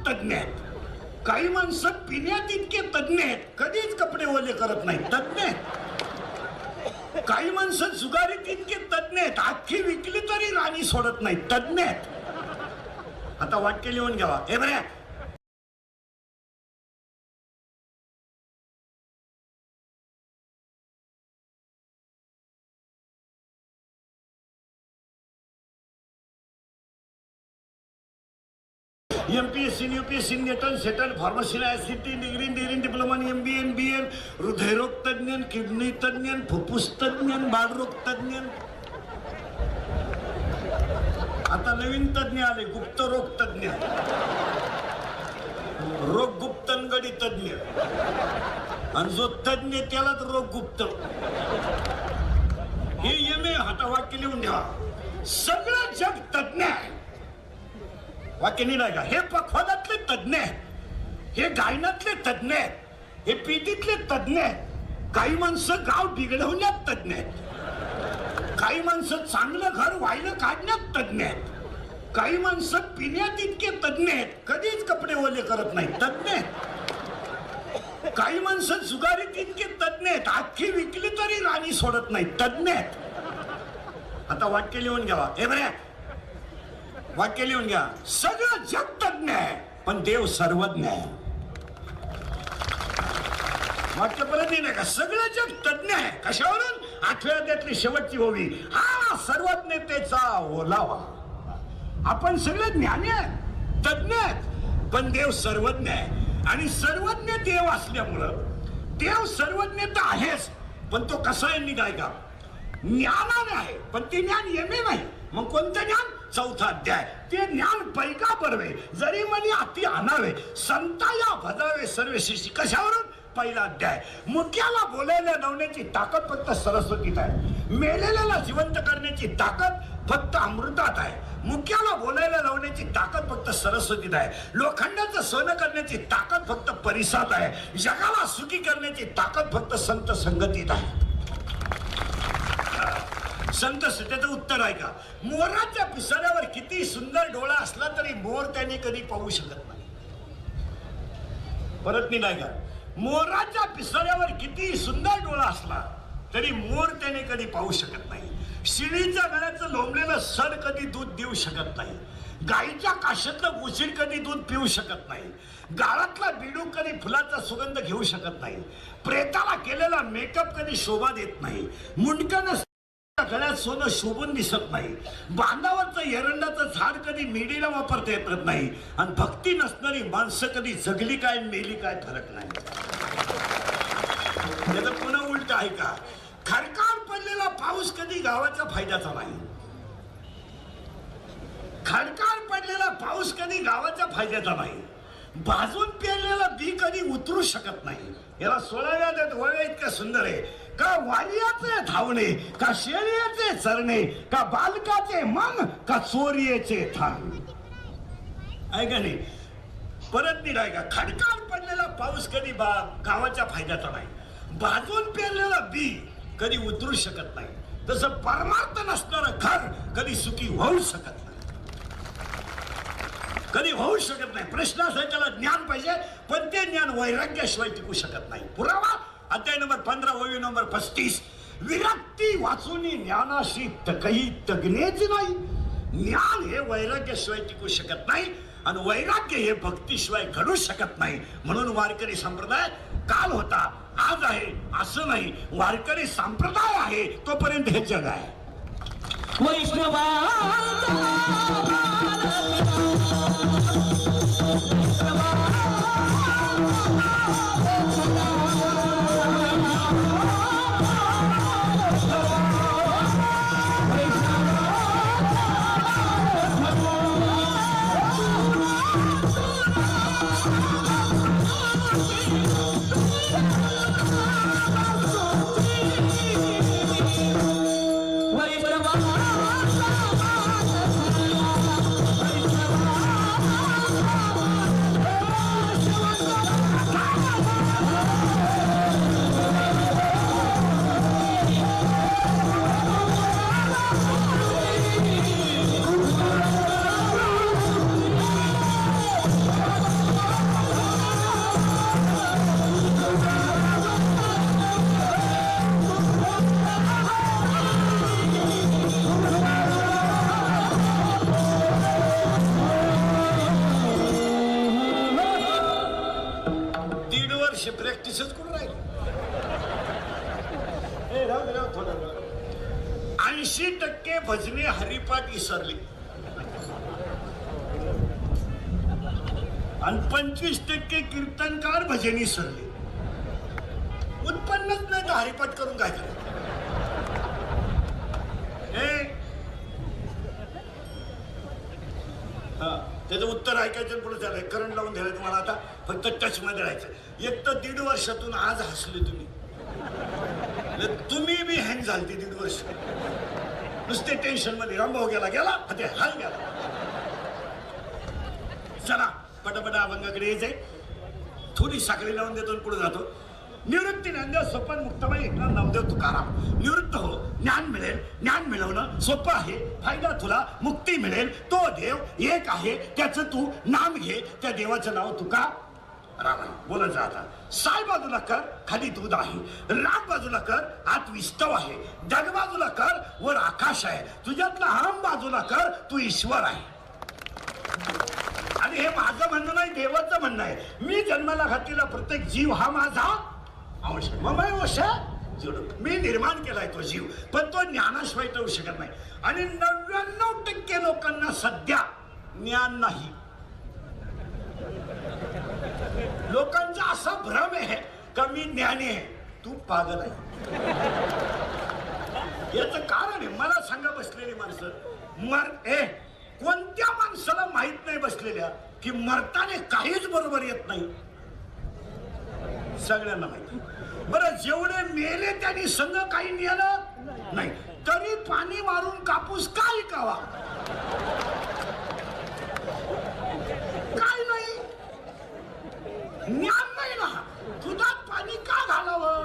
तज्ञ आहेत. काही माणसं पिण्यात इतके तज्ञ आहेत, कधीच कपडे ओले करत नाही, तज्ञ आहेत. काही माणसं जुगारीत इतके तज्ञ आहेत, अख्खी विकली तरी राणी सोडत नाही, तज्ञ आहेत. आता वाक्य लिहून घ्यावा. हे बऱ्या एमपीएससी यूपीएससी नेटल सेटल फार्मसीला एससीटी डिग्री डिप्लोमा एमबीए बीएन हृदयरोग तज्ञ किडनी तज्ञ फुफ्फुस तज्ञ बाळरोग तज्ञ. आता नवीन तज्ञ आले गुप्तरोग तज्ञ रोग गुप्तनगडी तज्ञ आणि जो तज्ञ त्यालाच रोग गुप्त. हे एमए हाता वाक्य लिहून घ्या. सगळं जग तज्ञ आहे. वाक्य नाही का. हे पखवादातले तज्ञ आहेत, हे गायनातले तज्ञ आहेत, हे पिटीतले तज्ञ आहेत. काही माणसं गाव बिघडवण्यात तज्ञ आहेत, काही माणसं चांगलं घर व्हायला काढण्यात तज्ञ आहेत, काही माणसं पिण्यात इतके तज्ञ आहेत, कधीच कपडे ओले करत नाही, तज्ञ आहेत. काही माणसं जुगारीत इतके तज्ञ आहेत, अख्खी विकली तरी राणी सोडत नाही, तज्ञ आहेत. आता वाक्य लिहून घ्यावा. हे बऱ्या वाक्य लिहून घ्या. सगळं जग तज्ञ आहे पण देव सर्वज्ञ आहे. वाक्य परत नाही का. सगळं जग तज्ञ आहे कशावरून. 8व्या अध्यायातली शेवटची ओवी. हा सर्वज्ञतेचा ओलावा. आपण सगळे ज्ञानी आहेत, तज्ञ आहेत, पण देव सर्वज्ञ आहे. आणि सर्वज्ञ देव असल्यामुळं देव सर्वज्ञ तर आहेच, पण तो कसा आहे निघाय का. ज्ञानाने आहे पण ते ज्ञान येणे नाही. मग कोणतं ज्ञान. 4था अध्याय. ते ज्ञान पैका बरवे जरी म्हणे अति आणावे संता या भजावे सर्व शिष्य. कशावरून. पहिला अध्याय. मुक्याला बोलायला लावण्याची ताकद फक्त सरस्वतीत आहे. मेलेल्याला जिवंत करण्याची ताकद फक्त अमृतात आहे. मुक्याला बोलायला लावण्याची ताकद फक्त सरस्वतीत आहे. लोखंडाचं सोनं करण्याची ताकद फक्त परिसात आहे. जगाला सुखी करण्याची ताकद फक्त संत संगतीत आहे. संत त्याचं उत्तर आहे का. मोराच्या पिसाऱ्यावर किती सुंदर डोळा असला तरी मोर त्याने कधी पाहू शकत नाही. परत नाही का. मोराच्या पिसाऱ्यावर किती सुंदर डोळा असला तरी मोर त्याने कधी पाहू शकत नाही. शिळीच्या गळ्याचं लोंबलेलं सड कधी दूध देऊ शकत नाही. गाईच्या काशातलं उशीर कधी दूध पिऊ शकत नाही. गाळातला बिडूक कधी फुलाचा सुगंध घेऊ शकत नाही. प्रेताला केलेला मेकअप कधी शोभा देत नाही. मुंडकन गळ्यात सोनं शोभून दिसत नाही. बांधावरचं एरंडाचं झाड कधी मेडीला वापरता येत नाही. आणि भक्ती नसणारी माणसं कधी जगली काय मेली काय फरक नाही. त्याचं पुन्हा उलट आहे का. खडकाळ पडलेला पाऊस कधी गावाच्या फायद्याचा नाही. खडकाळ पडलेला पाऊस कधी गावाच्या फायद्याचा नाही. भाजून पेरलेला बी कधी उतरू शकत नाही. याला 16व्या अध्यायात वळ्या इतकं सुंदर आहे. का वालियाचे धावणे, का शेळीचे चरणे, का बालकाचे मन, का चोरीचे थान. ऐका नाही. परत निघाय का. खडकाळ पडलेला पाऊस कधी गावाच्या फायद्याचा नाही. भाजून पेरलेला बी कधी उतरू शकत नाही. तसं परमार्थ नसणारं घर कधी सुखी होऊ शकत नाही, कधी होऊ शकत नाही. प्रश्न असा त्याला ज्ञान पाहिजे पण ते ज्ञान वैराग्याशिवाय टिकू शकत नाही. पुरावा अध्याय नंबर 15 ओवी नंबर 35. विरक्ती वाचून ज्ञानाशी काही तज्ञेच नाही. ज्ञान हे वैराग्याशिवाय टिकू शकत नाही आणि वैराग्य हे भक्तीशिवाय घडू शकत नाही. म्हणून वारकरी संप्रदाय काल होता आज आहे असं नाही. वारकरी संप्रदाय आहे तोपर्यंत हे जग आहे. वैष्णवा अशी प्रॅक्टिसच करून राहिली. 80% भजने हरिपाठ विसरली आणि 25% कीर्तनकार भजनी विसरले. उत्पन्नच नाही तर हरिपाठ करून काय करायचं. त्याचं उत्तर ऐकायचं पुढे झालंय. करंट लावून द्यायला तुम्हाला आता फक्त टच मध्ये राहायचं. एक तर 1.5 वर्षातून आज हसले तुम्ही. तुम्ही बी हँग झालते 1.5 वर्ष. नुसते टेन्शन मध्ये. रामभाऊ गेला ते हाल गेला. चला पटापटा अभंगाकडे यायचंय. थोडी साखळी लावून देतो पुढे जातो. निवृत्ती ज्ञानदेव सोपन मुक्तबाई एकनाथ नामदेव तुकाराम. निवृत्त हो, ज्ञान मिळेल. ज्ञान मिळवणं सोपं आहे. फायदा तुला मुक्ती मिळेल. तो देव एक आहे, त्याचं तू नाम घे. त्या देवाचं नाव तुका राम आहे. बोलत जा आता. साय बाजूला कर, खाली दूध आहे. राग बाजूला कर, आत विस्तव आहे. जग बाजूला कर, वर आकाश आहे. तुझ्यातला अहम बाजूला कर, तू ईश्वर आहे. आणि हे माझं म्हणणं नाही, देवाचं म्हणणं आहे. मी जन्माला घातलेला प्रत्येक जीव हा माझा अंश. मी निर्माण केलाय तो जीव, पण तो ज्ञानाशिवाय होऊ शकत नाही. आणि 99% लोकांना सध्या ज्ञान नाही. लोकांचा असा भ्रम आहे का मी ज्ञानी आहे. तू पागल आहे. याचं कारण आहे. मला सांगा बसलेली माणसं कोणत्या माणसाला माहित नाही बसलेल्या की मरताने काहीच बरोबर येत नाही. सगळ्यांना माहिती. बरं जेवढे मेले त्यांनी संग काही नेलं नाही, तरी पाणी मारून कापूस का विकावा. काय नाही, ज्ञान नाही ना. दुधात पाणी का घालावं,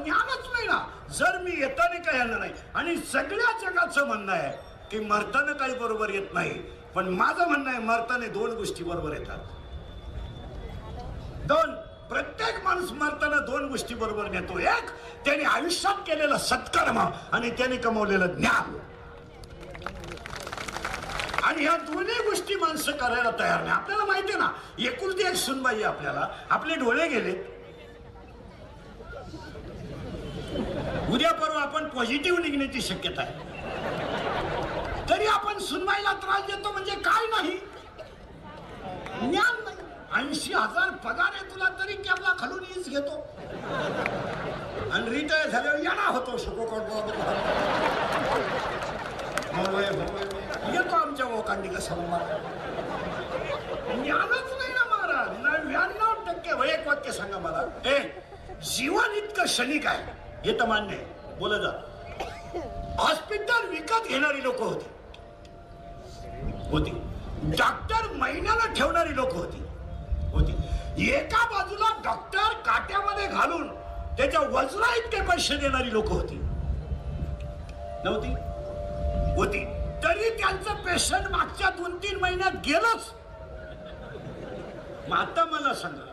ज्ञानच नाही ना. जर मी येताना काय आलं नाही. आणि सगळ्या जगाचं म्हणणं आहे की मरताना काही बरोबर येत नाही, पण माझं म्हणणं आहे मरताना 2 गोष्टी बरोबर येतात. 2. प्रत्येक माणूस मरताना 2 गोष्टी बरोबर नेतो. एक, त्याने आयुष्यात केलेलं सत्कर्म आणि त्याने कमवलेलं ज्ञान. आणि ह्या दोन्ही गोष्टी माणसं करायला तयार नाही. आपल्याला माहिती आहे ना, एकुलती एक सुनबाई आहे आपल्याला. आपले डोळे गेले. उद्या परवा आपण पॉझिटिव्ह निघण्याची शक्यता आहे. तरी आपण सुनबाईला त्रास देतो म्हणजे काय नाही, ज्ञान नाही. 80,000 पगार आहे तुला, तरी कॅबला खालून हीच घेतो. आणि रिटायर झाल्यावर येणार होतो येतो आमच्या वोकांनी कसं मारा. ज्ञानच नाही ना महाराज. 99% एक वाक्य सांगा मला. जीवन इतकं क्षणिक आहे हे तर मान्य आहे. बोला जा. हॉस्पिटल विकत घेणारी लोक होती. डॉक्टर महिन्याला ठेवणारी लोक होती. एका बाजूला डॉक्टर काट्यामध्ये घालून त्याच्या वजना इतके पैसे देणारी लोक होती. तरी त्यांचं पेशंट मागच्या 2-3 महिन्यात गेलंच. मग आता मला सांगा,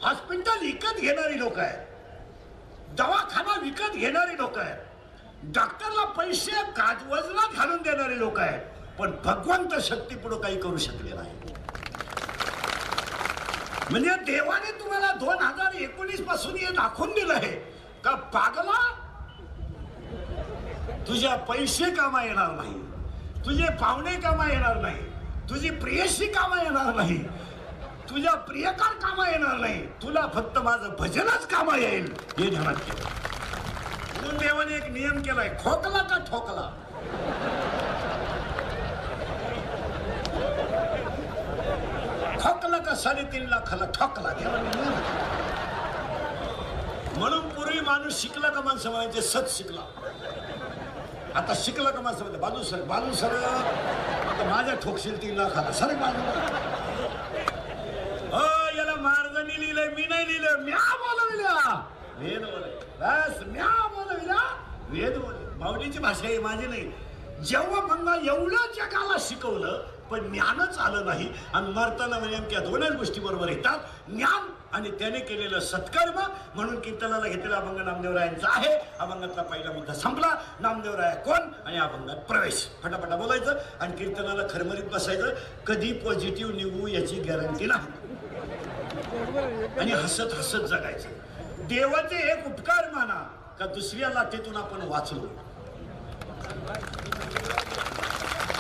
हॉस्पिटल विकत घेणारी लोक आहेत, दवाखाना विकत घेणारी लोक आहेत, डॉक्टरला पैसे वजनात घालून देणारे लोक आहेत, पण भगवंत शक्ती पुढे काही करू शकले नाही. म्हणजे देवाने तुम्हाला 2019 पासून हे दाखवून दिलं आहे का पागला, तुझ्या पैसे कामा येणार नाही, तुझे पाहुणे कामा येणार नाही, तुझी प्रियशी कामा येणार नाही, तुझ्या प्रियकार कामा येणार नाही, तुला फक्त माझं भजनच कामा येईल हे ध्यानात ठेव. म्हणून देवाने एक नियम केलाय, खोकला का ठोकला. खोकला का 3.5 लाखाला ठोकला. देवाने नियम. म्हणून पूर्वी माणूस शिकला का माणसं म्हणायचे सत शिकला. आता शिकला का माणसं म्हणते बाजू सर आता माझ्या ठोकशील 3 लाखाला सर बाजू. याला मार्गनी लिहिलंय, मी नाही लिहिलं. म्या बोलविल्या वेद बोले, बस म्या बोलविल्या वेद बोले. माऊलीची भाषा आहे, माझी नाही. जेव्हा मंगा एवढं जगाला शिकवलं पण ज्ञानच आलं नाही आणि मरताना म्हणजे त्या दोनच गोष्टी बरोबर येतात, ज्ञान आणि त्याने केलेलं सत्कर्म. म्हणून कीर्तनाला घेतलेला अभंग नामदेवरायांचा आहे. अभंगातला पहिला मुद्दा संपला. नामदेवराय कोण आणि अभंगात प्रवेश. फटाफटा बोलायचं आणि कीर्तनाला खरमरीत बसायचं. कधी पॉझिटिव्ह निघू याची गॅरंटी नाही आणि हसत हसत जगायचं. देवाचे एक उपकार माना का दुसऱ्या लाटेतून आपण वाचलो.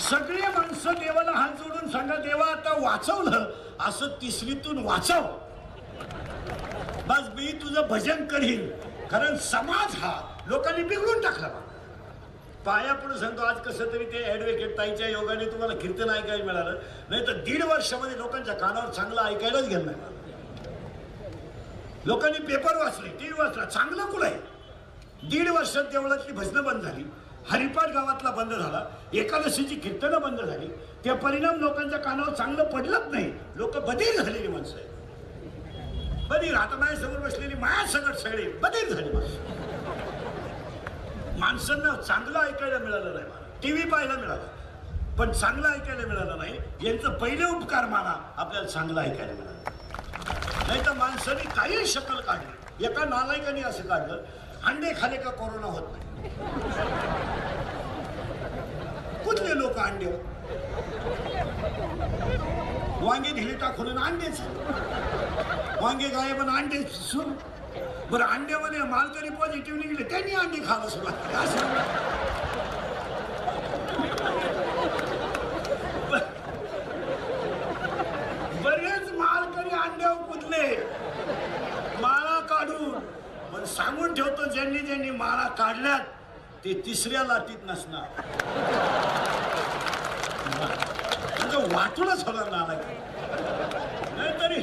सगळे माणसं देवाला हात जोडून सांगा देवा आता वाचवलं असं तिसरीतून वाचव. बस मी तुझं भजन करीन. कारण समाज हा लोकांनी बिघडून टाकला. पाया पण सांगतो आज कसं तरी ते ऍडव्होकेट ताईच्या योगाने तुम्हाला कीर्तन ऐकायला मिळालं, नाही तर 1.5 वर्षामध्ये लोकांच्या कानावर चांगलं ऐकायलाच गेलं नाही. लोकांनी पेपर वाचले, टीव्ही वाचला, चांगलं कुठं आहे. 1.5 वर्षात देवळातली भजनं बंद झाली, हरिपाठ गावातला बंद झाला, एकादशीची कीर्तनं बंद झाली. त्या परिणाम लोकांच्या कानावर चांगलं पडलंच नाही. लोक बधीर झालेली माणसं आहे. बधीर. आता माझ्यासमोर बसलेली माया सगळं सगळे बधीर झाली माणसं. माणसांना चांगलं ऐकायला मिळालं नाही, टीव्ही पाहायला मिळाला पण चांगलं ऐकायला मिळालं नाही. यांचं पहिले उपकार माना आपल्याला चांगलं ऐकायला मिळालं. नाही तर माणसाने काही शकल काढली. एका नालायकाने असं काढलं, अंडे खाले का कोरोना होत नाही. कुठले लोक अंडे, वांगे ढिले टाकून अंडेच, वांगे गायब अंडे सुरू. बरं अंड्यामध्ये मालकरी पॉझिटिव्ह निघले त्यांनी अंडी खायला सुरुवात केली. असं बरेच मालकरी अंड्यावर कुदले माळा काढून. पण सांगून ठेवतो ज्यांनी ज्यांनी माळा काढल्यात ते तिसऱ्या लाटीत नसणार. म्हणजे वाटूनच होणार ना. नाहीतरी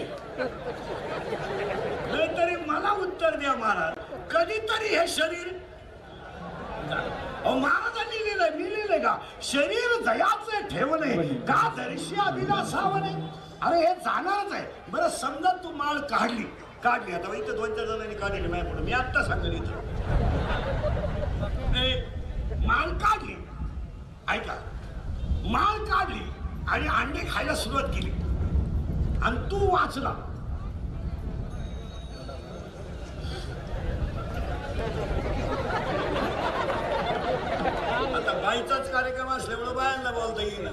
मला उत्तर द्या महाराज, कधीतरी हे शरीर महाराजांनी लिहिलंय, मी लिहिलंय का शरीर दयाचे ठेवणे का दर्शी अभिलाषावणे. अरे हे जाणारच आहे. बरं समजा तू माळ काढली आता इथं 2-4 जणांनी काढलेली माझ्या पुढे, मी आत्ता सांगेन इथं माळ काढली, ऐका, माळ काढली आणि अंडे खायला सुरुवात केली आणि तू वाचला. आता बाईचाच कार्यक्रम असल्यामुळे बायांना बोलता येईल.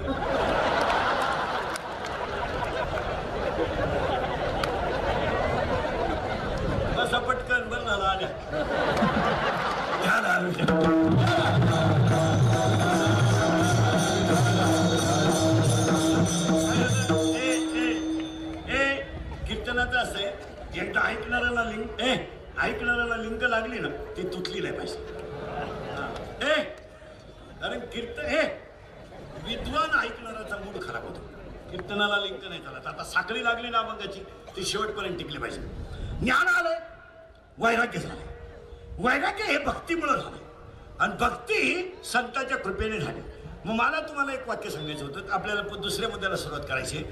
बसा पटकन बरं झालं आल्या. कीर्तनाचं असं आहे, एकदा ऐकणाऱ्याला लिंक लागली ना ती तुटली नाही पाहिजे. कारण विद्वान ऐकणाऱ्याचा मूड खराब होतो. कीर्तनाला लिंक नाही चालत. आता साखळी लागली ना अभंगाची ती शेवटपर्यंत टिकली पाहिजे. ज्ञान आलंय, वैराग्य झालंय. वैराग्य हे भक्तीमुळे झालंय आणि भक्ती संतांच्या कृपेने झाली. मग मला तुम्हाला एक वाक्य सांगायचं होतं. आपल्याला दुसऱ्या मुद्द्याला सुरुवात करायची.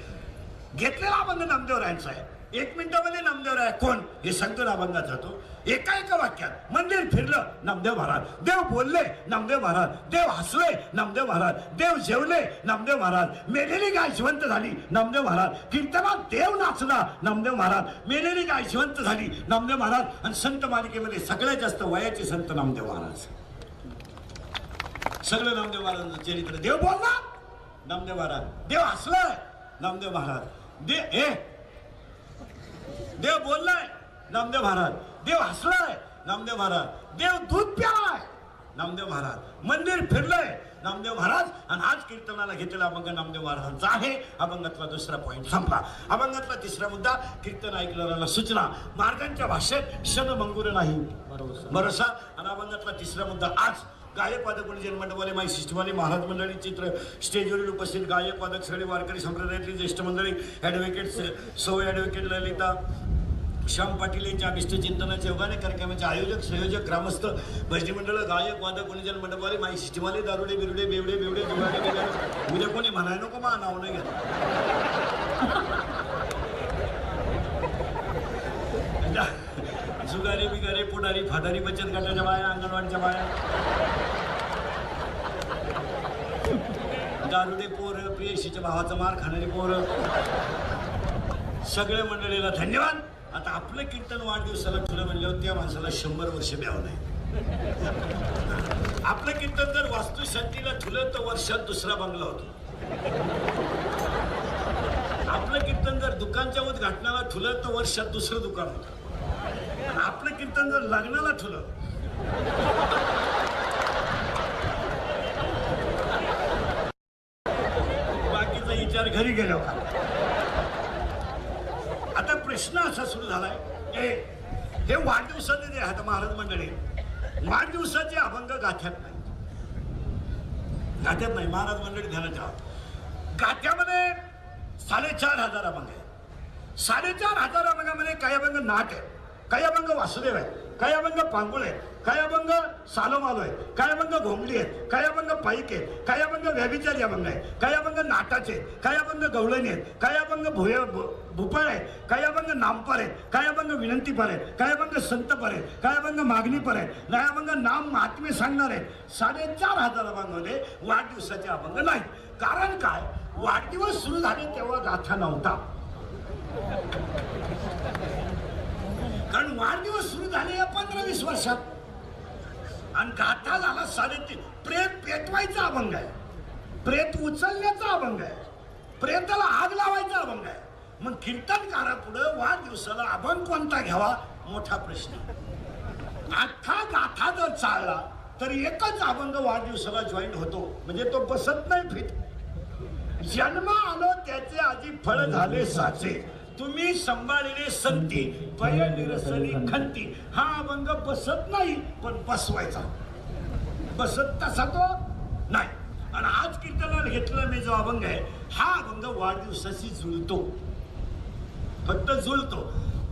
घेतलेला अभंग नामदेवरायांचा आहे. 1 मिनिटामध्ये नामदेवराय कोण हे सांगतो अभंगात जातो. एका वाक्यात मंदिर फिरलं नामदेव महाराज, देव बोलले नामदेव महाराज, देव हसले नामदेव महाराज, देव जेवले नामदेव महाराज, मेलेली गाय जिवंत झाली नामदेव महाराज, कीर्तनात देव नाचला नामदेव महाराज, मेलेली गाय जिवंत झाली नामदेव महाराज. आणि संत मालिकेमध्ये सगळ्यात जास्त वयाचे संत नामदेव महाराज. सगळं नामदेव महाराजांचं चरित्र. देव बोलला नामदेव महाराज, देव हसलाय नामदेव महाराज, देव बोललाय नामदेव महाराज, देव हसलाय नामदेव महाराज, देव दूध प्यालाय नामदेव महाराज, मंदिर फिरलंय नामदेव महाराज. आणि आज कीर्तनाला घेतलेला अभंग नामदेव महाराजांचा आहे. अभंगातला दुसरा पॉईंट संपला. अभंगातला तिसरा मुद्दा, कीर्तन ऐकणाऱ्याला सूचना. मार्गांच्या भाषेत क्षण मंगुर नाही भरोसा. आणि अभंगातला तिसरा मुद्दा आज गायक वादक गुणजन मंडळवाले, माई सिस्टमवाले, महाराज मंडळी, चित्र स्टेजवरील उपस्थित गायक वादक, सगळे वारकरी संप्रदायातली ज्येष्ठ मंडळी, ॲडव्होकेट सौ ॲडव्होकेट ललिता श्याम पाटील यांच्या अभिष्ट चिंतनाच्या योगाने कार्यक्रमाचे आयोजक, संयोजक, ग्रामस्थ, भजनी मंडळ, गायक वादक गुणजन मंडळवाले, माई सिस्टमवाले, दारुडे बिरुडे बेवडे बेवडे जुगाडे बिगाडे, उद्या कोणी म्हणाय नको मा नाव नाही घेत. जुगारी बिगारे, पुढारी, फादारी, बचत गटाच्या बाया, अंगणवाडीच्या बाया, दारुडे पोरं, प्रियशीच्या भावाचा मार खाणारी पोरं, सगळ्या मंडळीला धन्यवाद. आता आपलं कीर्तन वाढदिवसाला ठुलं म्हणल्यावर त्या माणसाला 100 वर्ष द्यावं नाही. आपलं कीर्तन जर वास्तुशांतीला ठुलं तर वर्षात दुसरा बंगला होतो. आपलं कीर्तन जर दुकानच्या उद्घाटनाला ठुलं तर वर्षात दुसरं दुकान होतं. आपलं कीर्तन जर लग्नाला ठुलं बाकीचा विचार घरी गेलो. आता प्रश्न असा सुरू झालाय, हे वाढदिवसाचे जे आहेत महाराज मंडळी, वाढदिवसाचे अभंग गाथ्यात नाही. गाथ्यात नाही महाराज मंडळी ध्यानात ठेवा. गाथ्यामध्ये 4,500 अभंग आहे. 4,500 अभंगामध्ये काही अभंग नाट आहे, काही अभंग वासुदेव आहे, काही अभंग पांगुळ आहे, काही अभंग सालोमालो आहे, काही अभंग घोंगडी आहेत, काही अभंग पाईक आहेत, काही अभंग व्यभिचारी अभंग आहे, काही अभंग नाटाचे, काही अभंग गवळणी आहेत, काही अभंग भूपाळ आहे, काही अभंग नामपर आहेत, काही अभंग विनंतीपर आहेत, काही अभंग संतपर आहेत, काही अभंग मागणीपर आहेत, काही अभंग नाम महात्म्य सांगणार आहेत. 4,500 अभंगामध्ये वाढदिवसाचे अभंग नाहीत. कारण काय, वाढदिवस सुरू झाले तेव्हा गाथा नव्हता. कारण वाढदिवस सुरू झाले या 15-20 वर्षात आणि गाथा झाला 3.5. प्रेत पेटवायचा अभंग आहे, प्रेत उचलण्याचा अभंग आहे, प्रेताला आग लावायचा अभंग आहे. मग कीर्तनकारापुढं वाढदिवसाला अभंग कोणता घ्यावा मोठा प्रश्न. अख्खा गाथा जर चालला तर एकच अभंग वाढदिवसाला जॉईंट होतो, म्हणजे तो बसत नाही फिट. जन्म आलो त्याचे आधी फळ झाले साचे, तुम्ही संभाळले संती पय निरसनी खंती. हा अभंग बसत नाही पण बसवायचा, बसत तसा तो नाही. आणि आज कीर्तनाला घेतलेला मी जो अभंग आहे हा अभंग वाढदिवसाशी जुळतो, फक्त जुळतो.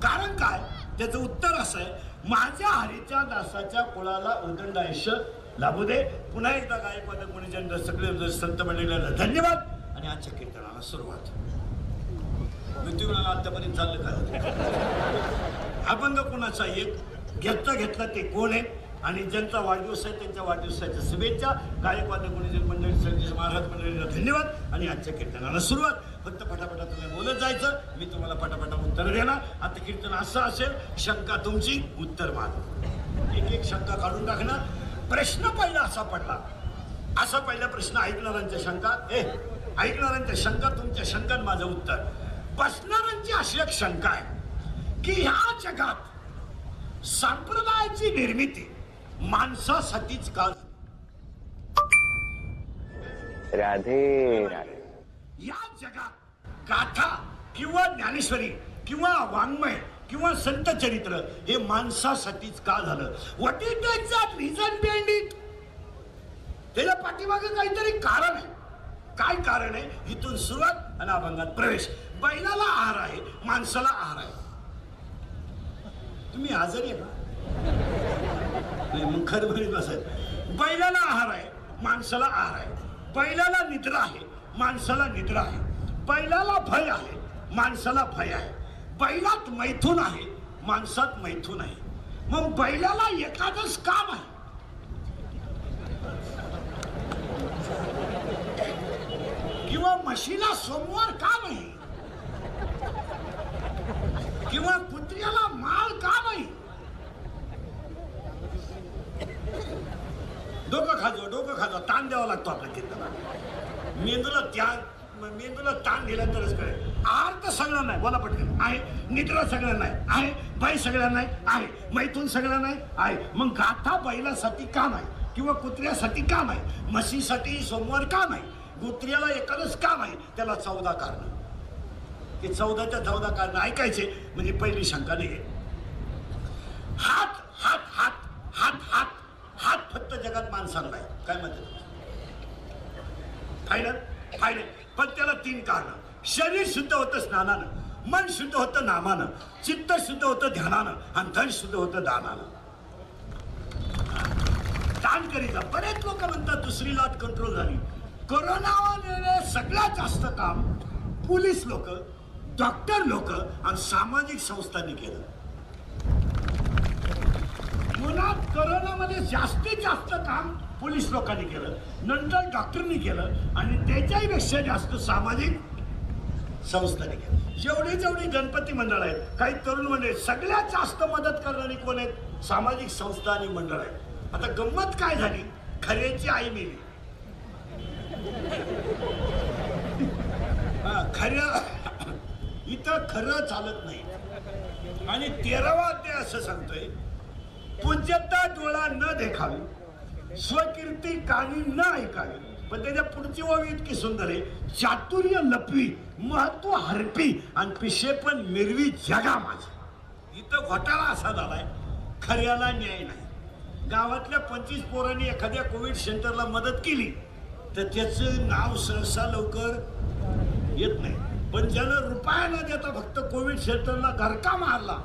कारण काय, त्याचं उत्तर असं आहे, माझ्या हरीच्या दासाच्या कुळाला उदंड आयुष्य लाभू दे. पुन्हा एकदा गायक गुणीजन सगळे संत मंडळीला धन्यवाद आणि आजच्या कीर्तनाला सुरुवात. मृत्यू म्हणाला आतापर्यंत चाललं काय होतं. अभंग कोणाचा एक घेतला ते कोण आहे आणि ज्यांचा वाढदिवस आहे त्यांच्या वाढदिवसाच्या शुभेच्छा. गायकवाद गुणीजन मंडळी सर्व महाराज मंडळीला धन्यवाद आणि आजच्या कीर्तनाला सुरुवात. फक्त पटापटा तुम्ही बोलत जायचं, मी तुम्हाला पटापटा उत्तर देणार. आता कीर्तन असं असेल, शंका तुमची उत्तर माझं, एक शंका काढून टाकणार. प्रश्न पहिला असा पडला, असा पहिला प्रश्न ऐकणाऱ्यांच्या शंका, ऐकणाऱ्यांच्या शंका, तुमच्या शंका माझं उत्तर. बसणाऱ्यांची अशी एक शंका आहे की ह्या जगात संप्रदायाची निर्मिती माणसासाठीच का झाली. राधे राधे. या जगात गाथा किंवा ज्ञानेश्वरी किंवा वाङ्मय किंवा संत चरित्र हे माणसासाठीच का झालं. What is the exact reason behind it. त्याच्या पाठीमागे काहीतरी कारण आहे. काय कारण आहे, इथून सुरुवात आणि अभंगात प्रवेश. बैलाला आहार आहे, माणसाला आहार आहे. तुम्ही आजारी आहे का? नाही, मग खरं म्हणत बसायचं. बैलाला आहार आहे, माणसाला आहार आहे. बैलाला निद्रा आहे, माणसाला निद्रा आहे. बैलाला भय आहे, माणसाला भय आहे. बैलात मैथून आहे, माणसात मैथून आहे. मग बैलाला एखादंच काम आहे. किंवा म्हशीला सोमवार का नाही, किंवा कुत्र्याला माळ का नाही. डोकं खाजो ताण द्यावा लागतो आपल्या कीर्तनाला. मेंदूला ताण दिला तरच कळेल. आहार तर सगळं नाही, बोला पटकन आहे. निद्रा सगळं नाही आहे, बाई सगळं नाही आहे, मैथून सगळं नाही आहे. मग गाथा बैलासाठी का नाही, किंवा कुत्र्यासाठी का नाही, म्हशीसाठी सोमवार का नाही, कुत्र्याला एखादंच काम आहे, त्याला 14 कारण. ते 14च्या कारण ऐकायचे म्हणजे पहिली शंका नाही. हात हात हात हात हात हात फक्त जगात माणसांना आहे. काय म्हणतात, फायनल फायनल. पण त्याला 3 कारण. शरीर शुद्ध होतं स्नानानं, मन शुद्ध होतं नामानं, चित्त शुद्ध होतं ध्यानानं आणि धन शुद्ध होतं दानानं. दान करीता बरेच लोक म्हणतात दुसरी लाट कंट्रोल झाली. कोरोनावर सगळ्यात जास्त काम पोलीस लोक, डॉक्टर लोक आणि सामाजिक संस्थांनी केलं. मुळात कोरोनामध्ये जास्तीत जास्त काम पोलीस लोकांनी केलं, नंतर डॉक्टरनी केलं आणि त्याच्याही पेक्षा जास्त सामाजिक संस्थांनी केलं. जेवढी जेवढी गणपती मंडळ आहेत, काही तरुण मंडळ, सगळ्यात जास्त मदत करणारी कोण आहेत? सामाजिक संस्था आणि मंडळ आहेत. आता गंमत काय झाली, खऱ्याची आई मेली. खरं इथं खरं चालत नाही. आणि 13वा अध्याय असं सांगतोय, पूज्यता डोळा न देखावी, स्वकीर्ती कानी न ऐकावी. पण त्याच्या पुढची ओवी इतकी सुंदर आहे, चातुर्य लपवी, महत्व हरपी आणि पिशे पण मिरवी जगा माझ. इथं घोटाळा असा झालाय, खऱ्याला न्याय नाही. गावातल्या 25 पोरांनी एखाद्या कोविड सेंटरला मदत केली तर त्याचं नाव सहसा लवकर येत नाही. पण ज्यानं रुपया न देता फक्त कोविड सेंटरला घरका मारला,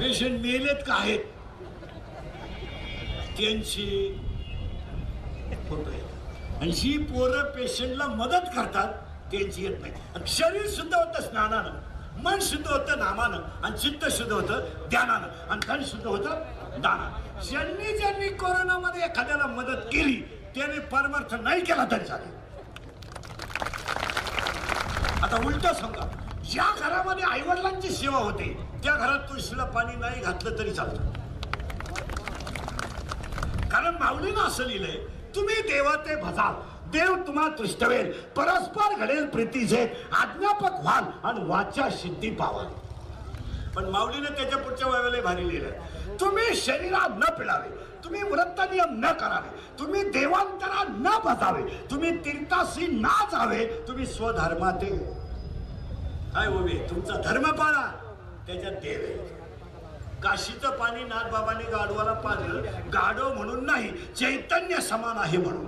पेशंट मेलेत का आहेत त्यांची फोटो येतात. आणि जी पोरं पेशंटला मदत करतात त्यांची येत नाही. शरीर शुद्ध होतं स्नानानं, मन शुद्ध होतं नामानं, आणि चित्त शुद्ध होतं ध्यानानं, आणि धन शुद्ध होतं दानानं. ज्यांनी ज्यांनी कोरोनामध्ये एखाद्याला मदत केली त्याने परमार्थ नाही केला तरी चालेल. आता उलट सांगा, ज्या घरामध्ये आईवडिलांची सेवा होते त्या घरात तुळशीला पाणी नाही घातलं तरी चालतं. कारण माऊलीनं असं लिहिलंय, तुम्ही देवाते भजाल, देव तुम्हा तुष्टवेल, परस्पर घडेल प्रीतीचे, आज्ञापक व्हाल आणि वाचा सिद्धी पावाल. पण माऊलीने त्याच्या पुढच्या वाव्याला भारी लिहिलं, तुम्ही शरीरात न पिळावे, तुम्ही व्रत नियम न करावे, तुम्ही देवांतरा न बसावे, तुम्ही तीर्थाशी ना जावे, तुम्ही स्वधर्माते काय होवे, तुमचा धर्म पाळा, त्याच्यात देव आहे. काशीचं पाणी नाथबाबांनी गाढवाला पाजलं, गाढव म्हणून नाही, चैतन्य समान आहे म्हणून.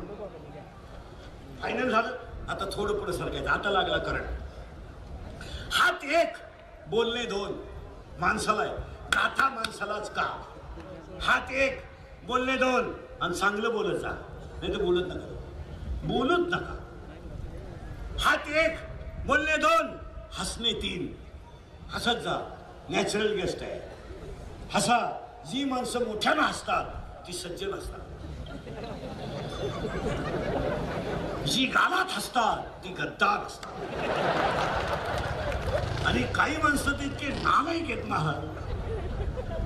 फायनल झालं. आता थोडं पुढे सरकायचं, आता लागला करंट. हात एक बोलणे दोन, माणसाला आहे, गाथा माणसालाच का. हात एक बोलणे दोन, आणि चांगलं बोलत जा, नाही तर बोलत नका, बोलूच नका. हात एक बोलणे दोन, हसणे तीन, हसत जा, नॅचरल गेस्ट आहे. हसा. जी माणसं मोठ्यानं हसतात ती सज्जन असतात, जी गालात हसतात ती गद्दार असतात. आणि काही माणसं तितके नामही घेत नाही,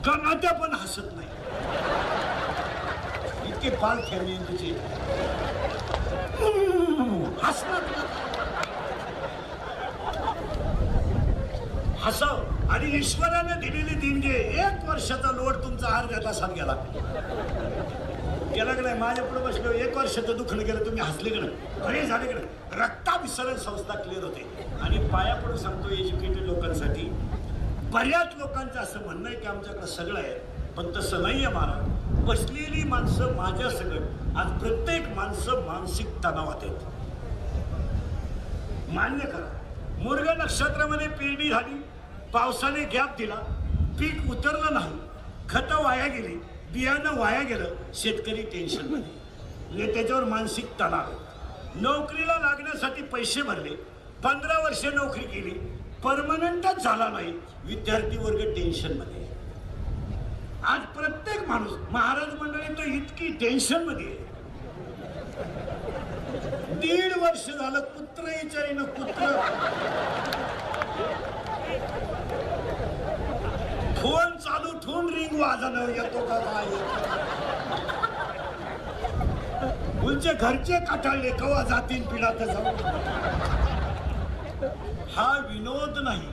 कर्नाट्या पण हसत नाही, इतके पाल खेळणे तुझे हसणार. हसाव. आणि ईश्वराने दिलेली देणगी, 1 वर्षाचा लोड तुमचा अर्ध्या तासात गेला. गेला की नाही? माझ्या पुढे बसलो, 1 वर्षाचं दुखणं गेलं, तुम्ही हसले की नाही, बरे झाले की नाही. रक्ताभिसरण संस्था क्लिअर होते. आणि पाया पडून सांगतो एज्युकेटेड लोकांसाठी, बऱ्याच लोकांचं असं म्हणणं आहे की आमच्याकडे सगळं आहे, पण तसं नाहीये महाराज. बसलेली माणसं माझ्या सगळं, आज प्रत्येक माणसं मानसिक तणावात आहेत. मान्य करा. मृग नक्षत्रामध्ये पेरणी झाली, पावसाने गॅप दिला, पीक उतरलं नाही, खतं वाया गेली, बियाणं वाया गेलं, शेतकरी टेन्शन मध्ये, त्याच्यावर मानसिक तणाव. नोकरीला लागण्यासाठी पैसे भरले, 15 वर्षे नोकरी केली, परमनंटच झाला नाही, विद्यार्थी वर्ग टेन्शन मध्ये. आज प्रत्येक माणूस, महाराज मंडळी तर इतकी टेन्शन मध्ये आहे. 1.5 वर्ष झालं कुत्र विचारीनं कुत्र, फोन चालू ठेवून रिंग वाजणं, येतो का काय, तुमचे घरचे काटाळले, कवा जातील पिढात जाऊन. हा विनोद नाही,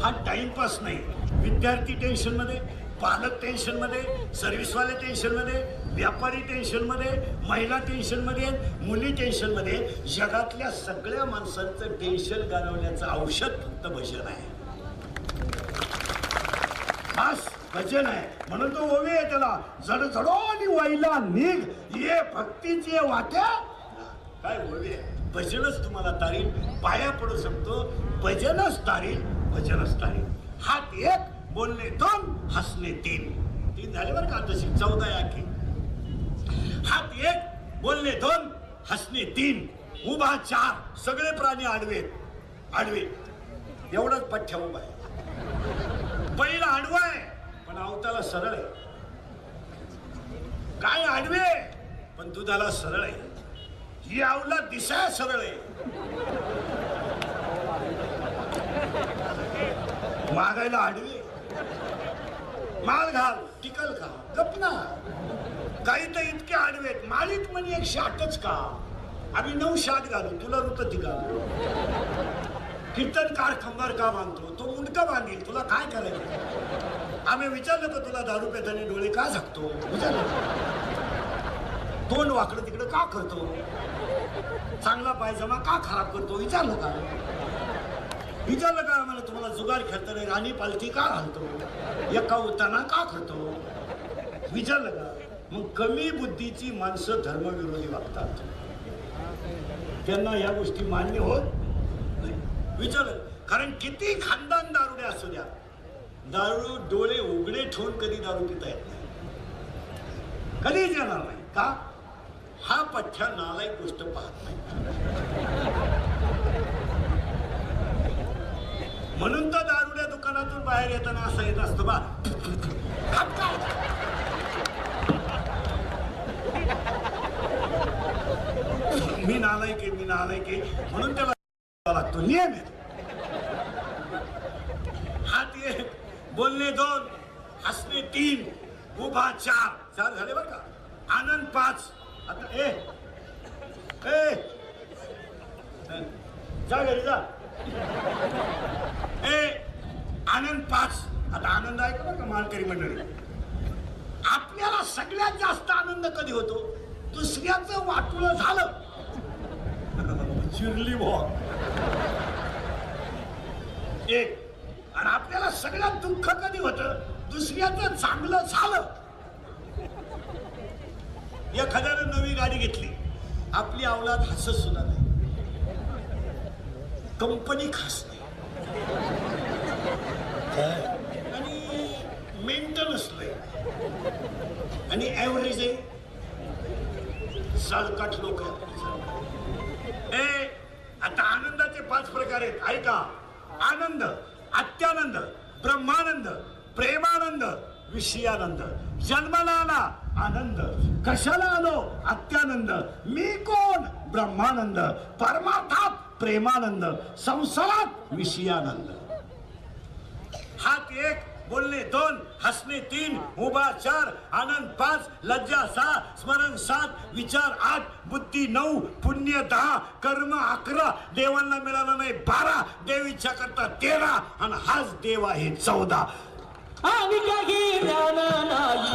हा टाइमपास नाही. विद्यार्थी टेन्शन मध्ये, पालक टेन्शन मध्ये, सर्व्हिसवाले टेन्शन मध्ये, व्यापारी टेन्शन मध्ये, महिला टेन्शन मध्ये, मुली टेन्शन मध्ये. जगातल्या सगळ्या माणसांचं टेन्शन घालवण्याचं औषध फक्त भजन आहे. बस भजन आहे. म्हणून तो ओवी आहे त्याला, जडजडोनी वाईला निघ, ये भक्तीची वाट्या. काय ओवी आहे, भजनच तुम्हाला तारील. पाया पडू शकतो, भजनच तारील, भजनच तारील. हात एक बोलणे दोन, हसणे तीन. 3 झाले बरं का, तशी 14 आखी. हात एक बोलणे दोन, हसणे तीन, उभा 4, सगळे प्राणी आडवे आडवे. एवढाच पठ्ठ्या उभा आहे. बैल आडवा आहे पण अवताला सरळ आहे. काय आडवे पण दुधाला सरळ आहे. ही आवला दिसाय सरळ आहे. मागायला आडवे. माळ घाल टिकल का गप ना. काही तर इतके आडवेत माळीत म्हणे 108च का. आम्ही 960 घालू तुला रुतती का. कीर्तनकार खंबार का बांधतो तो मुंडका बांधील तुला काय करायचं. आम्ही विचारलं का तुला दारू पेताना डोळे का झाकतो विचारलं. तोंड वाकडं तिकडं का करतो. चांगला पायजमा का खराब करतो विचारलं का. विचारलं का आम्हाला तुम्हाला जुगार खेळताना राणी पालथी का घालतो. एका उत्ताना का करतो विचारलं का. मग कमी बुद्धीची माणसं धर्मविरोधी वागतात. त्यांना या गोष्टी मान्य होत नाही. विचारलं कारण किती खानदान दारुडे असू द्या दारू डोळे उघडे ठेवून कधी दारू पिता येत नाही. कधीच येणार नाही का. हा पठ्ठ्या नालायक गोष्ट पाहत नाही. म्हणून तर दारुड्या दुकानातून बाहेर येताना असं येत असतं बा. मी नालायक आहे मी नालायक आहे म्हणून त्याला लागतो नियम आहे. हात 1 बोलणे 2 हसणे 3 उभा 4 झाले बरं का. आनंद 5. आता ए जा घरी जा. आनंद 5. आता आनंद आहे का बरं का मालकरी मंडळी. आपल्याला सगळ्यात जास्त आनंद कधी होतो दुसऱ्याचं वाटुळं झालं. चिरली भाऊ 1. आणि आपल्याला सगळ्यात दुःख कधी होतं दुसऱ्याचं चांगलं झालं. एखाद्यानं नवी गाडी घेतली आपली अवलाद हसत सुद्धा नाही. कंपनी खास नाही आणि मेंटेनन्स नाही आणि ऍव्हरेज आहे. सळकट लोक. आता आनंदाचे 5 प्रकार आहेत ऐका. आनंद अत्यानंद ब्रह्मानंद प्रेमानंद विषयानंद. जन्माला आला आनंद. कशाला आलो अत्यानंद. मी कोण ब्रह्मानंद. परमार्थात प्रेमानंद. संसारात विषयानंद. हात 1 बोलणे 2 हसणे 3 उभा 4 आनंद 5 लज्जा 6 स्मरण 7 विचार 8 बुद्धी 9 पुण्य 10 कर्म 11 देवांना मिळाला नाही 12 देव इच्छा करता 13 आणि हाच देव आहे 14. आम्ही काही ज्ञान नाही.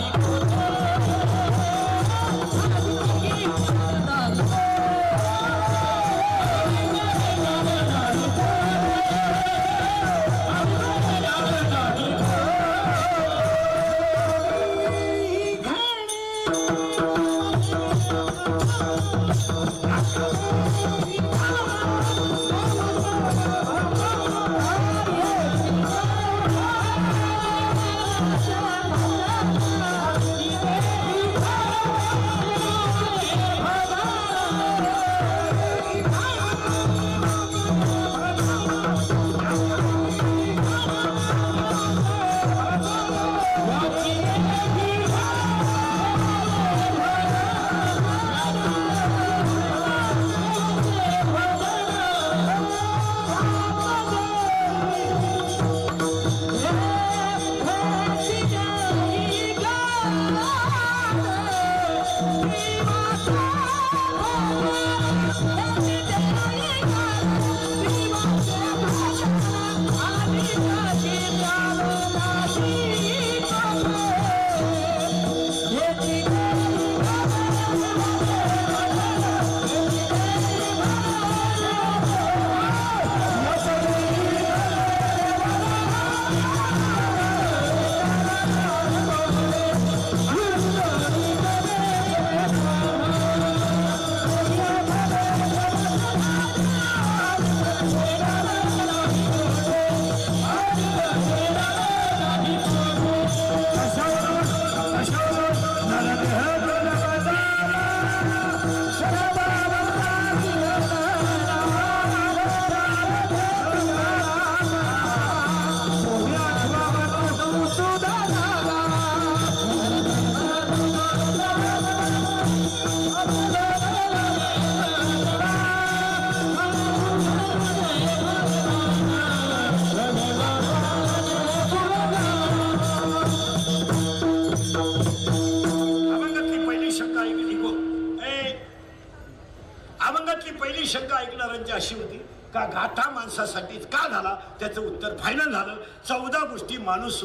अभंगातली पहिली शंका ऐकणाऱ्यांची अशी होती का गाथा माणसासाठीच का झाला, त्याचं उत्तर फायनल झालं. 14 गोष्टी माणूस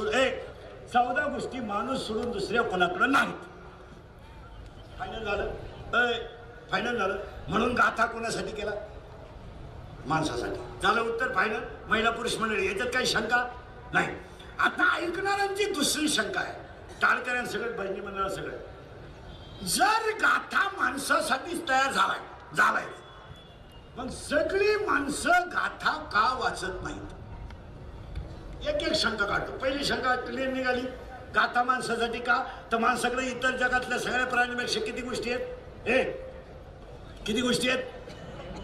14 गोष्टी माणूस सोडून दुसऱ्या कोणाकडे नाहीत. फायनल झालं, फायनल झालं. म्हणून गाथा कोणासाठी केला? माणसासाठी. झालं उत्तर फायनल. महिला पुरुष मंडळी याच्यात काही शंका नाही. आता ऐकणाऱ्यांची दुसरी शंका आहे, टाळकऱ्यांसगळं भजनी मंडळा सगळं, जर गाथा माणसासाठीच तयार झालाय मग सगळी माणसं गाथा का वाचत नाहीत? एक एक शंका काढतो. पहिली शंका क्लिअर निघाली, गाथा माणसासाठी का? तर माणसाकडे इतर जगातल्या सगळ्या प्राण्यांपेक्षा किती गोष्टी आहेत? किती गोष्टी आहेत?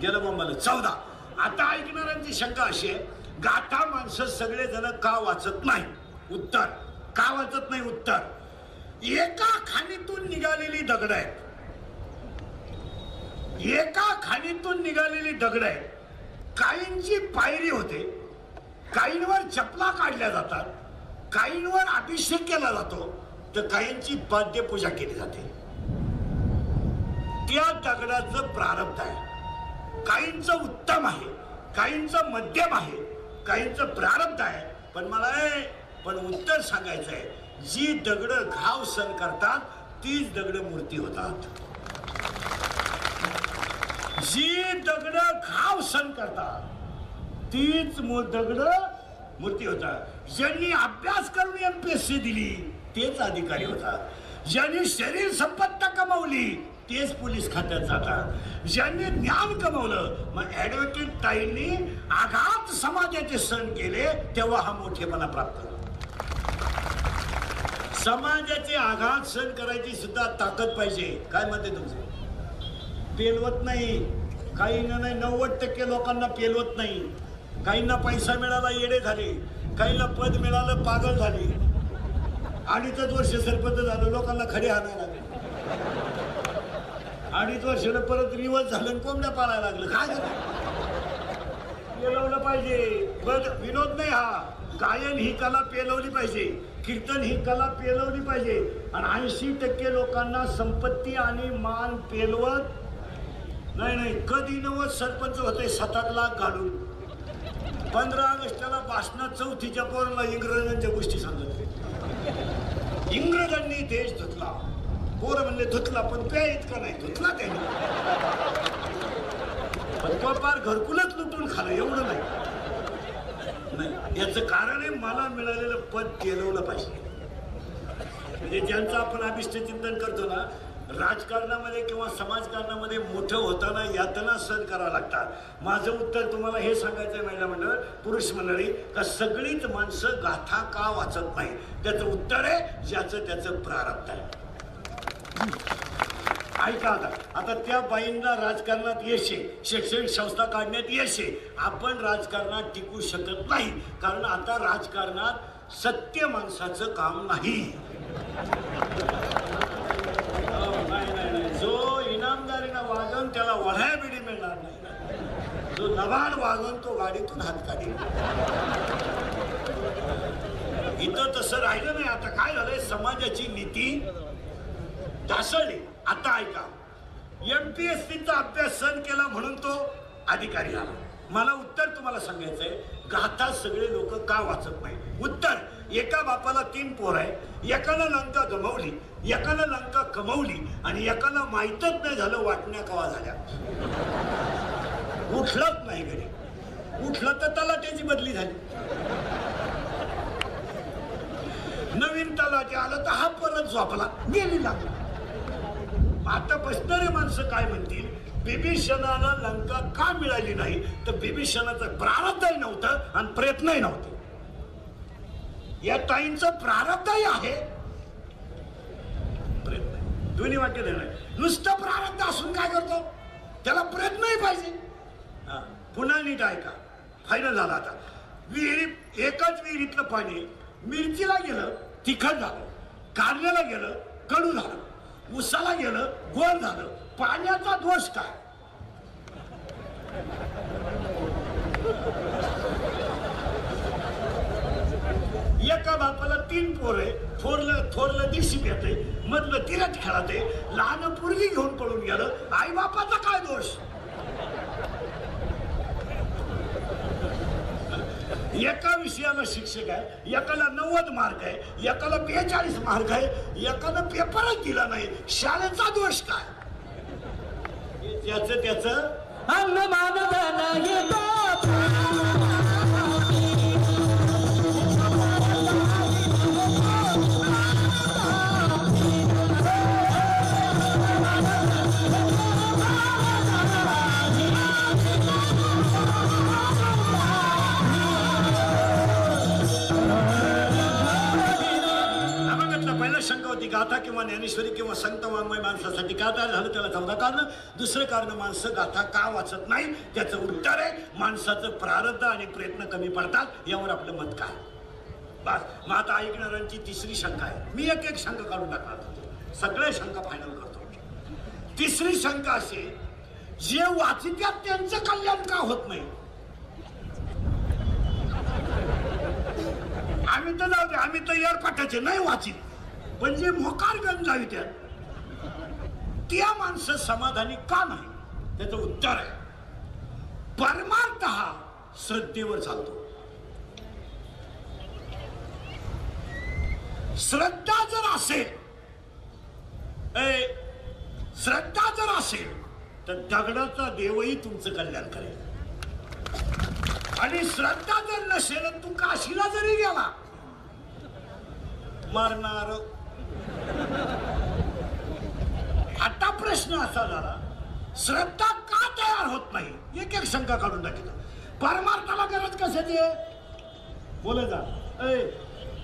गेलं बोंबाला 14. आता ऐकणाऱ्यांची शंका अशी आहे, गाथा माणसं सगळे जण का वाचत नाही? उत्तर, का वाचत नाही? उत्तर, एका खाणीतून निघालेली दगड आहेत. एका खाणीतून निघालेली दगड आहे. काहींची पायरी होते, काहींवर चपला काढल्या जातात, काहींवर अभिषेक केला जातो, तर काहींची पाद्यपूजा केली जाते. त्या दगडाचं प्रारब्ध आहे. काहींचं उत्तम आहे, काहींचं मध्यम आहे, काहींचं प्रारब्ध आहे. पण उत्तर सांगायचं आहे, जी दगड घाव सण करतात तीच दगड मूर्ती होतात. जी दगड घाव सण करतात तीच दगड मूर्ती होतात. ज्यांनी अभ्यास करून MPSC दिली तेच अधिकारी होतात. ज्यांनी शरीर संपत्ती कमावली तेच पोलीस खात्यात जातात. ज्यांनी ज्ञान कमवलं, मग ऍडव्होकेट ताईंनी आघात समाजाचे सण केले तेव्हा हा मोठेपणा प्राप्त झाला. समाजाचे आघात सण करायची सुद्धा ताकद पाहिजे. काय म्हणते तुमचं? पेलवत नाही काहींना, नाही 90% लोकांना पेलवत नाही. काहींना पैसा मिळाला येडे झाले, काहींना पद मिळालं पागल झाले. 2.5 वर्ष सरपंच झालं, लोकांना खडे हाणायला लागले. 2.5 वर्षानं परत रिवर्स झालं, कोंबड्या पाळायला लागलं. काय झालं? पेलवलं पाहिजे. पण विनोद नाही हा, गायन ही कला पेलवली पाहिजे, कीर्तन ही कला पेलवली पाहिजे. आणि 80% लोकांना संपत्ती आणि मान पेलवत नाही. कधी नवत सरपंच होते 7-8 लाख घालून. 15 ऑगस्टला भाषणात 4थीच्या पोरांना इंग्रजांच्या गोष्टी सांगत. इंग्रजांनी देश धुतला. पोरं म्हणले धुतला, पण त्या इतका नाही धुतला त्यांनी. पण तो फार घरकुलच लुटून खाल्लं, एवढं नाही. याचं कारण आहे, मला मिळालेलं पद पेलवलं पाहिजे. म्हणजे ज्यांचं आपण अभिष्ट चिंतन करतो ना, राजकारणामध्ये किंवा समाजकारणामध्ये मोठं होताना यातना सहन करावं लागतात. माझं उत्तर तुम्हाला हे सांगायचं आहे महिला मंडळ, पुरुष मंडळी, का सगळीच माणसं गाथा का वाचत नाही? त्याचं उत्तर आहे, ज्याचं त्याचं प्रारब्ध आहे. ऐका आता त्या बाईंना राजकारणात यश आहे, शैक्षणिक संस्था काढण्यात यश आहे. आपण राजकारणात टिकू शकत नाही, कारण आता राजकारणात सत्य माणसाचं काम नाही. जो इनामदारीनं वागन त्याला वढाया बिडी मिळणार नाही. जो नवाड वागन तो गाडीतून हात काढेल. इथं तसं राहिलं नाही. आता काय झालंय, समाजाची नीती ढासळली. आता ऐका, MPSCचा अभ्यास सण केला म्हणून तो अधिकारी झाला. मला उत्तर तुम्हाला सांगायचंय, गाथा सगळे लोक का वाचत नाही? उत्तर, एका बापाला 3 पोर आहे, एकाला लंका गमावली, एकाला लंका कमवली, आणि एकाला माहीतच नाही झालं वाटण्या कवा झाल्या. उठलंच नाही घरी. उठलं तर तलाट्याची बदली झाली. नवीन तलाटे आलं तर हा परत झोपला, गेली लागला. आता बसणारे माणसं काय म्हणतील, बिभीषणाला लंका का मिळाली नाही? तर बिभीषणाचं प्रारब्धही नव्हतं आणि प्रयत्नही नव्हते. या ताईंचं प्रारब्धही आहे, प्रयत्न दोन्ही वाक्य देणार. नुसतं प्रारब्ध असून काय करतो? त्याला प्रयत्नही पाहिजे. पुन्हा नीट ऐका, फायनल झाला. आता एकाच विहिरीतलं पाणी मिरचीला गेलं तिखट झालं, कारल्याला गेलं कडू झालं, उसाला गेलं गोड झालं. पाण्याचा दोष काय? एका बापाला 3 पोरे, थोरलं दिशी येते, मधलं तिरट खेळते, लहान पोरगी घेऊन पळून गेलं. आई बापाचा काय दोष? एका विषयाला शिक्षक आहे, एकाला 90 मार्क आहे, एकाला 42 मार्क आहे, एकाला पेपरच दिला नाही. शाळेचा दोष काय? त्याच अंगमान नाही शंका होती गाथा किंवा ज्ञानेश्वरी किंवा संत वाङ्मय माणसासाठी का तयार झालं, त्याला 14 कारण. दुसरं कारण माणसं गाथा का वाचत नाही, त्याचं उत्तर आहे माणसाचं प्रारब्ध आणि प्रयत्न कमी पडतात. यावर आपलं मत काय? बस. मग आता ऐकणाऱ्यांची तिसरी शंका आहे. मी एक शंका काढून टाकणार, सगळे शंका फायनल करतो. तिसरी शंका अशी, जे वाचित्यात त्यांचं कल्याण का होत नाही? आम्ही तर जाऊ दे, आम्ही तर एअरपाटाचे नाही वाचित, पण जे मोकार गंजावी त्या माणसं समाधानी का नाही? त्याचं उत्तर आहे परमार्थ हा श्रद्धेवर चालतो. श्रद्धा जर असेल तर दगडाचा देवही तुमचं कल्याण करेल. आणि श्रद्धा जर नसेल, तू काशीला जरी गेला मारणार. आता प्रश्न असा झाला, श्रद्धा का तयार होत नाही? एक शंका काढून टाकतो. परमार्थाला गरज कशाची आहे? बोले जा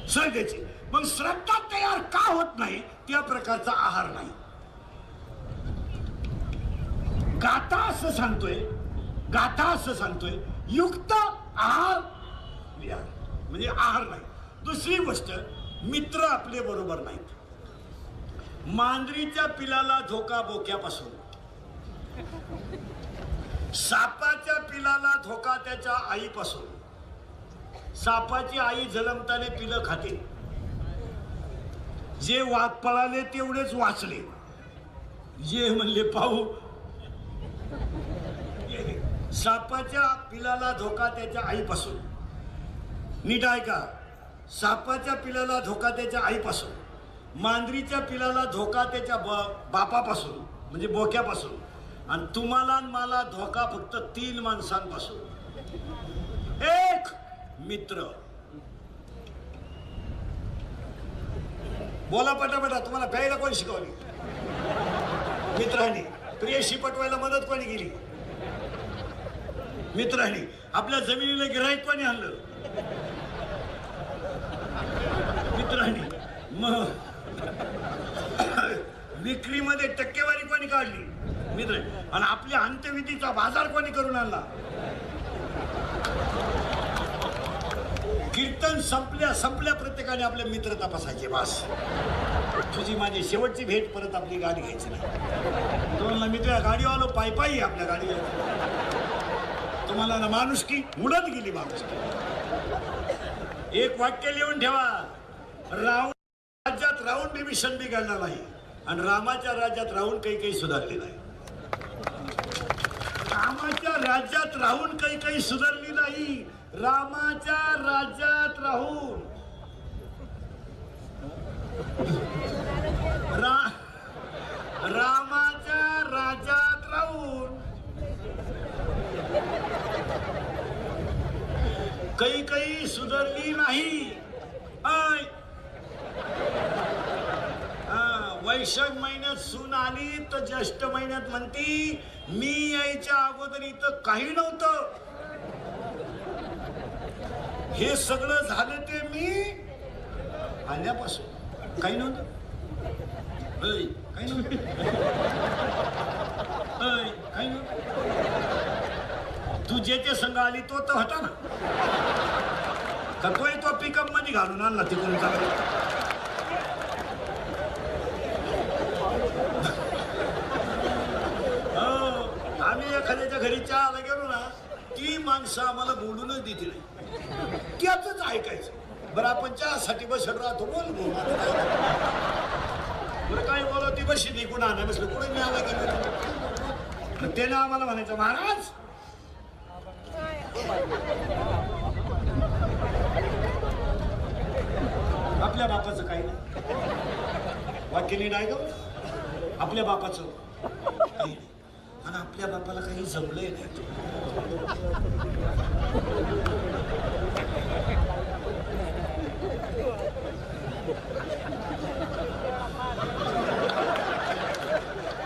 श्रद्धेची. मग श्रद्धा तयार का होत नाही? त्या प्रकारचा आहार नाही. गाथा असं सांगतोय युक्त आहार विहार, म्हणजे आहार नाही. दुसरी गोष्ट, मित्र आपले बरोबर नाहीत. मांजरीच्या पिलाला धोका बोक्यापासून, सापाच्या पिलाला धोका त्याच्या आईपासून. सापाची आई जलमताने पिलं खाते. जे वाघ पळाले तेवढेच वाचले, जे म्हणले पाहू. सापाच्या पिलाला धोका त्याच्या आईपासून. नीट ऐका, सापाच्या पिलाला धोका त्याच्या आईपासून, मांजरीच्या पिलाला धोका त्याच्या बापापासून म्हणजे बोक्यापासून, आणि तुम्हाला आणि मला धोका फक्त 3 माणसांपासून. एक मित्र. बोला पटापटा, तुम्हाला प्यायला कोणी शिकवली? मित्रांनी. प्रियशी पटवायला मदत कोणी केली? मित्रांनी. आपल्या जमिनीला गिऱ्हाईक कोणी आणलं? मित्रांनी. मग विक्रीमध्ये टक्केवारी कोणी काढली? मित्र. आणि आपल्या अंत्यविधीचा बाजार कोणी करून आणला? कीर्तन संपल्या प्रत्येकाने आपले मित्र तपासायचे. बस, तुझी माझी शेवटची भेट, परत आपली गाडी घ्यायची नाही. तुम्हाला मित्र गाडी आलो पायी आपल्या गाडीवर. तुम्हाला ना माणुसकी उडत गेली. माणुसकी. एक वाक्य लिहून ठेवा, रावण राज्यात राहून बिभीषण बिघडला नाही, आणि रामाच्या राज्यात राहून काही सुधारले नाही. रामाच्या राज्यात राहून काही सुधारली नाही. रामाच्या राज्यात राहून रामाच्या राज्यात राहून काही सुधारली नाही. वैशाख महिन्यात सून आली तर ज्येष्ठ महिन्यात म्हणती मी यायच्या अगोदर इथं काही नव्हतं. हे सगळं झालं ते मी आल्यापासून. काही नव्हतं. काही नव्हतं. काही नव्हतं. तू जे संघ आली तो तर होता ना. का तो पिकअप मध्ये घालून आणला तिकडून चालला. आम्ही एखाद्याच्या घरी चहाला गेलो ना, ती माणसं आम्हाला बोलूनच देते नाही. त्याच ऐकायचं. बरं आपण चहासाठी बसत राहतो. बोल बरं काय बोला, ती बशी नाही कुणा नाही बसलं कुठे मी आला गेलो. त्याने आम्हाला म्हणायचं महाराज आपल्या बापाचं काही नाही, वाक्याने नाही ग, आपल्या बापाचं काही नाही. आणि आपल्या बापाला काही जमलंय नाही.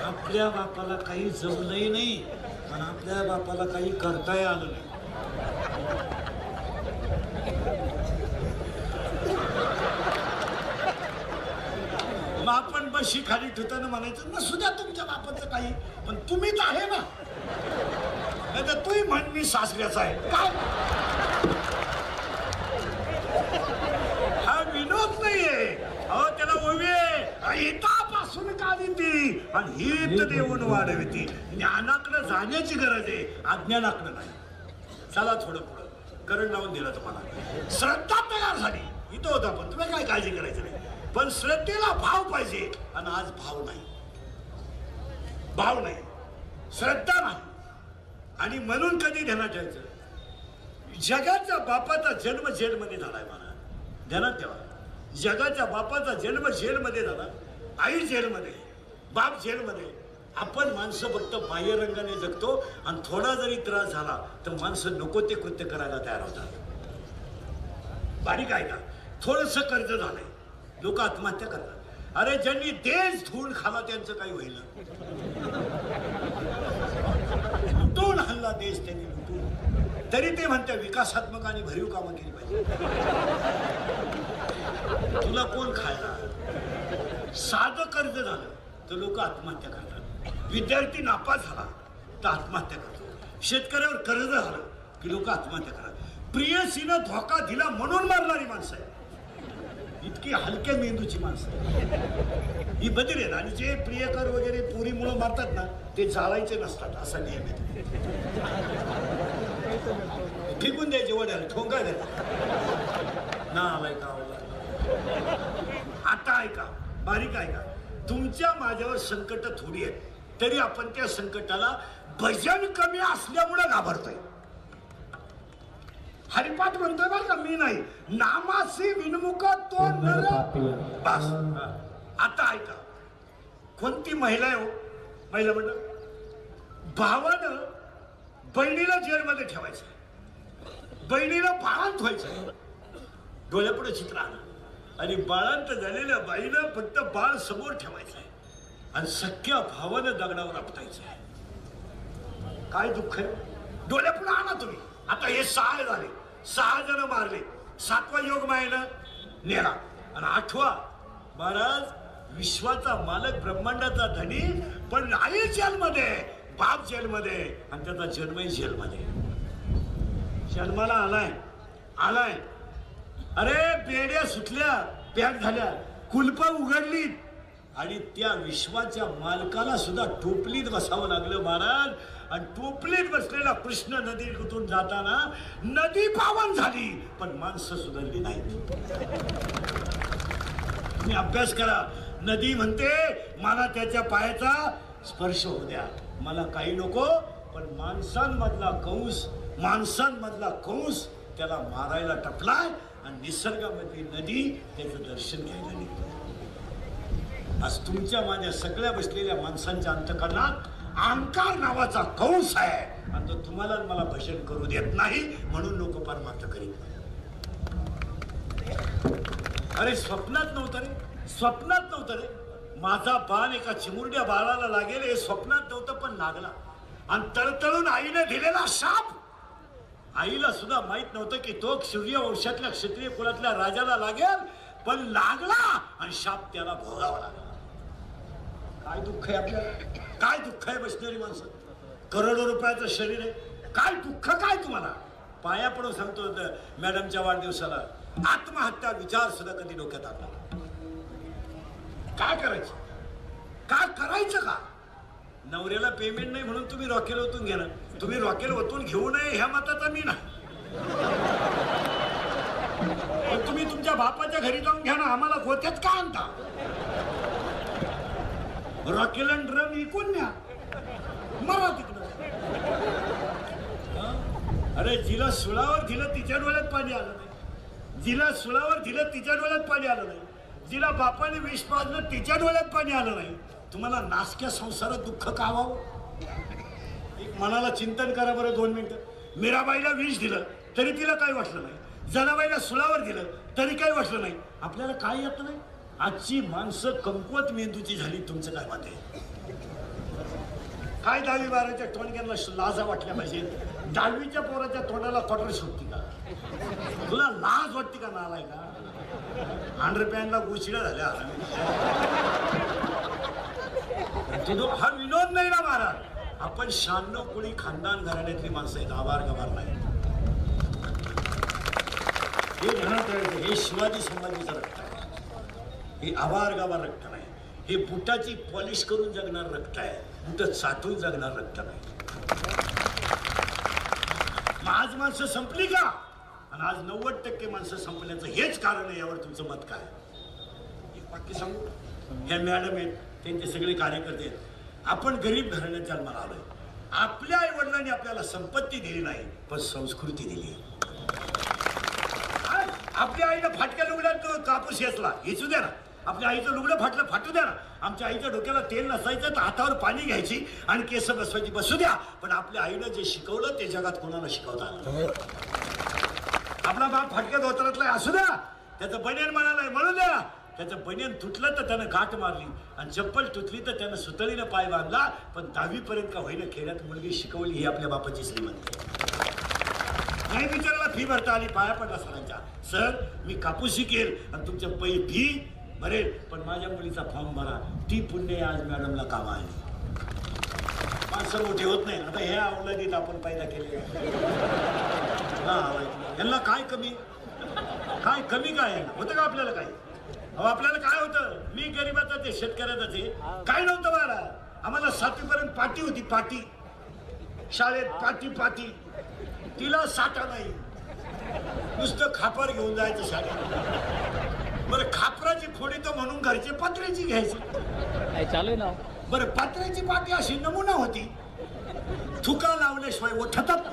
आपल्या बापाला काही जमलंही नाही आणि आपल्या बापाला काही करताही आलं नाही. मग आपण बशी खाली ठेवताना म्हणायचं ना, सुद्धा तुमच्या बापाचं काही, पण तुम्हीच आहे ना. नाही तर तूही म्हण मी सासऱ्याचा आहे काय. हा विनोद नाहीये, अहो त्याला ओवी हितापासून काढी ती आणि हित देऊन वाढविती. ज्ञानाकडे जाण्याची गरज आहे, अज्ञानाकडे नाही. चला थोडं पुढं करंट लावून दिलं तुम्हाला. श्रद्धा तयार झाली, इथं होता, पण तुला काय काळजी करायची नाही. पण श्रद्धेला भाव पाहिजे आणि आज भाव नाही, भाव नाही, श्रद्धा नाही. आणि म्हणून कधी ध्यानात ठेवायचं, जगाच्या बापाचा जन्म जेलमध्ये झालाय. मला ध्यानात ठेवा, जगाच्या बापाचा जन्म जेलमध्ये झाला, आई जेलमध्ये, बाप जेलमध्ये. आपण माणसं फक्त बाह्य रंगाने जगतो आणि थोडा जरी त्रास झाला तर माणसं नको ते कृत्य करायला तयार होतात. बारीक आहे का, थोडस कर्ज झालंय, लोक आत्महत्या करतात. अरे ज्यांनी देश धुवून खाला त्यांचं काही होईल, लुटून हल्ला देश त्यांनी लुटून, तरी ते म्हणतात विकासात्मक आणि भरीव कामं केली पाहिजे. तुला कोण खायला. साधं कर्ज झालं तर लोक आत्महत्या करतात, विद्यार्थी नापास झाला तर आत्महत्या करतात, शेतकऱ्यावर कर्ज झालं की लोक आत्महत्या करतात. प्रियसीनं धोका दिला म्हणून मारणारी माणसं आहे, इतकी हलक्या मेंदूची माणसं ही बदल आहेत. आणि जे प्रियकर वगैरे पोरीमुळं मारतात ना, ते जाळायचे नसतात, असा नियम आहे. फेकून द्यायचे वड्याला, ठोंगा द्यायचा ना. आलाय का आता ऐका, बारीक ऐका, तुमच्या माझ्यावर संकट थोडी आहेत, तरी आपण त्या संकटाला भजन कमी असल्यामुळे घाबरतोय. हरिपाठ म्हणतोय बरं का, मी नाही. नामासी विनमुख तो नर. बस आता ऐका, कोणती महिला आहे हो, महिला म्हणलं भावानं बहिणीला जेलमध्ये ठेवायचं, बहिणीला बाळांत व्हायचं, डोळ्यापुढे चित्र आलं. आणि बाळांत झालेल्या बाईनं फक्त बाळ समोर ठेवायचं आहे आणि सख्या भावानं दगडावर आपटायचं आहे. काय दुःख आहे, डोळ्यापुढे आणा तुम्ही. आता हे 6 झाले, 6 जण मारले, 7वा योग मायेनं नेला आणि 8वा महाराज विश्वाचा मालक, ब्रह्मांडाचा धनी, पण आई जेलमध्ये, बाप जेलमध्ये आणि त्याचा जन्मही जेलमध्ये. जन्माला आलाय. अरे बेड्या सुटल्या, पॅक झाल्या, कुलपा उघडली आणि त्या विश्वाच्या मालकाला सुद्धा टोपलीत बसावं लागलं महाराज. आणि टोपलीत बसलेला कृष्ण नदीतून जाताना नदी पावन झाली, पण माणसं सुधारली नाही. तुम्ही अभ्यास करा. नदी म्हणते मला त्याच्या पायाचा स्पर्श होऊ द्या, मला काही नको, पण माणसांमधला कंस त्याला मारायला टपलाय आणि निसर्गामधली नदी त्याचं दर्शन घ्यायला निघतो. आज तुमच्या माझ्या सगळ्या बसलेल्या माणसांच्या अंतःकरणात अहंकार नावाचा कंस आहे आणि तो तुम्हाला मला भजन करू देत नाही, म्हणून लोक परमार्थ करीत नाही. अरे स्वप्नात नव्हतं रे, माझा बाण एका चिमुरड्या बाळाला लागेल हे स्वप्नात नव्हतं, पण लागला. आणि तळतळून आईने दिलेला शाप, आईला सुद्धा माहित नव्हतं की तो सूर्यवंशातल्या क्षत्रिय कुलातल्या राजाला लागेल, पण लागला आणि शाप त्याला भोगावा लागला. काय दुःख आहे आपल्याला, काय दुःख आहे बसणारी माणसं. करोडो रुपयाचं शरीर आहे, काय दुःख काय तुम्हाला. पाया पडून सांगतो मॅडमच्या वाढदिवसाला आत्महत्या विचार सुद्धा कधी डोक्यात आणला. काय करायचं का. नवऱ्याला पेमेंट नाही म्हणून तुम्ही रॉकेल ओतून घेणार. तुम्ही रॉकेल ओतून घेऊ नये ह्या मताचा मी नाही, पण तुम्ही तुमच्या बापाच्या घरी जाऊन घ्या ना, आम्हाला गोत्यात का आणता. रॉकेल आणि ड्रम विकून न्या, मरा तिकडं. अरे जिला सुळावर दिलं तिच्या डोळ्यात पाणी आलं नाही. जिला सुलावर दिलं तिच्या डोळ्यात पाणी आलं नाही, जिला बापाने विष पाजलं तिच्या डोळ्यात पाणी आलं नाही. तुम्हाला नासक्या संसारात दुःख का व्हावं? एक मनाला चिंतन करा बरं 2 मिनिटं. मीराबाईला विष दिलं तरी तिला काही वाटलं नाही, जनाबाईला सुलावर दिलं तरी काही वाटलं नाही. आपल्याला काय येत नाही? आजची माणसं कमकुवत मेंदूची झाली. तुमचं काय मत आहे? काय 10वी-12वीच्या टोणक्यांना लाजा वाटल्या पाहिजे. 10वीच्या पोराच्या तोंडाला क्वार्टर सुटती का? तुला लाज वाटते का? नालाय का? अंडरपॅनला गोशिड्या झाल्या. हा विनोद नाही ना महाराज. आपण 96 कोळी खानदान घराण्यातली माणसं आहेत, आभार गभार नाही. हे ध्यानात ठेवायचं, हे शिवाजी संभाजीचं रक्त आहे, हे आभार गभार रक्त नाही. हे बुटाची पॉलिश करून जगणार रक्त आहे, बुट साठून जगणार रक्त नाही. आज माणसं संपली का? आणि आज 90% माणसं संपल्याचं हेच कारण आहे. यावर तुमचं मत काय? एक वाक्य सांगू. ह्या मॅडम आहेत, त्यांचे सगळे कार्यकर्ते आहेत. आपण गरीब घराण्यात जन्माला आलोय. आपल्या आई वडिलांनी आपल्याला संपत्ती दिली नाही, पण संस्कृती दिली. आपल्या आईनं फाटक्या लुगड्यात कापूस येचला, येचू द्या ना. आपल्या आईचं लुगडं फाटलं, फाटू द्या ना. आमच्या आईच्या डोक्याला तेल नसायचं तर हातावर पाणी घ्यायची आणि केस बसवायची, बसू द्या. पण आपल्या आईनं जे शिकवलं ते जगात कोणाला शिकवता आलं? आपला बाप फाटक्या धोत्रातला असू द्या, त्याचं बनियन म्हणालाय म्हणू द्या. त्याचं बनियन तुटलं तर त्यानं गाठ मारली आणि चप्पल तुटली तर त्यानं सुतळीनं पाय बांधला. पण 10वी पर्यंत का होईना खेड्यात मुलगी शिकवली. ही आपल्या बापाची श्रीमंती. नाही विचारायला फी भरता आली, पाया पडला सरांच्या. सर मी कापूस शिकेल आणि तुमच्या फी भरेल, पण माझ्या मुलीचा फॉर्म भरा. ती पुण्य आज मॅडमला काम आली. माणसं मोठी होत नाही. आता ह्या अवलादीत आपण पैदा केले. यांना काय कमी, काय कमी काय होतं का आपल्याला? काय आपल्याला काय होतं? मी गरीबाचा ते शेतकऱ्याचं ते काय नव्हतं बाळा. आम्हाला 7वी पर्यंत पाटी होती, पाटी शाळेत पाटी. तिला साठा नाही, नुसतं खापर घेऊन जायचं शाळेत. बरं खापराची फोडी तर म्हणून घरचे पत्र्याची घ्यायची. चालू ना. बरं पत्र्याची पाटी अशी नमुना होती, थुका लावल्याशिवाय उठतात.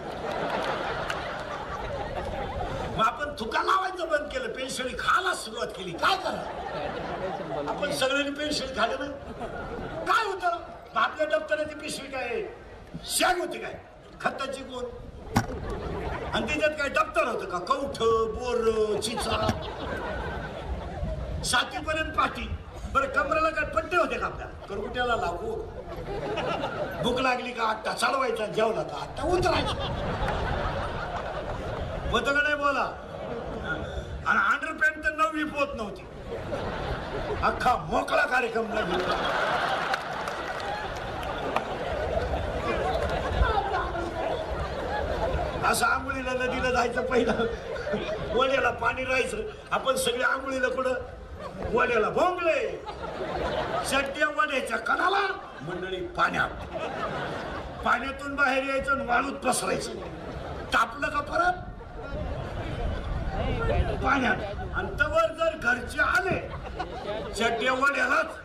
मग आपण थुका लावायचं बंद केलं, पेन्सिल खायला सुरुवात केली. काय करा? आपण सगळ्यांनी पेन्सिल खाल्लं नाही. काय होतं? आपल्या दप्तराची पिशवी काय शॅग होती काय? खताची गोल. आणि त्याच्यात काय दप्तर होतं का? कवठ, बोर, चिचा. 7वी पर्यंत पाटी. बरं कमरेला काय पट्टे होते का आपल्या? करकुट्याला लागू. भूक लागली का आट्टा चालवायचा, जेवला का आट्टा उतरायचा. होतं का नाही बोला? आणि अंडरपॅन्ट तर 9वी पोत नव्हती. अख्खा मोकळा कार्यक्रम लागला. असं आंघोळीला नदीला जायचं, पहिलं वड्याला पाणी राहायचं. आपण सगळे आंघोळीला कुठं? वड्याला भोंगले, चट्ट्या वड्याच्या कणाला, मंडळी पाण्यात. पाण्यातून बाहेर यायचं, वाळूत पसरायचं. तापलं का परत पाण्यात. आणि तवर जर घरचे आले चट्ट्या वड्यालाच.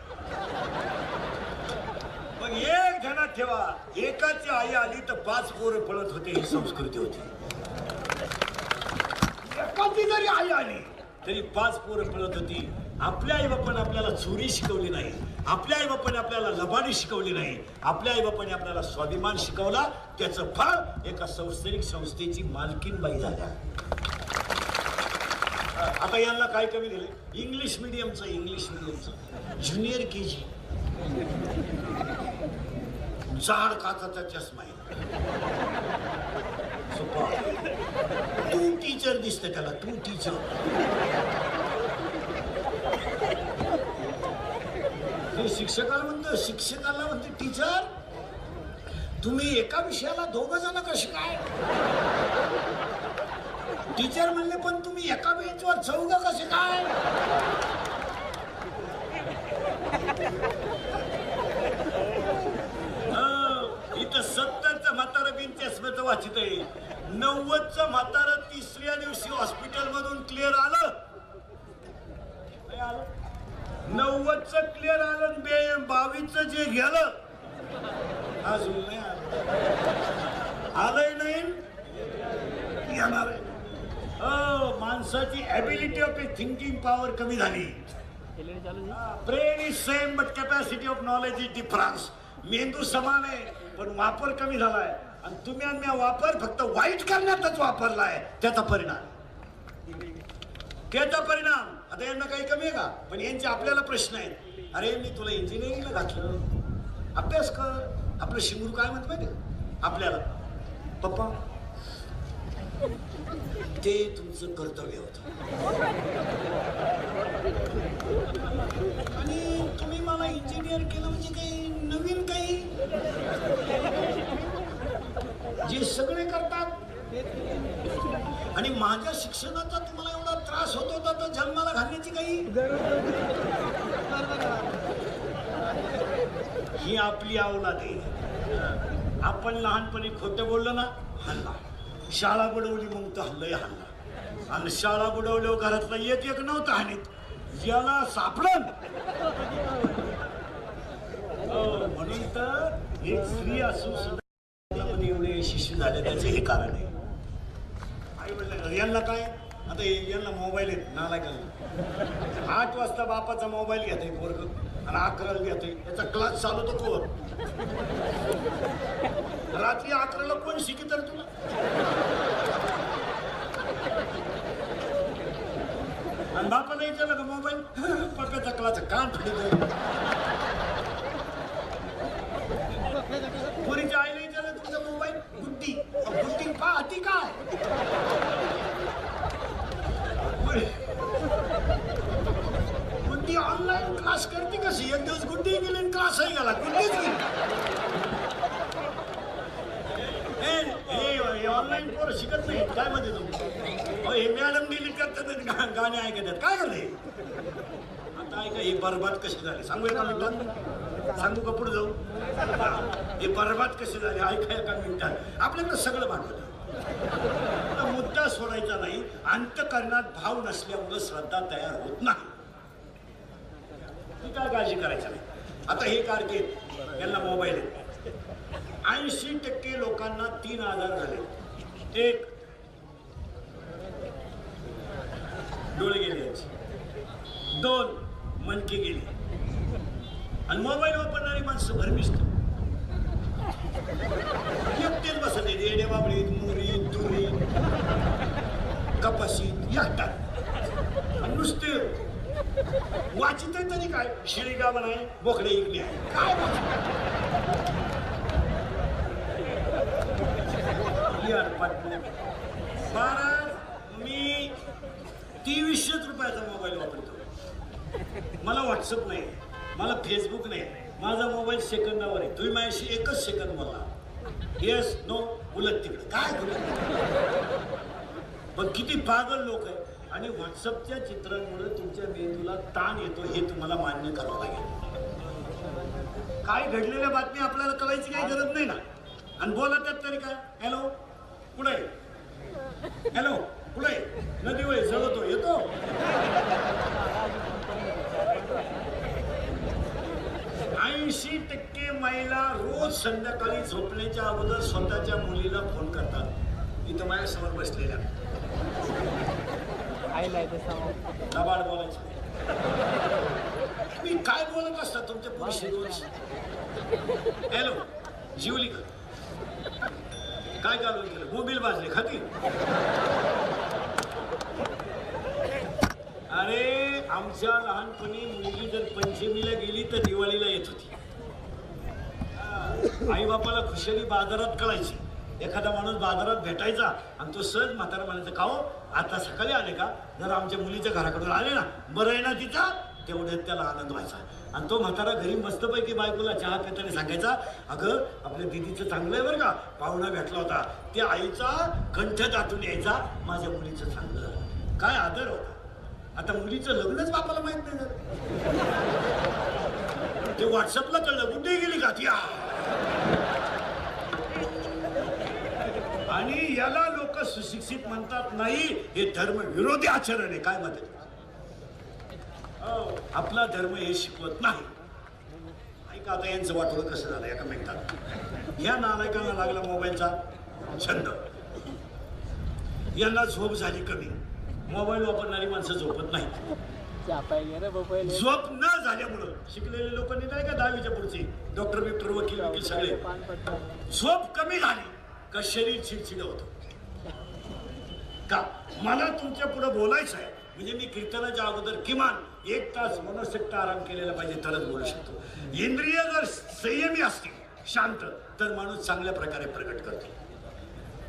मग एक ध्यानात ठेवा, एकाची आई आली तर 5 पोरं पळत होते. ही संस्कृती होती. एकाची जरी आई आली तरी 5 पोरं पळत होती. आपल्या आई बापाने आपल्याला चोरी शिकवली नाही, आपल्या आई बापाने आपल्याला लबाडी शिकवली नाही, आपल्या आई बापाने आपल्याला स्वाभिमान शिकवला. त्याचं फळ एका शैक्षणिक संस्थेची मालकीन बाई झाल्या. आता यांना काय कमी दिले? इंग्लिश मिडियमचं ज्युनियर KG. जाड काचाचा चष्मा आहे. तू टीचर दिसते त्याला, तू टीचर. शिक्षकाला म्हणते टीचर. तुम्ही एका विषयाला 2 जण कसे काय? टीचर म्हणले पण तुम्ही एका बेंचवर 4 कसे काय? इथं 70चं म्हातारं बिन चष्म्याचं वाचित आहे. 90चं म्हातारं 3ऱ्या दिवशी हॉस्पिटल मधून क्लिअर आलं. 90चं क्लिअर आलं. 22चं जे गेलं अजून नाही आलंय नाही येणार आहे. माणसाची ability of a thinking power कमी झाली. Brain is same but capacity of knowledge is difference. मेंदू समान आहे पण वापर कमी झालाय. आणि तुम्ही आणि मी वापर फक्त वाईट करण्यातच वापरलाय. त्याचा परिणाम आता यांना काही कमी आहे का? पण यांचे आपल्याला प्रश्न आहेत. अरे मी तुला इंजिनिअरिंगला घातलं, अभ्यास कर. आपलं शिंगरू काय म्हणत माहिती आपल्याला, पप्पा ते तुमचं कर्तव्य होतं आणि तुम्ही मला इंजिनियर केलं म्हणजे काही नवीन काही जे सगळे करतात. आणि माझ्या शिक्षणाचा तुम्हाला एवढा त्रास होत होता तर जन्माला घालण्याची काही ही आपली अवलाद आहे. आपण लहानपणी खोटं बोललो ना, हल्ला. शाळा बुडवली मग तर हल्लय हल्ला. आणि शाळा बुडवल्यावर घरातला एक नव्हतं हानीत ज्याला सापडन. म्हणून तर एक स्त्री असून सुद्धा एवढे यशस्वी झाले त्याचे हे कारण आहे. आई वडील यांना काय आता यांना मोबाईल आहेत नालायकांना. 8 वाजता बापाचा मोबाईल घेत आहे पोरग आणि 11ला घेतोय. याचा क्लास चालवतो कोण? रात्री 11ला कोण शिकी तर तुला? आणि बापाला विचारलं का मोबाईल? पप्प्याचा क्लास कान फिरत. पोरीच्या आईला विचारलं तुमचा मोबाईल? गुड्डी. गुड्डी पाहती काय? गुड्डी ऑनलाईन क्लास करते कशी? एक दिवस गुड्डी गेली क्लासही गेला. गुड्डीच गेली. हे ऑनलाईन पोरं शिकत नाही काय मध्ये तुम्ही? हे मॅडम डिलीट करतात गाणे ऐकतात काय करते? आता ऐका ही बरबाद कशी झाली सांगू एका मिनिटात. सांगू का पुढे जाऊ? हे बरबाद कशी झाली ऐका एका मिनिटात. आपल्याकडे सगळं मांडलं. मुद्दा सोडायचा नाही. अंतःकरणात भाव नसल्यामुळे श्रद्धा तयार होत नाही. ती काय काळजी करायची नाही. आता हे कारकीर्द यांना मोबाईल आहे. 80% लोकांना 3 आजार झाले. एक डोळे गेले यांचे, 2 मनके गेली आणि मोबाईल वापरणारी माणसं भरमिस्त. एकटेच बसत आहेत. येडे बाबळीत मुरी तुरी कपाशीत एकटात आणि नुसते वाचित आहे तरी काय शिळी गावन आहे बोकडे इकडे आहे काय महाराज. मी 2300 रुपयाचा मोबाईल वापरतो. मला व्हॉट्सअप नाही, मला फेसबुक नाही. माझा मोबाईल सेकंदावर आहे. तुम्ही माझ्याशी 1 सेकंद बोलला. येस नो उलट तिकडे काय पण किती पागल लोक आहे. आणि व्हॉट्सअपच्या चित्रांमुळे तुमच्या मेंदूला ताण येतो हे तुम्हाला मान्य करावं लागेल. काय घडलेल्या बातमी आपल्याला कळायची काही गरज नाही ना. आणि बोलत तरी काय हॅलो कुठे? हॅलो कुठे? नदी वय जळतो येतो. ऐंशी 80% महिला रोज संध्याकाळी झोपण्याच्या अगोदर स्वतःच्या मुलीला फोन करतात. इथं माझ्यासमोर बसलेल्या लबाड बोलायचं. मी काय बोलत असता तुमच्या पुरुष? हॅलो जीवली का? काय काढून केलं? मोबाईल बाजले खाती. अरे आमच्या लहानपणी मुलगी जर पंचमीला गेली तर दिवाळीला येत होती. आई बापाला खुशाली बाजारात कळायची. एखादा माणूस बाजारात भेटायचा आणि तो सहज म्हातारा म्हणायचा का हो आता सकाळी आले का? जर आमच्या मुलीच्या घराकडून आले ना बरं आहे ना तिचा तेवढ्यात त्याला आनंद व्हायचा. आणि तो म्हातारा घरी मस्तपैकी बायकोला चहा पिताना सांगायचा अगं आपल्या दिदीचं चांगलं आहे बरं का पाहुणा भेटला होता. त्या आईचा कंठ दाटून यायचा माझ्या मुलीचं चांगलं. काय आदर होता. आता मुलीचं लग्नच बापाला माहित नाही झालं. ते व्हॉट्सअपला कळलं कुठे गेली का ती. आणि याला लोक सुशिक्षित म्हणतात. नाही हे धर्म विरोधी आचरण आहे. काय म्हणते आपला धर्म हे शिकवत नाही. ऐका आता यांचं वाटोळं कसं झालं एका मिनिटात. ह्या नालायकांना लागला मोबाईलचा छंद. यांना झोप झाली कमी. मोबाईल वापरणारी माणसं झोपत नाहीत. झोप न झाल्यामुळं शिकलेले लोकांनी नाही का 10वीच्या पुढचे डॉक्टर बिक्टर वकील सगळे झोप कमी झाली का शरीर चिडचिड होतं. का मला तुमच्या पुढे बोलायचं आहे म्हणजे मी कीर्तनाच्या अगोदर किमान 1 तास मनोशक्त आराम केलेला पाहिजे तरच बोलू शकतो. इंद्रिय जर संयमी असतील शांत तर माणूस चांगल्या प्रकारे प्रकट करतो.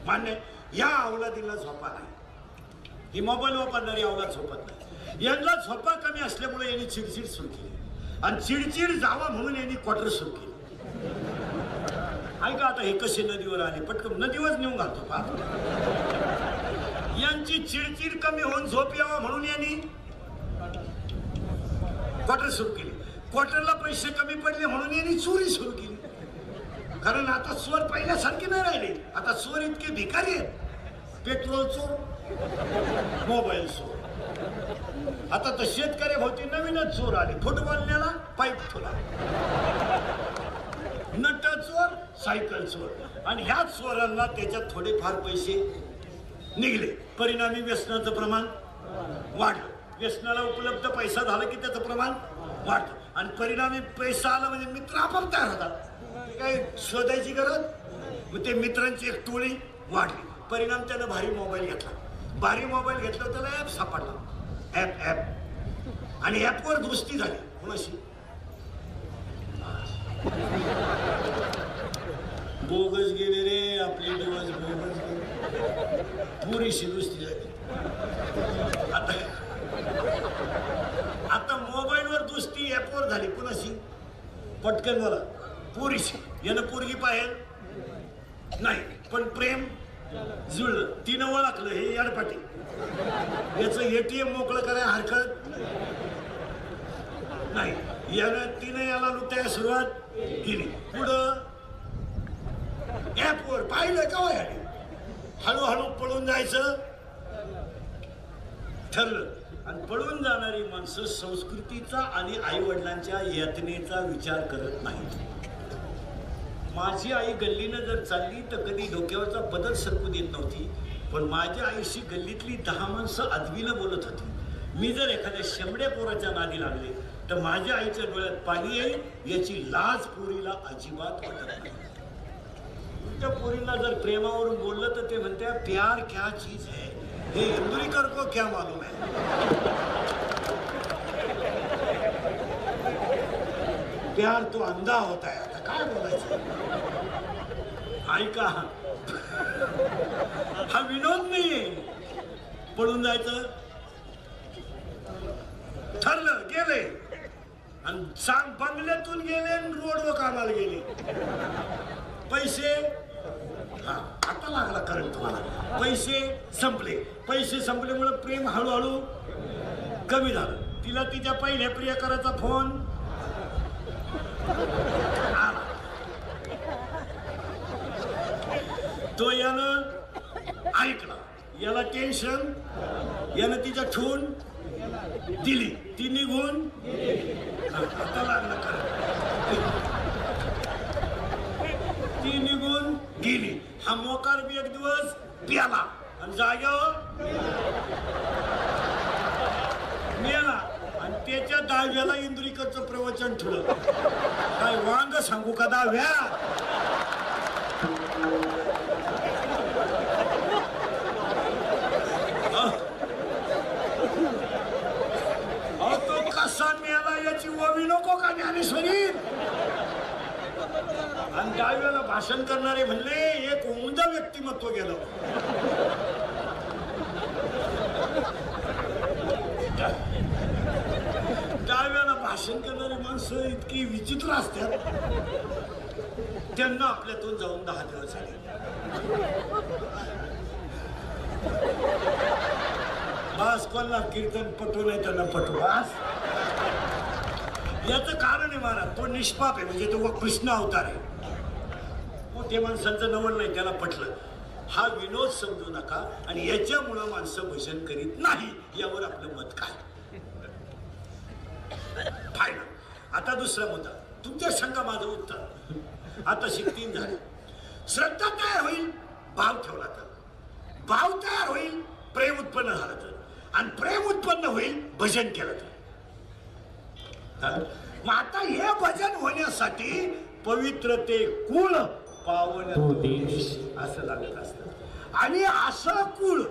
मान्य या अवलादीला झोपा नाही. ही मोबाईल वापरणारी अवलाद झोपत नाही. यांना झोपा कमी असल्यामुळे यांनी चिडचिड सुरू केली आणि चिडचिड जावा म्हणून यांनी क्वार्टर सुरू केली. ऐका आता हे कसे नदीवर आले पटकन नदीवर नेऊन घालतो पाहतो. यांची चिडचिड कमी होऊन झोप यावा म्हणून यांनी क्वार्टर सुरू केली. क्वार्टरला पैसे कमी पडले म्हणून यांनी चोरी सुरू केली. कारण आता चोर पहिल्यासारखे नाही राहिले. आता चोर इतके भिकारी आहेत. पेट्रोल चोर, मोबाईल चोर. आता तर शेतकऱ्याभोवती नवीनच चोर आले. फुटबॉलण्याला पाईप ठोला, नट चोर, सायकल चोर. आणि ह्या चोरांना त्याच्यात थोडेफार पैसे निघले. परिणामी व्यसनाचं प्रमाण वाढलं. व्यसनाला उपलब्ध पैसा झाला की त्याचं प्रमाण वाढतं. आणि परिणामी पैसा आला म्हणजे मित्र आपण तयार होतात. काही शोधायची गरज. मग ते मित्रांची एक टोळी वाढली. परिणाम त्यानं भारी मोबाईल घेतला. भारी मोबाईल घेतला त्याला ॲप सापडला. ॲप आणि ॲपवर दोस्ती झाली. कोणाशी? बोगस गेले रे आपले दिवस. बोगस गेले. पुरीशी दोस्ती झाली. आता मोबाईलवर दोस्ती ॲपवर झाली. कोणाशी? पटकन बोला. पुरीशी. यानं पोरगी पाहिजे नाही पण प्रेम जुळलं. तिनं ओळखलं हे याडपाटी. याचं ATM मोकळं करायला हरकत नाही. तिनं याला लुटायला सुरुवात केली. पुढं ऍपवर पाहिलं का याने हळूहळू पळून जायचं ठरलं. आणि पळून जाणारी माणसं संस्कृतीचा आणि आई वडिलांच्या यातनेचा विचार करत नाहीत. माझी आई गल्लीनं जर चालली तर कधी डोक्यावरचा पदर सरकू देत नव्हती. पण माझ्या आईशी गल्लीतली 10 माणसं आदवीनं बोलत होती. मी जर एखाद्या शेंबड्या पोराच्या नादी लागले तर माझ्या आईच्या डोळ्यात पाणी येईल याची लाज पोरीला अजिबात वाटत नाही. त्या पोरीला जर प्रेमावरून बोललं तर ते म्हणते प्यार क्या चीज है, हे इंदुरीकर को क्या मालूम है. प्यार तो अंधा होता है. आता काय बोलायचं. ऐका हा विनोद नाहीये. पळून जायचं ठरलं गेले आणि सांग बंगल्यातून गेले आणि रोडवर कामाला गेले. पैसे हा आता लागला करंट तुम्हाला. पैसे संपले. पैसे संपल्यामुळे प्रेम हळूहळू कमी झालं. तिला तिच्या पहिल्या प्रियकराचा फोन आला. तो यानं ऐकला. याला टेन्शन. यानं तिच्या ठेवून दिली. ती निघून आता लागला करंट. ती निघून गेली. हा मोकार बी एक दिवस प्याला आणि जाग्यावर मेला. आणि त्याच्या 10व्याला इंदुरीकरचं प्रवचन ठेवलं. काय वांग सांगू का 10व्या. तो कसा मेला याची ओवी नको का ज्ञानेश्वरी. आणि 10व्याला भाषण करणारे म्हणले एक उमदा व्यक्तिमत्व गेलं. 10व्याला भाषण करणारी माणसं इतकी विचित्र असतात. त्यांना आपल्यातून जाऊन 10 दिवस झाले. बास कोणला कीर्तन पटू नाही त्यांना पटू. बास याचं कारण आहे महाराज. तो निष्पाप आहे म्हणजे तो कृष्ण अवतार आहे. मोठ्या माणसांचं नवल नाही त्याला पटलं. हा विनोद समजू नका. आणि याच्यामुळं माणसं भजन करीत नाही यावर आपलं मत काय. फायदा. आता दुसरा मुद्दा तुमच्या सांगा माझं उत्तर. आता 3 झाले. श्रद्धा तयार होईल भाव ठेवला तर. भाव तयार होईल प्रेम उत्पन्न झालं तर. आणि प्रेम उत्पन्न होईल भजन केलं तर. मग आता हे भजन होण्यासाठी पवित्र ते कुळ पावन तो देश असं लागत असत. आणि असं कुळ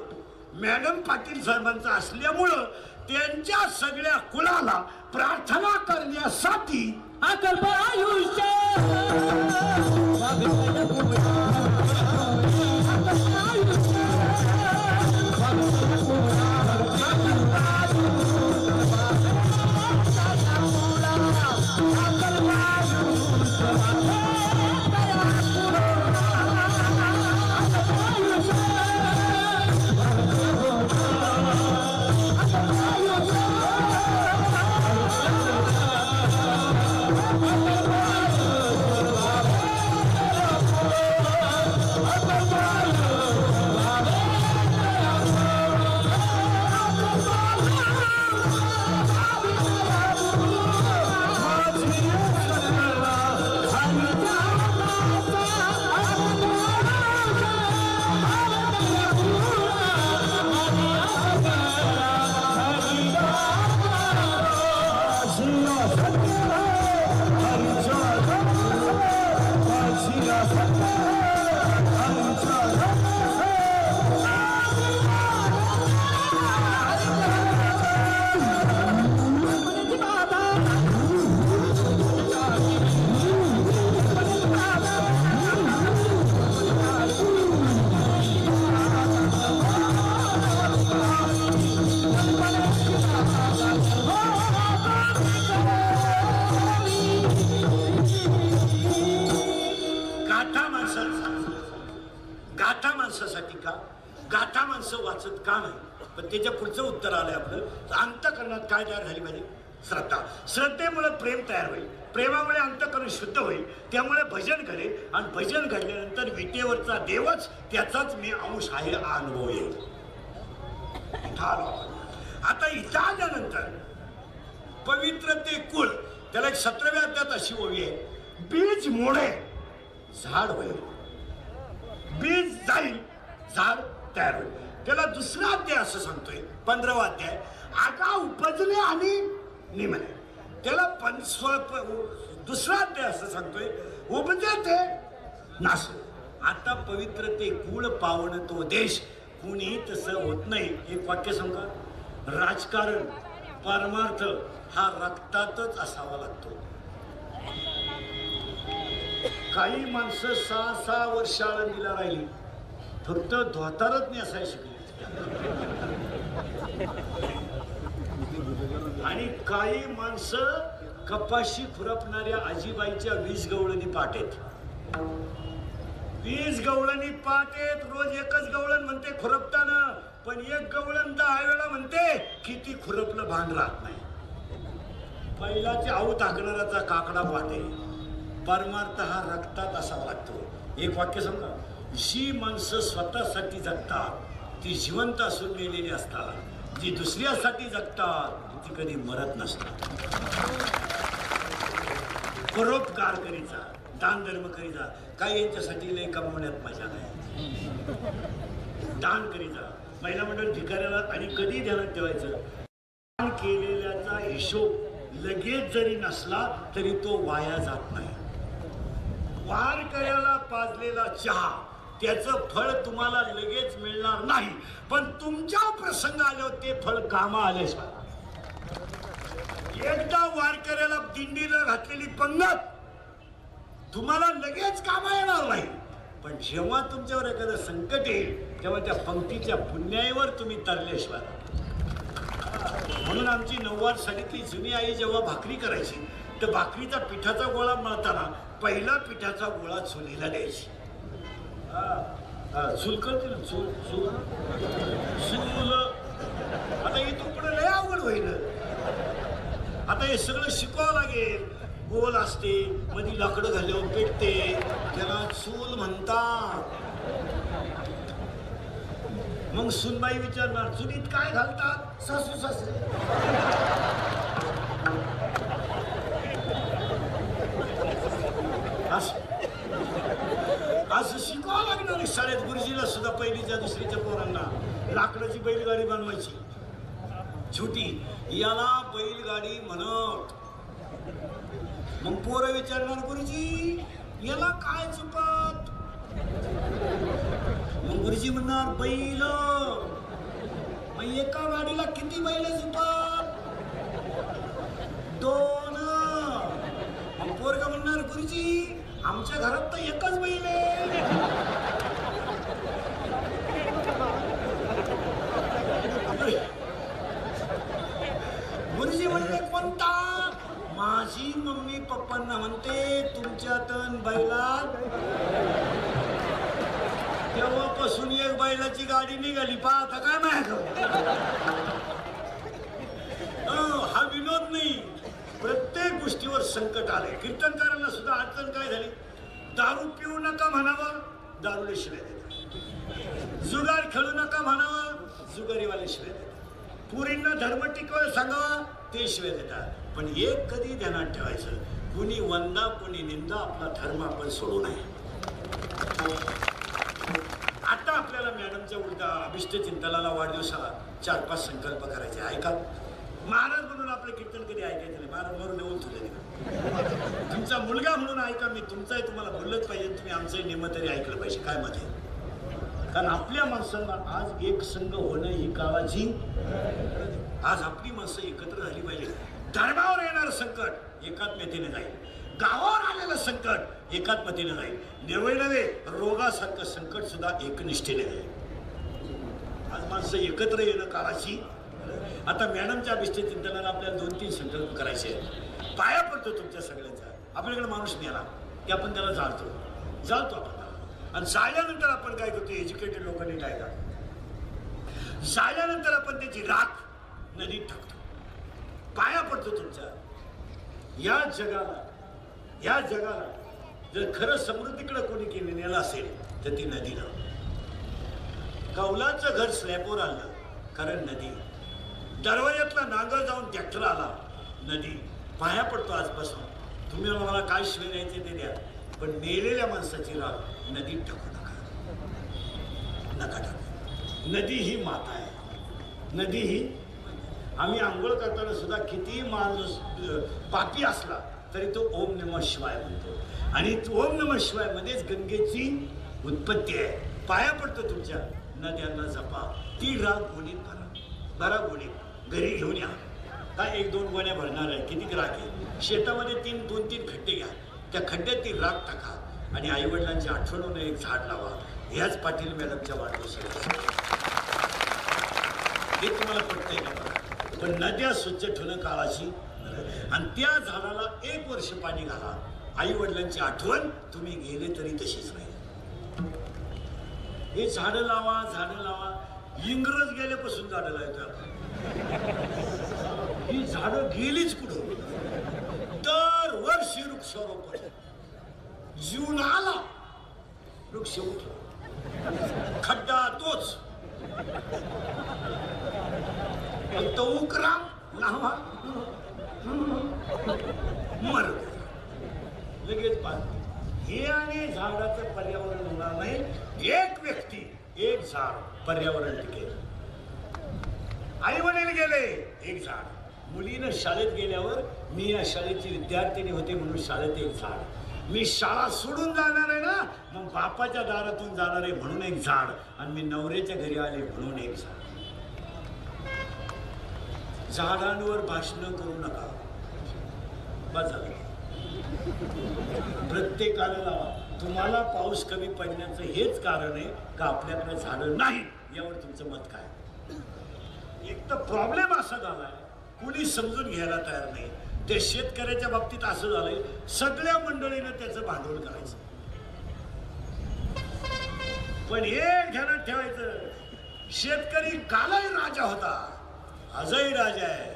मॅडम पाटील साहेबांचं असल्यामुळं त्यांच्या सगळ्या कुळाला प्रार्थना करण्यासाठी अकल्प आयुष्य माणसासाठी का गाथा माणसं वाचत का नाही. पण त्याच्या पुढचं उत्तर आलंय आपलं. अंतःकरणात काय तयार झाली पाहिजे? श्रद्धा. श्रद्धेमुळे प्रेम तयार होईल, प्रेमामुळे अंतःकरण शुद्ध होईल, त्यामुळे भजन करेल आणि भजन घडल्यानंतर विटेवरचा देवच त्याचाच मी अंश आहे हा अनुभव येईल. आता इथं आल्यानंतर पवित्र ते कुळ, त्याला एक 17व्या अध्यायात अशी ओवी आहे, बीज मोडे झाड होईल, बीज जाईल झाड तयार होईल. त्याला दुसरा अध्याय असं सांगतोय, 15वा अध्याय, आगा उपजले आणि निमले. त्याला दुसरा अध्याय असं सांगतोय, उपजे ते नाश. आता पवित्र ते कुळ पावन तो देश, कुणी तसं होत नाही. एक वाक्य सांगा, राजकारण परमार्थ हा रक्तातच असावा लागतो. काही माणसं 6-6 वर्ष आळंदीला राहिली, फक्त धोतारच नेसायला शिकली. आणि काही माणसं कपाशी खुरपणाऱ्या आजीबाईच्या 20 गवळणी पाटेत, 20 गवळणी पाटेत. रोज एकच गवळण म्हणते खुरपताना, पण एक गवळण 10 वेळा म्हणते किती खुरपलं भान राहत नाही. पहिलाचे आऊत हाकणाराचा काकडा पाटे. परमार्थ हा रक्तात असावा लागतो. एक वाक्य सांगा, जी माणसं स्वतःसाठी जगतात ती जिवंत असून गेलेली असतात, जी दुसऱ्यासाठी जगतात ती कधी मरत नसतात. परोपकार करीचा, दान धर्म करीचा. काय यांच्यासाठी लय कमवण्यात मजा नाही. दान करीचा. महिला मंडळ भिकाऱ्याला आणि कधी ध्यानात ठेवायचं, दान केलेल्याचा हिशोब लगेच जरी नसला तरी तो वाया जात नाही. वारकऱ्याला पाजलेला चहा त्याचं फळ तुम्हाला लगेच मिळणार नाही, पण तुमच्या प्रसंग आल्यावर ते फळ कामा आल्याशिवाय. एकदा वारकऱ्याला दिंडीला घातलेली पंगत तुम्हाला लगेच कामा येणार नाही, पण जेव्हा तुमच्यावर एखादं संकट येईल तेव्हा त्या पंक्तीच्या पुण्याईवर तुम्ही तरल्याशिवाय. म्हणून आमची 9वार साडीतली जुनी आई जेव्हा भाकरी करायची तर भाकरीचा पिठाचा गोळा मळताना पहिला पिठाचा गोळा चुलीला द्यायची. चूल करते ना, चूल चूल चूल. आता इथून पुढे लय अवघड होईल. आता हे सगळं शिकावं लागेल. गोल असते, मध्ये लाकडं घालून पेटते, त्याला चूल म्हणतात. मग सुनबाई विचारणार, चुलीत काय घालतात? सासू सासरे. असं शिकावं लागणार. शाळेत गुरुजीला सुद्धा पहिलीच्या दुसरीच्या पोरांना लाकडाची बैलगाडी बनवायची. छोटी याला बैलगाडी म्हणत. मग पोरं विचारणार गुरुजी याला काय चुकत. मग गुरुजी म्हणणार बैल. मग एका गाडीला किती बैल चुकत. 2. मग पोरगा म्हणणार गुरुजी आमच्या घरात तर एकच बैल आहे. गुरुजी म्हणले कोणता. माझी मम्मी पप्पांना म्हणते तुमच्यातून बैलात. तेव्हापासून एक बैलाची गाडी निघाली पाहता काय माहिती. हा विनोद नाही. प्रत्येक गोष्टीवर संकट आले. कीर्तनकारांना सुद्धा अडचण काय झाली. दारू पिऊ नका म्हणावं दारूला शिवाय देतात. जुगार खेळू नका म्हणावं जुगारीवाले शिवाय देतात. पुरींना धर्म टिकवायला सांगावा ते शिवाय देतात. पण एक कधी ध्यानात ठेवायचं कुणी वंदा कुणी निंदा आपला धर्म आपण सोडू नये. आता आपल्याला मॅडमच्या उलटा अभिष्ट चिंतनाला वाढदिवसाला 4-5 संकल्प करायचे. ऐका महाराज म्हणून आपलं कीर्तन कधी ऐकायचं नाही. महाराज म्हणून देऊन तुझे तुमचा मुलगा म्हणून ऐका. मी तुमचाही तुम्हाला बोललंच पाहिजे. तुम्ही आमचंही नेम तरी ऐकलं पाहिजे. काय मत आहे. कारण आपल्या माणसांना आज एक संघ होणं ही काळाची. आज आपली माणसं एकत्र झाली पाहिजे. धर्मावर येणारं संकट एकात्मतेने जाईल. गावावर आलेलं संकट एकात्मतेने जाईल. नवे रोगासारखं संकट सुद्धा एकनिष्ठेने जाईल. आज माणसं एकत्र येणं काळाची. आता मॅडमच्या अभिष्ट चिंतनाला आपल्याला 2-3 संकल्प करायचे आहेत. पाया पडतो तुमच्या सगळ्यांचा. आपल्याकडे माणूस मिळाला की आपण त्याला जाळतो आपण त्याला. आणि जाळल्यानंतर आपण काय करतो. एज्युकेटेड लोकांनी काय करतो. जाळल्यानंतर आपण त्याची राख नदीत टाकतो. पाया पडतो तुमच्या. या जगाला जर खरं समृद्धीकडे कोणी नेलं असेल तर ती नदीनं. कौलाचं घर स्लॅबवर आलं कारण नदी. दरवाज्यातला नांगर जाऊन ट्रॅक्टर आला नदी. पाया पडतो आजपासून. तुम्ही मला काय शिवाय द्यायचे ते द्या पण मेलेल्या माणसाची राख नदीत टाकू नका टाकू. नदी ही माता आहे. नदी ही आम्ही आंघोळ करताना सुद्धा किती माणूस पापी असला तरी तो ओम नमः शिवाय म्हणतो. आणि ओम नमः शिवाय मध्येच गंगेची उत्पत्ती आहे. पाया पडतो तुमच्या नद्यांना जपा. ती राख गोणीत भरा गोणीत घरी घेऊन या. काय 1-2 गोण्या भरणार आहे. किती राख आहे. शेतामध्ये 2-3 खड्डे घ्या. त्या खड्ड्यात ती राख टाका आणि आईवडिलांची आठवण होणं एक झाड लावा. ह्याच पाटील मॅडमच्या वाढदिवसाला हे तुम्हाला पटतंय का. पण नद्या स्वच्छ ठेवणं काळाची. आणि त्या झाडाला 1 वर्ष पाणी घाला. आई वडिलांची आठवण तुम्ही गेले तरी तशीच राहील. हे झाडं लावा. इंग्रज गेल्यापासून झाडं लावतो आपण. ही झाडं गेलीच कुठं. दरवर्षी वृक्षारोपण. जीवन आला वृक्ष उठला. खड्डा तोच. फक्त उकरा लावा मर लगेच पाहतो. हे आणि झाडाचं पर्यावरण होणार नाही. एक व्यक्ती एक झाड पर्यावरण टिकेल. आई वडील गेले एक झाड. मुलीनं शाळेत गेल्यावर मी या शाळेची विद्यार्थिनी होते म्हणून शाळेत एक झाड. मी शाळा सोडून जाणार आहे ना मग बापाच्या दारातून जाणार आहे म्हणून एक झाड. आणि मी नवऱ्याच्या घरी आले म्हणून एक झाड. झाडांवर भाषण करू नका. बस झालं. प्रत्येकाला लावा. तुम्हाला पाऊस कमी पडण्याचं हेच कारण आहे का आपल्याकडे झाडं नाही. यावर तुमचं मत काय. एक तर प्रॉब्लेम असा झालाय कुणी समजून घ्यायला तयार नाही. ते शेतकऱ्याच्या बाबतीत असं झालंय सगळ्या मंडळीनं त्याचं भांडवल करायचं. पण एक ध्यानात ठेवायचं शेतकरी कालही राजा होता आजही राजा आहे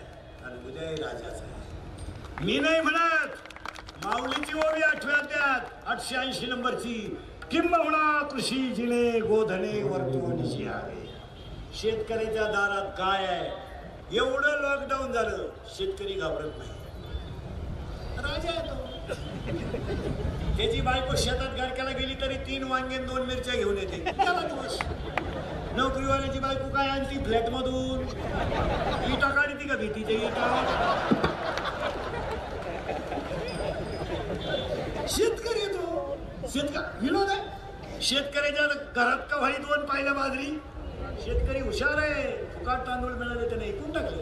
आणि उद्याही राजाच आहे. मी नाही म्हणत माऊलीची ओवी आठवत्यात 880 नंबरची. किंबहुना कृषी जिने गोधने वर्तवणीची आहे. शेतकऱ्याच्या दारात काय आहे. एवढं लॉकडाऊन झालं शेतकरी घाबरत नाही. राजा आहे तो. त्याची बायको शेतात गाडक्याला गेली तरी 3 वांगे 2 मिरच्या घेऊन येते. त्याला दिवस नोकरी नोकरीवाल्याची बायको काय आणती फ्लॅट मधून इटा काढती का भीतीच्या इटा. शेतकरी तो शेतकरी विनोद आहे. शेतकऱ्याच्या घरात का व्हाई दोन पाहिल्या बाजरी. शेतकरी हुशार आहे. फुकाट तांदूळ मिळाले त्याने ऐकून टाकले.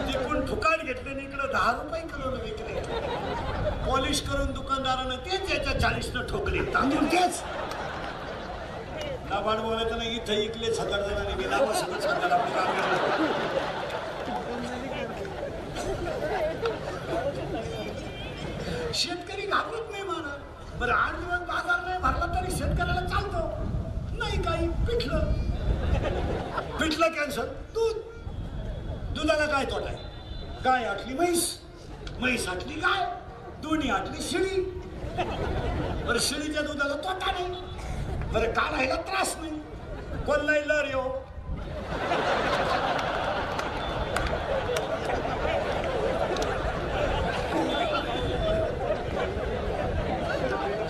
तिकून फुकाट घेतले आणि इकडे 10 रुपये किलो विकले. पॉलिश करून दुकानदारानं तेच याच्या 40 ठोकले. तांदूळ तेच नाबाड बोलायचं नाही. इथं इकले 7-8 जणांनी मी नाव सगळं सांगायला आपलं काम केलं. शेतकरी घाबरत नाही मला. बरं 8 दिवस बाजार नाही भरला तरी शेतकऱ्याला चालतो नाही. काही पिठलं कॅन्सर. दुधाला काय तोटा आहे. गाय आटली म्हैस आटली गाय, दोन्ही आटली शिळी. बरं शिळीच्या दुधाला तोटा नाही. बरं काढायला त्रास नाही. कोण नाही लर येऊ.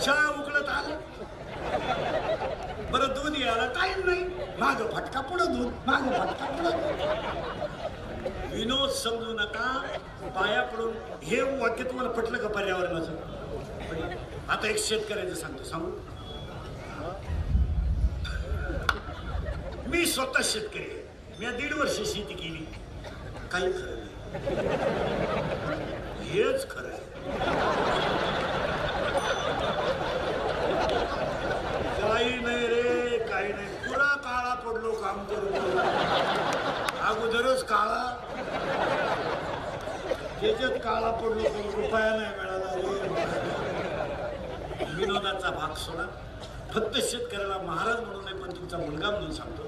चहा उकळत आलं. बरं दूध यायला टाईम नाही. माग फटका पुढं दूध, माग फटका पुढं दूध. विनोद समजू नका. पाया पडून हे वाक्य तुम्हाला पटलं का पर्यावरणाचं. आता एक शेतकऱ्याचं सांगू. मी स्वतः शेतकरी आहे. मी 1.5 वर्ष शेती केली. काही खरं नाही. हेच खरं आहे. काही नाही रे, काही नाही. पुरा काळा पडलो काम करू. अगोदरच काळा, त्याच्यात काळा पडलो पण रुपया नाही मिळाला रे. विनोदाचा भाग सोडा. फक्त शेतकऱ्याला महाराज म्हणून नाही पण तुमचा मुलगा म्हणून सांगतो.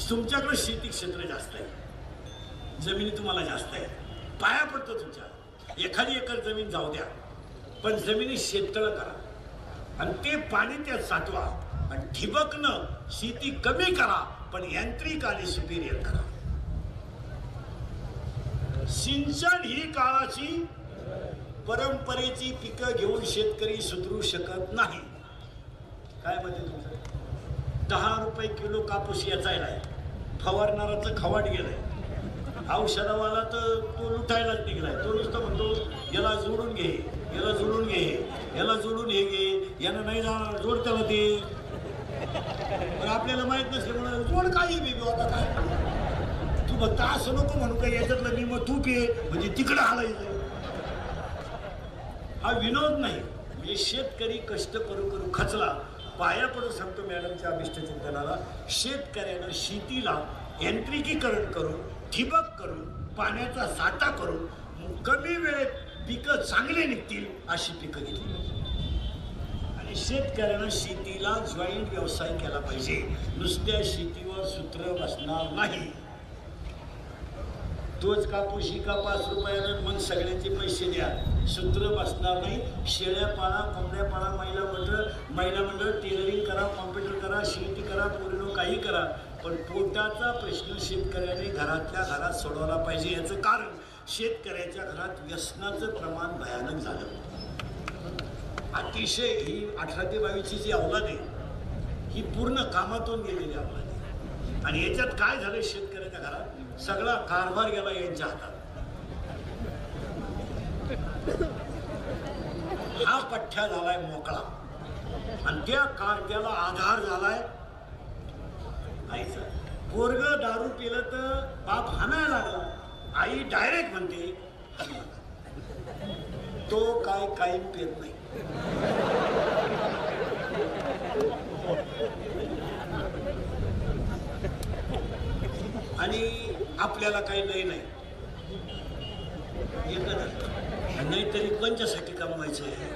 तुमच्याकडे शेती क्षेत्र जास्त आहे. जमिनी तुम्हाला जास्त आहे. पाया पडतो तुमच्या. 1 एकर जमीन जाऊ द्या पण जमिनी शेततळं करा आणि ते पाणी त्यात साठवा आणि ठिबकनं शेती कमी करा पण यांत्रिक आणि सुपिरियर करा. सिंचन ही काळाची परंपरेची पिकं घेऊन शेतकरी सुधरू शकत नाही. काय म्हणते तुमचं. 10 रुपये किलो कापूस याचायलाय. फवारणाराचं खवाट गेलंय. औषधावाला तर तो लुटायलाच निघलाय. तो नुसतं म्हणतो याला जोडून घे, याला जोडून घे, याला जोडून हे घे. यानं नाही जाणार जोड त्याला ते. पण आपल्याला माहित नसल्यामुळे जोड काही बेबी आता काय. तू फक्त असं नको म्हणू का याच्यातलं मी मग तू पे म्हणजे तिकडं आलाय. हा विनोद नाही. म्हणजे शेतकरी कष्ट करू करू खचला. पाया पडून सांगतो मॅडमच्या अभिष्ट चिंतनाला. शेतकऱ्यानं शेतीला यांत्रिकीकरण करून ठिबक करून पाण्याचा साठा करून कमी वेळेत पिकं चांगले निघतील अशी पिकं घेतली. आणि शेतकऱ्यानं शेतीला जॉईंट व्यवसाय केला पाहिजे. नुसत्या शेतीवर सूत्र बसणार नाही. तोच कापूस का 5 रुपयानं मग सगळ्यांचे पैसे द्या. सूत्र बसणार नाही. शेळ्या पाळा, कोंबड्या पाळा, महिला मंडळ टेलरिंग करा, कॉम्प्युटर करा, शेती करा, पूर्ण काही करा पण पोटाचा प्रश्न शेतकऱ्याने घरातल्या घरात सोडवला पाहिजे. याचं कारण शेतकऱ्याच्या घरात व्यसनाचं प्रमाण भयानक झालं. अतिशय ही 18 ते 22ची जी अवलाद आहे ही पूर्ण कामातून गेलेली अवलाद आहे. आणि याच्यात काय झालं शेतकऱ्याच्या घरात सगळा कारभार गेला यांच्या हातात. हा पठ्ठ्या झालाय मोकळा आणि त्याला आधार झालाय आईचा. पोरग दारू पिलं तर बाप हाणायला लागला. आई डायरेक्ट म्हणते तो काय काही पेत नाही. आणि आपल्याला काही लय नाही. नाहीतरी कोणच्यासाठी कमवायचं आहे.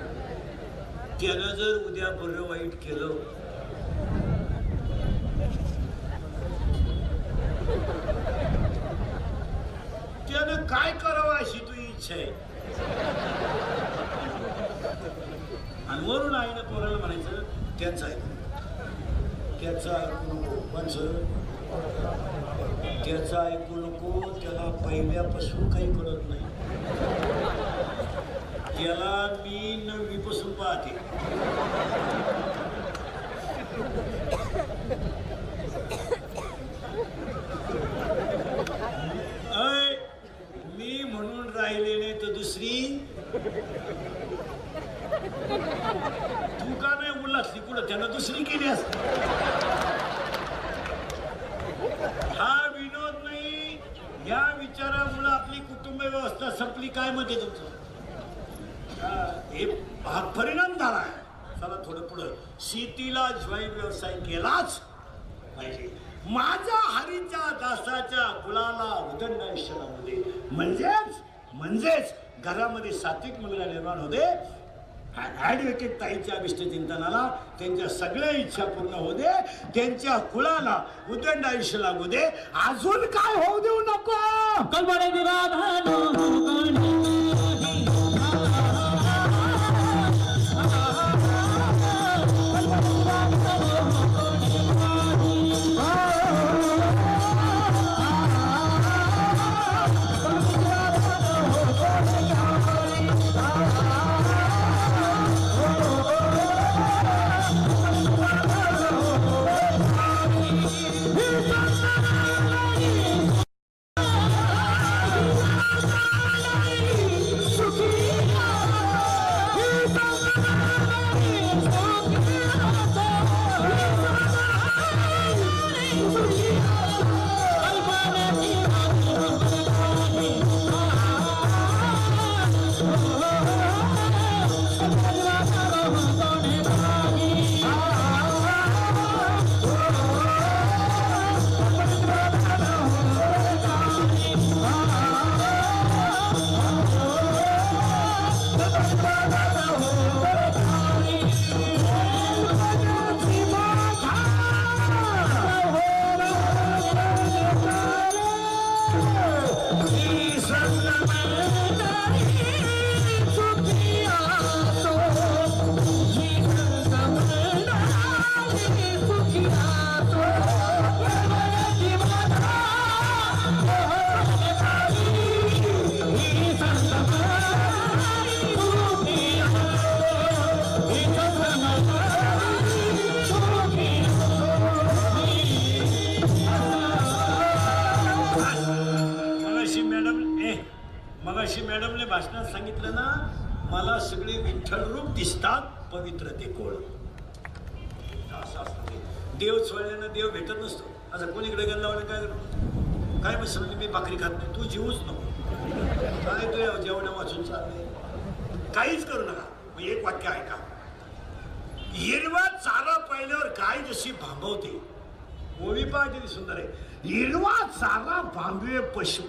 त्यानं जर उद्या बरं वाईट केलं त्यानं काय करावं अशी तुझी इच्छा आहे. आणि वरून आईनं पोराला म्हणायचं त्याचं ऐकू त्याचं ऐकू नको. त्याचं ऐकू नको. त्याला पहिल्यापासून काही कळत नाही. त्याला मी 9वी पासून पाहते. अय मी म्हणून राहिले नाही तर दुसरी तू का नाही उल्हासली कुठं त्यानं दुसरी केली असते. हा विनोद नाही, या विचारामुळे आपली कुटुंब व्यवस्था संपली. काय मत आहे तुमचं? हे परिणाम झाला आहे. चला थोडं पुढं. शेतीला ज्वाई व्यवसाय केलाच पाहिजे. माझ्या हरीच्या दासाच्या कुळाला उदंड आयुष्यामध्ये म्हणजेच घरामध्ये सात्विक मुलगा निर्माण होते. ऍडव्होकेट ताईच्या अभिष्ट चिंतनाला त्यांच्या सगळ्या इच्छा पूर्ण होऊ दे, त्यांच्या कुळाला उदंड आयुष्य लागू दे. अजून काय होऊ देऊ नको. कलबडे विराधानो मॅडमने भाषणात सांगितलं ना, मला सगळे विठ्ठल रूप दिसतात, पवित्र ते कोण. असं असतं. देव सोडल्यानं देव भेटत नसतो. असं कोणीकडे गेला काय म्हणलं मी भाकरी खात नाही, तू जीवच नको. काय तू जेवण वाचून चाललंय, काहीच करू नका. मग एक वाक्य ऐका. हिरवा चारा पाहिल्यावर गाय जशी भांबवते, ओवी पाहिजे सुंदर आहे. हिरवा चारा भांबवे पशु.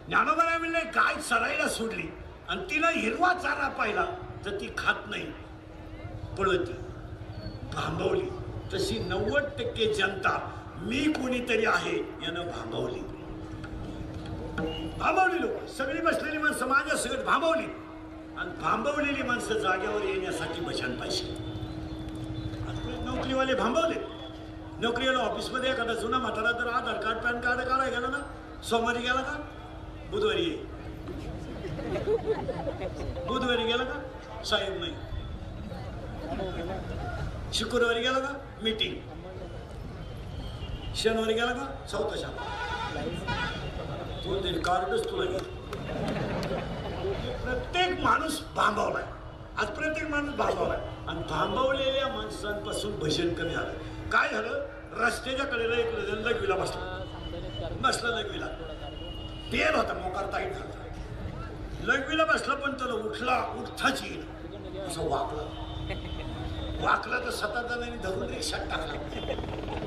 ज्ञानोबा म्हणले गाय चरायला सोडली आणि तिला हिरवा चारा पाहिला तर ती खात नाही, पळती, भांबवली. तशी 90% जनता मी कोणीतरी आहे यानं भांबवली. लोक सगळी बसलेली माणसं माझ्या सगळं भांबवली. आणि भांबवलेली माणसं जाग्यावर येण्यासाठी भजन पाहिजे. नोकरीवाले भांबवले. नोकरीवाला ऑफिसमध्ये एखादा जुना म्हातारा तर आधार कार्ड पॅन कार्ड काढायला गेला ना, सोमवारी गेला का, बुधवारी ये, बुधवारी गेला का साहेब नाही, शुक्रवारी गेला का मीटिंग, शनिवारी गेला का चौथा शाळा. तू ते कार्डच तुला घे. प्रत्येक माणूस भांबवलाय. आज प्रत्येक माणूस भांबवलाय. आणि भांबवलेल्या माणसांपासून भजन कमी झालं. काय झालं, रस्त्याच्या कडेला एक लघवीला बसला लघवीला तेल होता, मोकार ताईट झाला. लघवीला बसला पण त्याला उठताच येईल. असं वाकला तर 7 जणांनी धरून रिक्षात टाकला.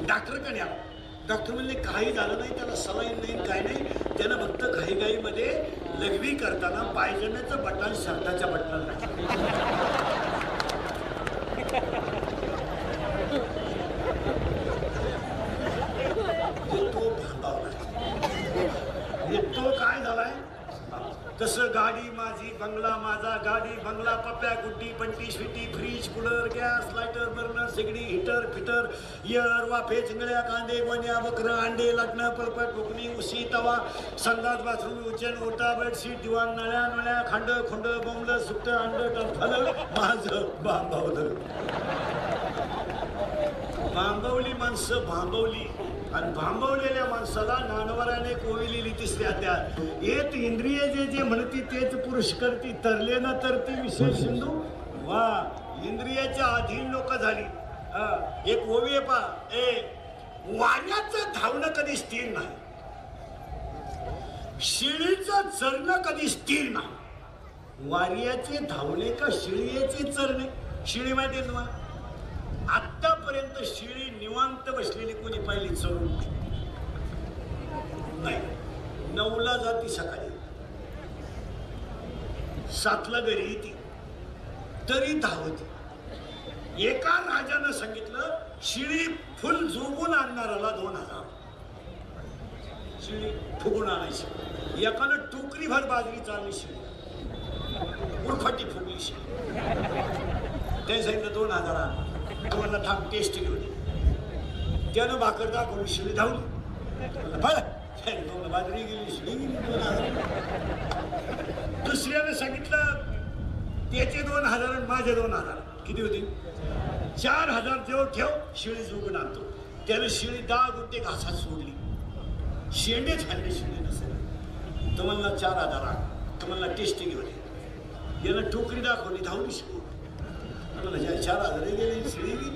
डॉक्टरकडे आला. डॉक्टर म्हणले काही झालं नाही, त्याला सलाईन नाही, काय नाही. त्यानं फक्त घाईघाईमध्ये लघवी करताना पायजण्याचं बटन शर्टाच्या बटनाला तो भांबावला. तो काय झालाय, तसं गाडी माझी बंगला माझा, गाडी बंगला पप्या आपल्या Guddi Panti Sweety fridge cooler gas lighter burner शेगडी हिटर फिटर इयर वाफे चिंगड्या कांदे गोण्या बकरं अंडे लग्न पळपट बुकणी उशी तवा संडास बाथरूम उचन ओटा बेडशीट दिवाण नळ्या नळ्या खांड खुंड बोंबलं सुट्ट अंड टरफलं माझं बांबवलं. भांबवली माणसं भांबवली आणि भांबवलेल्या माणसाला नानवराने कोविलेली तिसऱ्या त्या एक इंद्रिय जे जे म्हणती तेच पुरुष करती तरले ना तरती विशेष सिंधू वा इंद्रियाच्या अधीन लोक झाली. एक ओवी पा वाऱ्याचं धावणं कधी स्थिर नाही, शिळीचं चरणं कधी स्थिर नाही. वाऱ्याचे धावणे का शिळीचे चरणे? शिळी माहिती आहे तुम्हाला? आतापर्यंत शिळी निवांत बसलेली कोणी पाहिली चढून नाही. 9ला जाती सकाळी, 7ला घरी येते तरी धावती. एका राजानं सांगितलं शिळी फुल जोगून आणणाऱ्याला 2000 शिळी फुगून आणायची. एकानं टोकरी भर बाजरी चालली शिळी, उरफाटी फुगली शिळी. ते सांगितलं 2000 आण. तुम्हाला थांब टेस्ट घेऊन. त्यानं भाकर दाखवली शिळी धावली. बाजरी गेली शिळी गेली 2000. दुसऱ्यानं सांगितलं त्याचे 2000 आणि माझे 2000 किती होती? 4000 देव ठेव शिळी जोगून आणतो. त्यानं शिळी 10 गुंठे घासात सोडली. शेंडे खाल्ले शिळी नसेल. तुम्हाला 4000 आण. तुम्हाला टेस्ट घेऊन. यानं टोकरी दाखवली धावली शिळी. 4000 गेली शिळी गेली.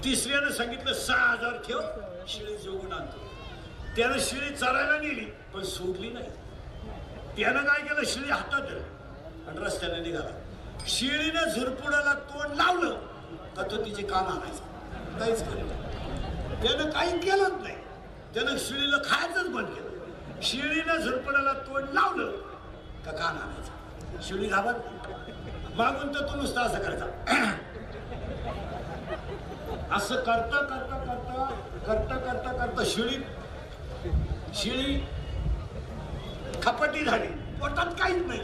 तिसऱ्यानं सांगितलं 6000 ठेव शिळी जोगून आणतो. त्यानं शिळी चरायला नेली पण सोडली नाही. त्यानं काय केलं शिळी हातात धरली आणि रस्त्याने निघाला. शिळीनं झुरपुडाला तोंड लावलं का तो तिचे कान आणायचा. काहीच केलं त्यानं काही केलंच नाही. त्यानं शिळीला खायचंच बंद केलं. शिळीनं झुरपुडाला तोंड लावलं का कान आणायचा. शिळी घाबरली. मागून तर तू नुसता असं करायचा. असं करता करता करता करता करता करता शिळी खपटी झाली. पोटात काहीच नाही.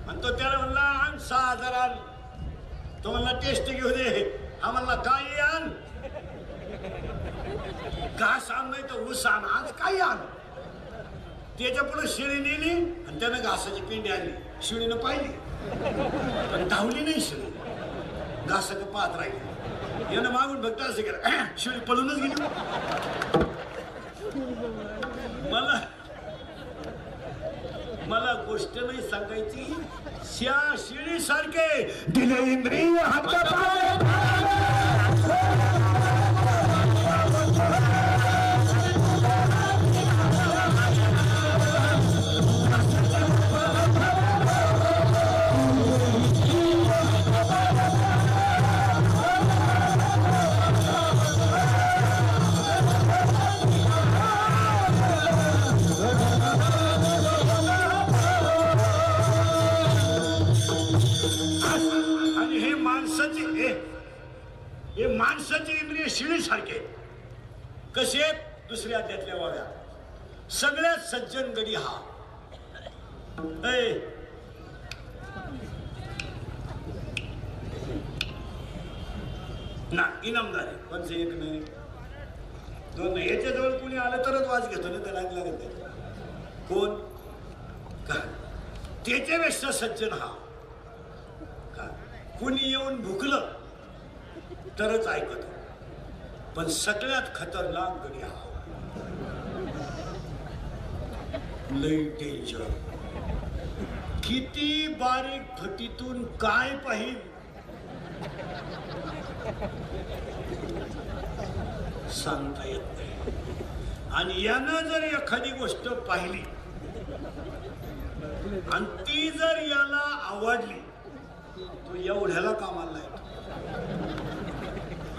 आणि तो त्याला म्हणला आण 6000 आण. तो म्हणला टेस्ट घेऊ दे. हा म्हणला काही आण. घास आण नाही तर ऊस आण. आज काही आण. त्याच्या पुढे शिळी नेली आणि त्यानं घासाची पिंडी आणली. शिळीनं पाहिली पण धावली नाही शिळी. घासाचं पाहत राहिली. यानं मागून बघता असं केलं शिळी पळूनच गेली. मला गोष्ट नाही सांगायची. श्या शिळी सारखे दिले इंद्रिय माणसाचे इंद्रिय शिळी सारखे. कसे? दुसऱ्या त्यातल्या वाव्या. सगळ्यात सज्जन गडी हा ना इनामदार आहे. पण एक नाही दोन नाही. याच्या जवळ कुणी आलं तरच वाज घेतो ना. त्याला लागत नाही. कोण? त्याच्यापेक्षा सज्जन हा. कुणी येऊन भुकलं तरच ऐकत. पण सगळ्यात खतरनाक गडी हा. लई डेंजर. किती बारीक फटीतून काय पाहिल सांगता येत नाही. आणि यानं जर एखादी गोष्ट पाहिली आणि ती जर याला आवडली तो एवढ्याला कामाला येतो.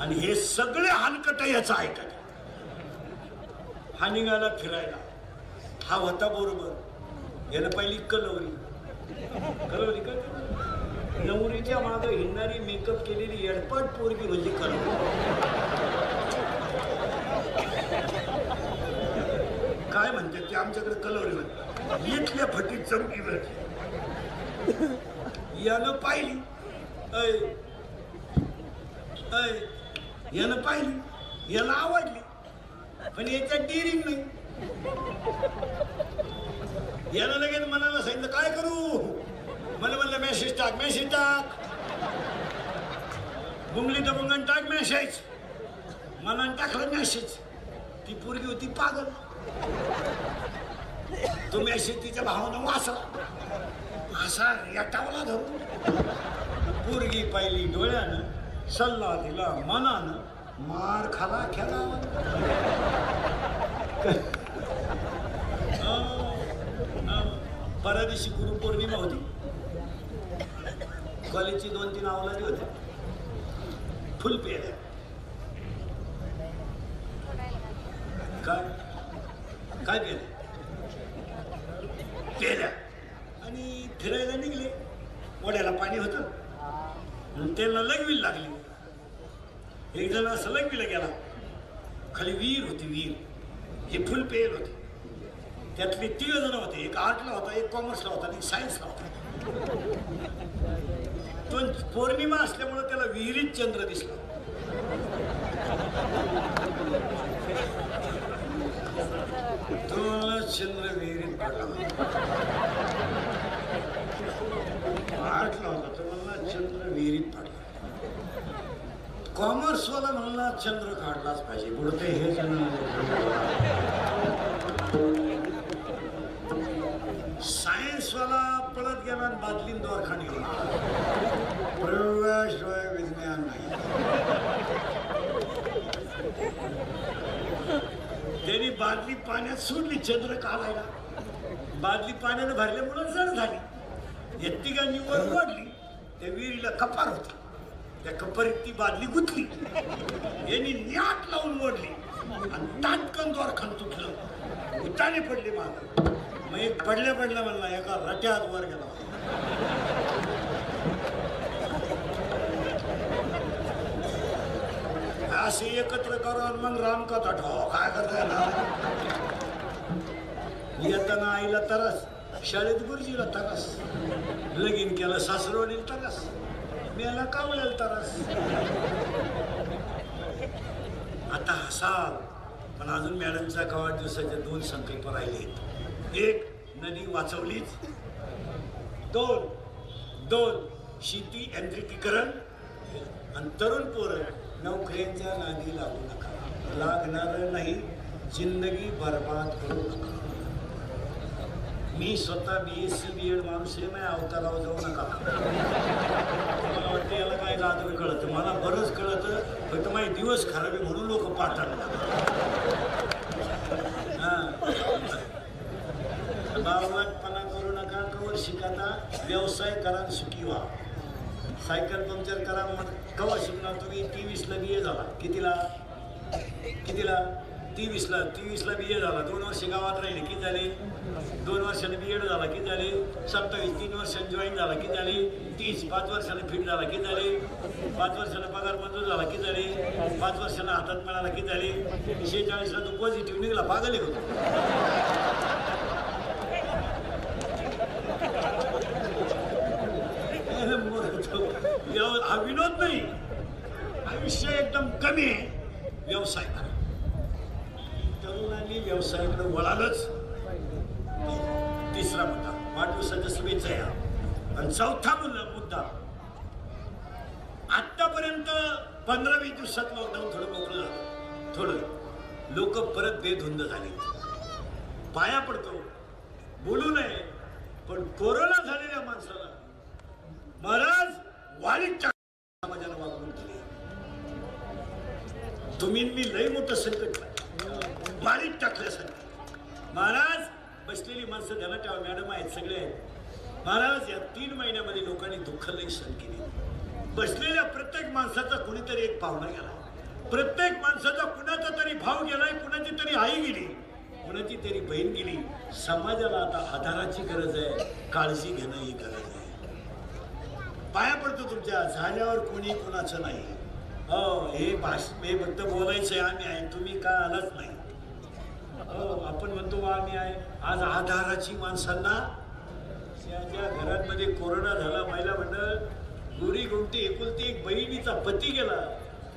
आणि हे सगळे हलकट याचं ऐकत. हा निघाला फिरायला. हा होता बरोबर. यानं पहिली कलवरी का नवरीच्या मागे हिंडणारी मेकअप केलेली एडपाट पोरगी म्हणजे कलवरी. काय म्हणतात ते आमच्याकडे कलवरी म्हणतात. इथल्या फटीत चमकी भरती. यानं पाहिली ऐ ऐ यानं पाहिली, याला आवडली, पण याच्यात डिरिंग नाही. यानं लगेच मनाला सांगितलं काय करू. मला म्हणलं मेसेज टाक, मेसेज टाक. बुंगली तर बुंगण टाक मेसेज. मनानं टाकलं मेसेज. ती पोरगी होती पागल. तो मेसेज तिच्या भावानं वाचला. असा याटावला धरून पोरगी पाहिली डोळ्यानं, सल्ला दिला मनानं, मार खाला खेळा. परवा दिवशी गुरुपौर्णिमा होती. कॉलेजची 2-3 अवलादी होत्या. फुल पेऱ्या. काय पेऱ्या पेऱ्या आणि फिरायला निघले. ओढ्याला पाणी होतं, त्याला लगवीला लागली. एक जण असं लगवीला गेला. खाली विहीर होती, विहीर. हे फुल पेल होते. त्यातले 3 जण होते. एक आर्टला होता, एक कॉमर्सला होता आणि एक सायन्सला होता. तो पौर्णिमा असल्यामुळे त्याला विहिरीत चंद्र दिसला. तो चंद्र विहिरीत पडला. आर्टला होता, तो म्हणला चंद्र विहिरीत पडला. कॉमर्सवाला म्हणला चंद्र काढलाच पाहिजे. बुडते हे सायन्सवाला पळत गेला आणि बादलीन दोरखाने गेला. प्रयोगाशिवाय विज्ञान नाही. त्यांनी बादली पाण्यात सोडली चंद्र काढायला. बादली पाण्याने भरल्यामुळे जड झाली. या तिघांनी वर ओढली. त्या विहिरीला कपार होती. त्या कपारीत ती बादली गुंतली. यांनी न्याट लावून ओढली आणि ताटकन दोरखान तुटलं. उताने पडले माग. मग एक पडल्या म्हणला एका रट्यात वर गेला. असे एकत्र करून मग रामकथा ठो काय करताय ना. येताना आईला तरस, शाळेत गुरुजीला तरस, लगीन केलं सासरवाडीला तरस, मेला कावळ्याला तरस. आता हसाल, पण अजून मॅडमच्या वाढदिवसाच्या 2 संकल्प राहिले. एक, नदी वाचवलीच. 2 शेती यांत्रिकीकरण. आणि तरुण पोरं नोकऱ्यांच्या नादी लागू नका. लागणार नाही, जिंदगी बर्बाद करू नका. मी स्वतः BSc BEd माणूस आहे. मी अवतारावर जाऊ नका. मला वाटतं याला काय गाजर कळतं. मला बरंच कळतं, फक्त माझे दिवस खराब आहे म्हणून लोक पाठवतात. बावटपणा करू नका. कवर शिकाता व्यवसाय करा, सुखी व्हा. सायकल पंक्चर करा. मग कवा शिकणार तुम्ही? 23ला BA झाला. कितीला 23ला BA झाला. 2 वर्ष गावात राहिले किती झाले? 2 वर्षाने BEd झाला किती झाले? 27. 3 वर्षांनी जॉईन झाला किती झाले? 30. 5 वर्षाने फिट झाला किती झाले? 5 वर्षाने पगार मंजूर झाला किती झाले? 5 वर्षाने हातात मिळाला किती झाले? 46ला तो पॉझिटिव्ह निघाला. पागल आहे होतो. हा विनोद नाही. आयुष्य एकदम कमी आहे. व्यवसाय करा. तरुणांनी व्यवसायाकडे वळालंच. 3रा मुद्दा वाढदिवसाच्या शुभेच्छा या. आणि 4था मुद्दा, आतापर्यंत 15-20 दिवसात लॉकडाऊन थोडं मोकळं झालं. थोडं लोक परत बेधुंद झाले. पाया पडतो, बोलू नये, पण कोरोना झालेल्या माणसाला महाराज वाईट समाजाला वागवून दिले. तुम्ही मी लय मोठं संकट वाईट टाकल्यासारखं. महाराज बसलेली माणसं त्याला ठेवा. मॅडम आहेत, सगळे आहेत. महाराज या 3 महिन्यामध्ये लोकांनी दुःख लय सहन केली. बसलेल्या प्रत्येक माणसाचा कुणीतरी एक पाहुणा गेला. प्रत्येक माणसाचा कुणाचा तरी भाव गेलाय, कुणाची तरी आई गेली, कुणाची तरी बहीण गेली. समाजाला आता आधाराची गरज आहे, काळजी घेणं ही गरज आहे. पाया पडतो तुमच्या. झाल्यावर कोणी कुणाचं नाही. हो, हे फक्त बोलायचं आहे आम्ही आहे, तुम्ही काय आलाच नाही. हो, आपण म्हणतो बा आम्ही आहे. आज आधाराची माणसांना ज्या घरांमध्ये कोरोना झाला, महिला मंडळ गोरी गोमटी एकुलती एक बहिणीचा पती गेला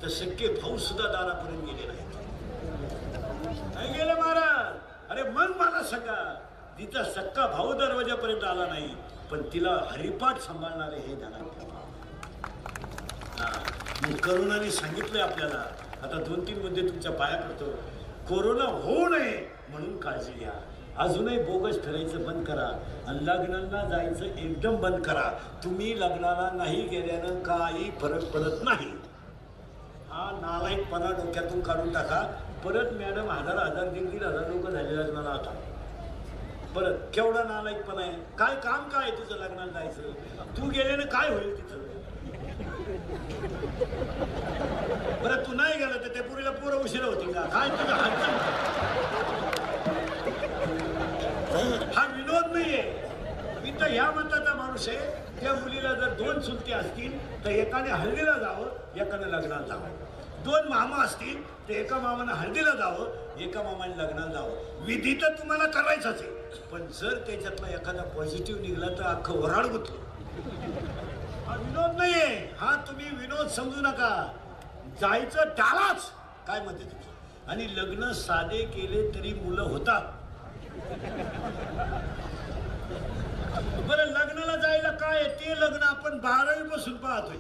तर शक्य भाऊ सुद्धा दारापर्यंत गेले नाही गेले महाराज. अरे मग मला सांगा, तिचा सक्का भाऊ दरवाजापर्यंत आला नाही पण तिला हरिपाठ सांभाळणारे हे जाणार. मग करुणाने सांगितलंय आपल्याला, आता 2-3 मुद्दे तुमच्या पाया पडतो. कोरोना होऊ नये म्हणून काळजी घ्या. अजूनही बोगस फिरायचं बंद करा आणि लग्नांना जायचं एकदम बंद करा. तुम्ही लग्नाला नाही गेल्यानं काही फरक पडत नाही. हा नालायकपणा डोक्यातून काढून टाका. परत मॅडम 1000 1,500 लोक झाले लग्नाला. आता परत केवढा नालायकपणा आहे. काय काम काय आहे तुझं लग्नाला जायचं? तू गेल्यानं काय होईल तिथं? बरं तू नाही गेला तर त्या पुरीला पोरं उशिरा होती का? काय तुझं हा विनोद नाहीये. मी तर ह्या मताचा माणूस आहे, त्या मुलीला जर 2 चुलते असतील तर एकाने हळदीला जावं, एकाने लग्नाला जावं. 2 मामा असतील तर एका मामानं हळदीला जावं, एका मामाने लग्नाला जावं. विधी तर तुम्हाला करायचाच आहे, पण जर त्याच्यातला एखादा पॉझिटिव्ह निघाला तर अख्खं वराड गुतलं. हा विनोद नाहीये. हा तुम्ही विनोद समजू नका. जायचं टाळाच. काय म्हणते तुझं? आणि लग्न साधे केले तरी मुलं होतात. बरं लग्नाला जायला काय ते लग्न आपण 12वी पासून पाहतोय.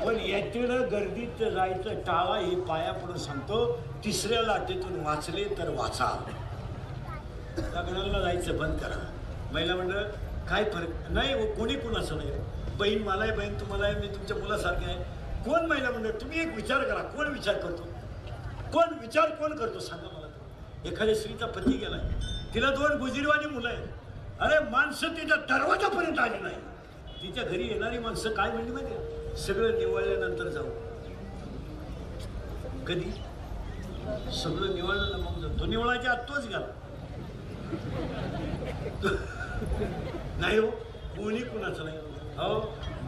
पण याच्यानं गर्दीत जायचं टाळा. हे पाया पडून सांगतो. 3ऱ्या लाटेतून वाचले तर वाचा. लग्नाला जायचं बंद करा. महिला मंडळ काय फरक नाही. कोणी कुणाचं नाही. बहीण मला आहे, बहीण तुम्हाला आहे, मी तुमच्या मुलासारखे आहे. कोण महिला मंडळ? तुम्ही एक विचार करा. कोण विचार करतो? कोण करतो सांगा मला. एखाद्या स्त्रीचा पती गेलाय, तिला 2 गुजरीवाणी मुलं आहेत. अरे माणसं तिच्या दरवाजापर्यंत आली नाही. तिच्या घरी येणारी माणसं काय म्हणली माहिती आहे? सगळं निवळल्यानंतर जाऊ. कधी सगळं निवळलं ना मग जाऊ. तो निवळायच्या आत तोच गेला नाही हो. कोणी कुणाचं नाही. हो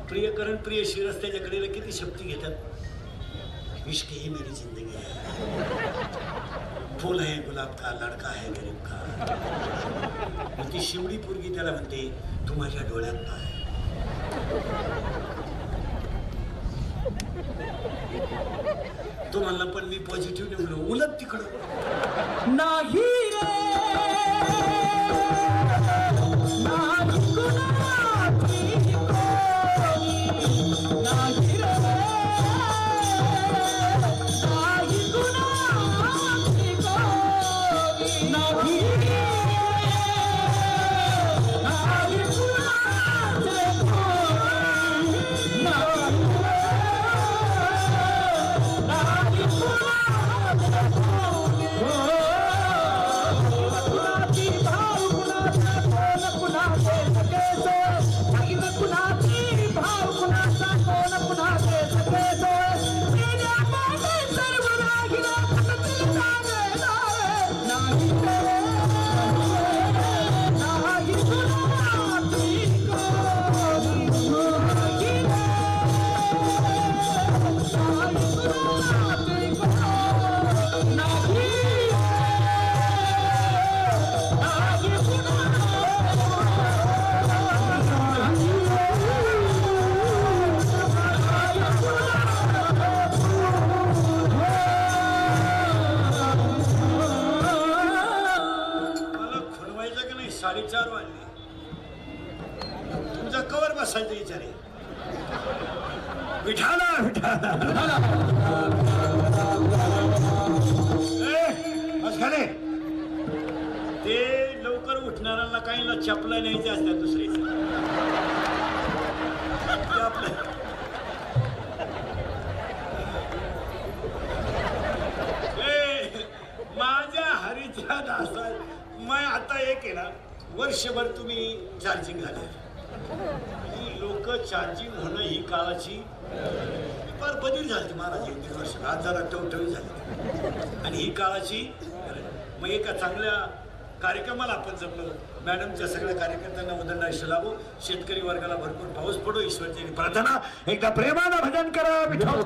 प्रियकरण प्रियशी रस्त्याच्या कडेला किती शक्ती घेतात. इश्क ही मेरी जिंदगी है, फूल है गुलाब का, लड़का है गरीब का. ती शिवडी पोरगी त्याला म्हणते तू माझ्या डोळ्यात पाय. तो म्हणला पण मी पॉझिटिव्ह निवडलो. उलट तिकडं नाही रे नाही कुणाची कोणी, नाही रे नाही कुणाची कोणी, नाही रे नाही कुणाचे कोणी, नाही नाही कुणाचे कोणी. बसायचं विचारे. विठाला खाणे ते लवकर उठणाऱ्यांना काहींना चपला न्यायचे असतात दुसरे माझ्या हरीच्या दासात मैं आता एक आहे ना वर्षभर तुम्ही चार्जिंग झाले. लोक चार्जिंग होणं ही काळाची फार बदल झाली महाराज. 1-1.5 वर्ष आज जरा टवटवी झाली आणि ही काळाची. मग एका चांगल्या कार्यक्रमाला आपण जमलो. मॅडमच्या सगळ्या कार्यकर्त्यांना उदंड आयुष्य लाभो. शेतकरी वर्गाला भरपूर पाऊस पडो. ईश्वरची प्रार्थना. एकदा प्रेमानं भजन करा. विठ्ठल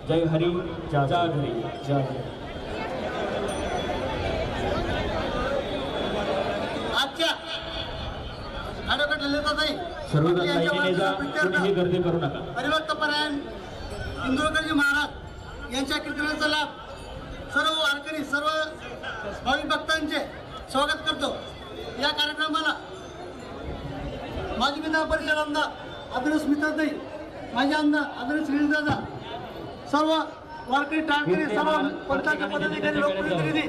जय हरी जय हरी जय हरी. आजच्या ॲडव्होकेट ललिताताई सर्वजण यांच्या लाईनीने जा, वाढदिवसाप्रीत्यर्थ कुणीही गर्दी करू नका. हरिभक्त परायण इंदुरकरजी महाराज यांच्या कीर्तनाचा लाभ सर्व वारकरी सर्व भाविक भक्तांचे स्वागत करतो. या कार्यक्रमाला माजी विधान परिषद आमदार आदरणीय स्मिताताई, माजी आमदार आदरणीय श्रीदादा, सर्व वारकरी टाळकरी, सर्व पंचायत पदाधिकारी, लोकप्रतिनिधी,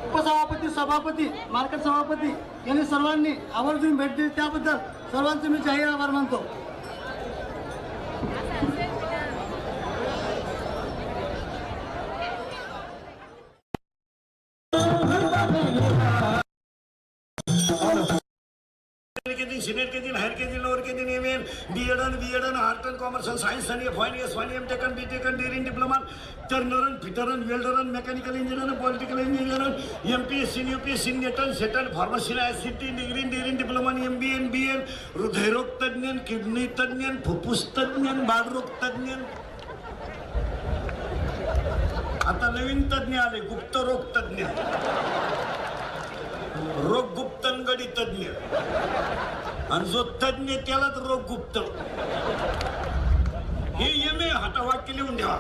उपसभापती, सभापती, मार्केट सभापती यांनी सर्वांनी आवर्जून भेट दिली त्याबद्दल सर्वांचे मी जाहीर आभार मानतो. सिनियर के दिन हायर के दिन लोअर के दिन एमएन BEd art and commerce and science आणि फायनान्स एम टेकन बी टेकन डेअरिंग डिप्लोमा टर्नरन फिटरन वेल्डरन mechanical engineer political engineer MPSC UPSC नेटन सेटल pharmacy ICT degree diploma MBA बीएन हृदयरोग तज्ञ किडनी तज्ञ फुफ्फुस तज्ञ बाळरोग तज्ञ आता नवीन तज्ञ आले गुप्तरोग तज्ञ रोग गुप्तनगडी तज्ञ आणि जो तज्ञ त्यालाच रोग गुप्त हे एमए हाता वाक्य लिहून द्या.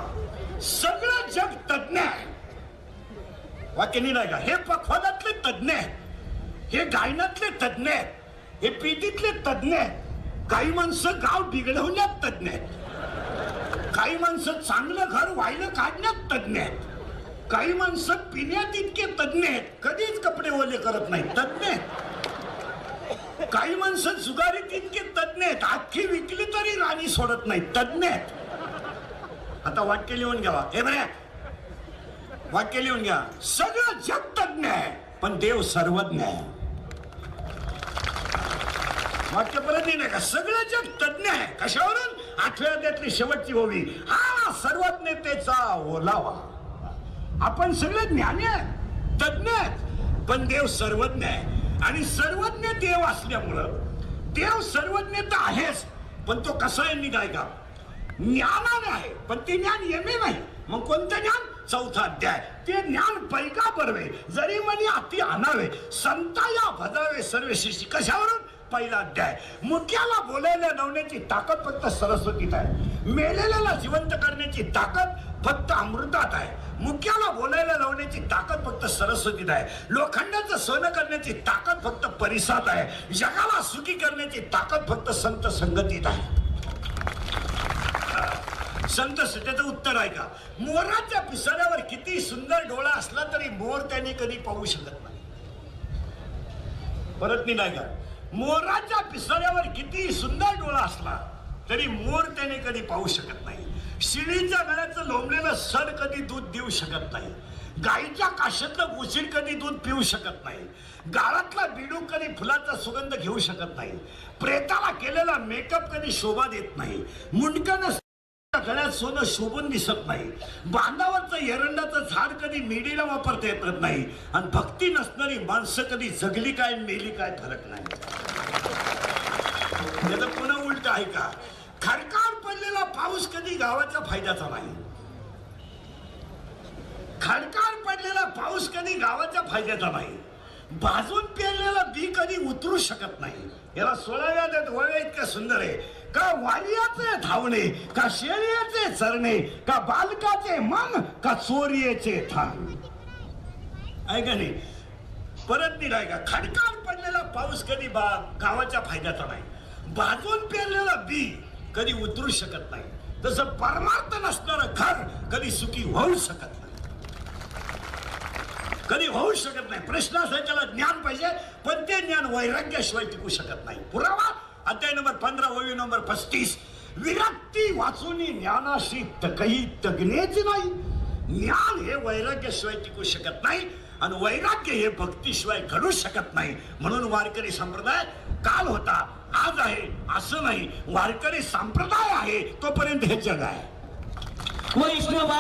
सगळं जग तज्ञ आहे. वाक्य नाही का? हे पखवादातले तज्ञ आहेत, हे गायनातले तज्ञ आहेत, हे पिटीतले तज्ञ आहेत. काही माणसं गाव बिघडवण्यात तज्ञ आहेत, काही माणसं चांगलं घर व्हायला काढण्यात तज्ञ आहेत, काही माणसं पिण्यात इतके तज्ञ आहेत कधीच कपडे ओले करत नाही तज्ञ आहेत. काही माणसं जुगारीत इतके तज्ञ आहेत अख्खी विकली तरी राणी सोडत नाही तज्ञ आहेत. आता वाक्य लिहून घ्यावा. हे बरे वाक्य लिहून घ्या. सगळं जग तज्ञ आहे पण देव सर्वज्ञ आहे. वाक्य परत नाही का? सगळं जग तज्ञ आहे. कशावरून? आठव्या अध्यायातली शेवटची ओवी, हा सर्वज्ञतेचा ओलावा. आपण सगळे ज्ञानी आहेत, तज्ञ आहेत, पण देव सर्वज्ञ आहे. आणि सर्वज्ञ देव असल्यामुळं देव सर्वज्ञ तर आहेच, पण तो कसा आहे निघाय का? ज्ञानाने आहे, पण ते ज्ञान येणे नाही. मग कोणतं ज्ञान? चौथा अध्याय. ते ज्ञान पैका बरवे जरी म्हणे अति आणावे संताया भजावे सर्व शिष्य. कशावरून? पहिला अध्याय. मुक्याला बोलायला लावण्याची ताकद फक्त सरस्वतीत आहे. मेलेल्याला जिवंत करण्याची ताकद फक्त अमृतात आहे. मुक्याला बोलायला लावण्याची ताकद फक्त सरस्वतीत आहे. लोखंडाचं सोनं करण्याची ताकद फक्त परिसात आहे. जगाला सुखी करण्याची ताकद फक्त संत संगतीत आहे. संत त्याचं उत्तर आहे का? मोराच्या पिसाऱ्यावर किती सुंदर डोळा असला तरी मोर त्याने कधी पाहू शकत नाही. परत नाही का? मोराच्या पिसाऱ्यावर किती सुंदर डोळा असला तरी मोर त्याने कधी पाहू शकत नाही. शिळीच्या गळ्याचं लोंबलेलं सड कधी दूध देऊ शकत नाही. गाईच्या काशातलं उशीर कधी दूध पिऊ शकत नाही. गाळातला बिडू कधी फुलाचा सुगंध घेऊ शकत नाही. प्रेताला केलेला मेकअप कधी शोभा देत नाही. मुंडकन गळ्यात सोनं शोभून दिसत नाही. बांधावरचं एरंडाचं झाड कधी मेडीला वापरता येत नाही. आणि भक्ती नसणारी माणसं कधी जगली काय मेली काय फरक नाही. त्याचं पुन्हा उलट आहे का? खडकाळ पडलेला पाऊस कधी गावाच्या फायद्याचा नाही. खडकाळ पडलेला पाऊस कधी गावाच्या फायद्याचा नाही. भाजून पेरलेला बी कधी उतरू शकत नाही. याला 16व्या अध्यायात ओव्या इतक्या सुंदर आहे का? वालियाचे धावणे का शेळीचे चरणे का बालकाचे मन का चोरीचे थान. ऐका नाही. परत निघाय का? खडकाळ पडलेला पाऊस कधी गावाच्या फायद्याचा नाही. भाजून पेरलेला बी कधी उतरू शकत नाही. तसं परमार्थ नसणारं घर कधी सुखी होऊ शकत नाही. कधी होऊ शकत नाही. प्रश्न असा त्याला ज्ञान पाहिजे पण ते ज्ञान वैराग्याशिवाय टिकू शकत नाही. पुरावा अध्याय नंबर 15 ओवी नंबर 35. विरक्ती वाचून ज्ञानाशी काही तज्ञेच नाही. ज्ञान हे वैराग्याशिवाय टिकू शकत नाही आणि वैराग्य हे भक्तीशिवाय घडू शकत नाही. म्हणून वारकरी संप्रदाय काल होता आज आहे असं नाही. वारकरी संप्रदाय आहे तोपर्यंत हे जग आहे. वैष्णवा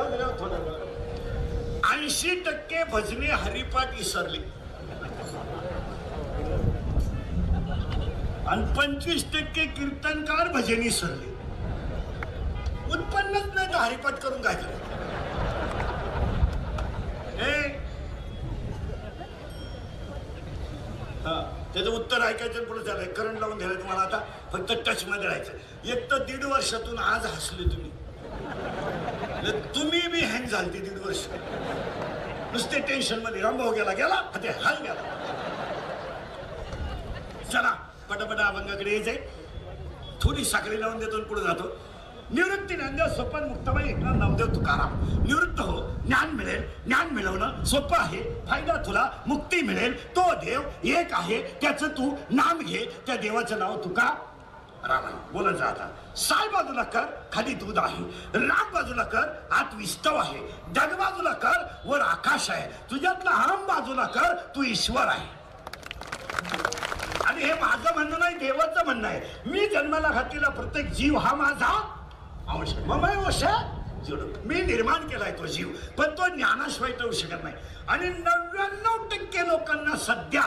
झाल्यावर थोडं वेळ. 80% भजने हरिपाठ विसरली आणि 25% कीर्तनकार भजनी विसरले. उत्पन्नच नाही तर हरिपाठ करून काय करायचं. त्याचं उत्तर ऐकायचं पुढे झालंय. करंट लावून द्यायला तुम्हाला आता फक्त टच मध्ये राहायचं. एक तर 1.5 वर्षातून आज हसले तुम्ही. तुम्ही बी हँग झालते 1.5 वर्ष. नुसते टेन्शन मध्ये रामभाऊ गेला ते हाल गेला. चला पटापटा अभंगाकडे यायचंय. थोडी साखळी लावून देतो पुढे जातो. निवृत्ती ज्ञानदेव सोपन मुक्ताबाई एकनाथ नामदेव तुकाराम. निवृत्त हो, ज्ञान मिळेल. ज्ञान मिळवणं सोपं आहे. फायदा तुला मुक्ती मिळेल. तो देव एक आहे, त्याचं तू नाम घे. त्या देवाचं नाव तुका राम आहे. बोलत जा आता. साय बाजूला कर, खाली दूध आहे. राग बाजूला कर, आत विस्तव आहे. जग बाजूला कर, वर आकाश आहे. तुझ्यातला अहम बाजूला कर, तू ईश्वर आहे. आणि हे माझं म्हणणं नाही, देवाचं म्हणणं आहे. मी जन्माला घातलेला प्रत्येक जीव हा माझा आवश्यक. मी निर्माण केलाय तो जीव, पण तो ज्ञानाशिवाय होऊ शकत नाही. आणि 99% लोकांना सध्या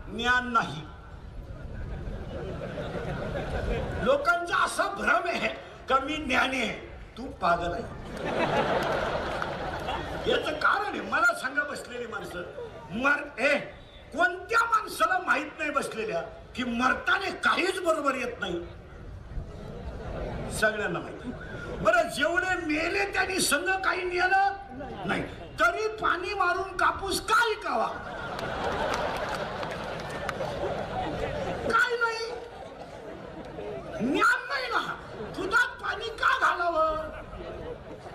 ज्ञान नाही. लोकांचा असा भ्रम आहे का मी ज्ञानी आहे. तू पागल आहे. याचं कारण आहे. मला सांगा बसलेली माणसं कोणत्या माणसाला माहित नाही बसलेल्या की मरताने काहीच बरोबर येत नाही. सगळ्यांना माहिती. बरं जेवढे मेले त्यांनी संग काही नेलं नाही, तरी पाणी मारून कापूस काय कावा. काय नाही, ज्ञान नाही ना. दुधात पाणी का घालावं,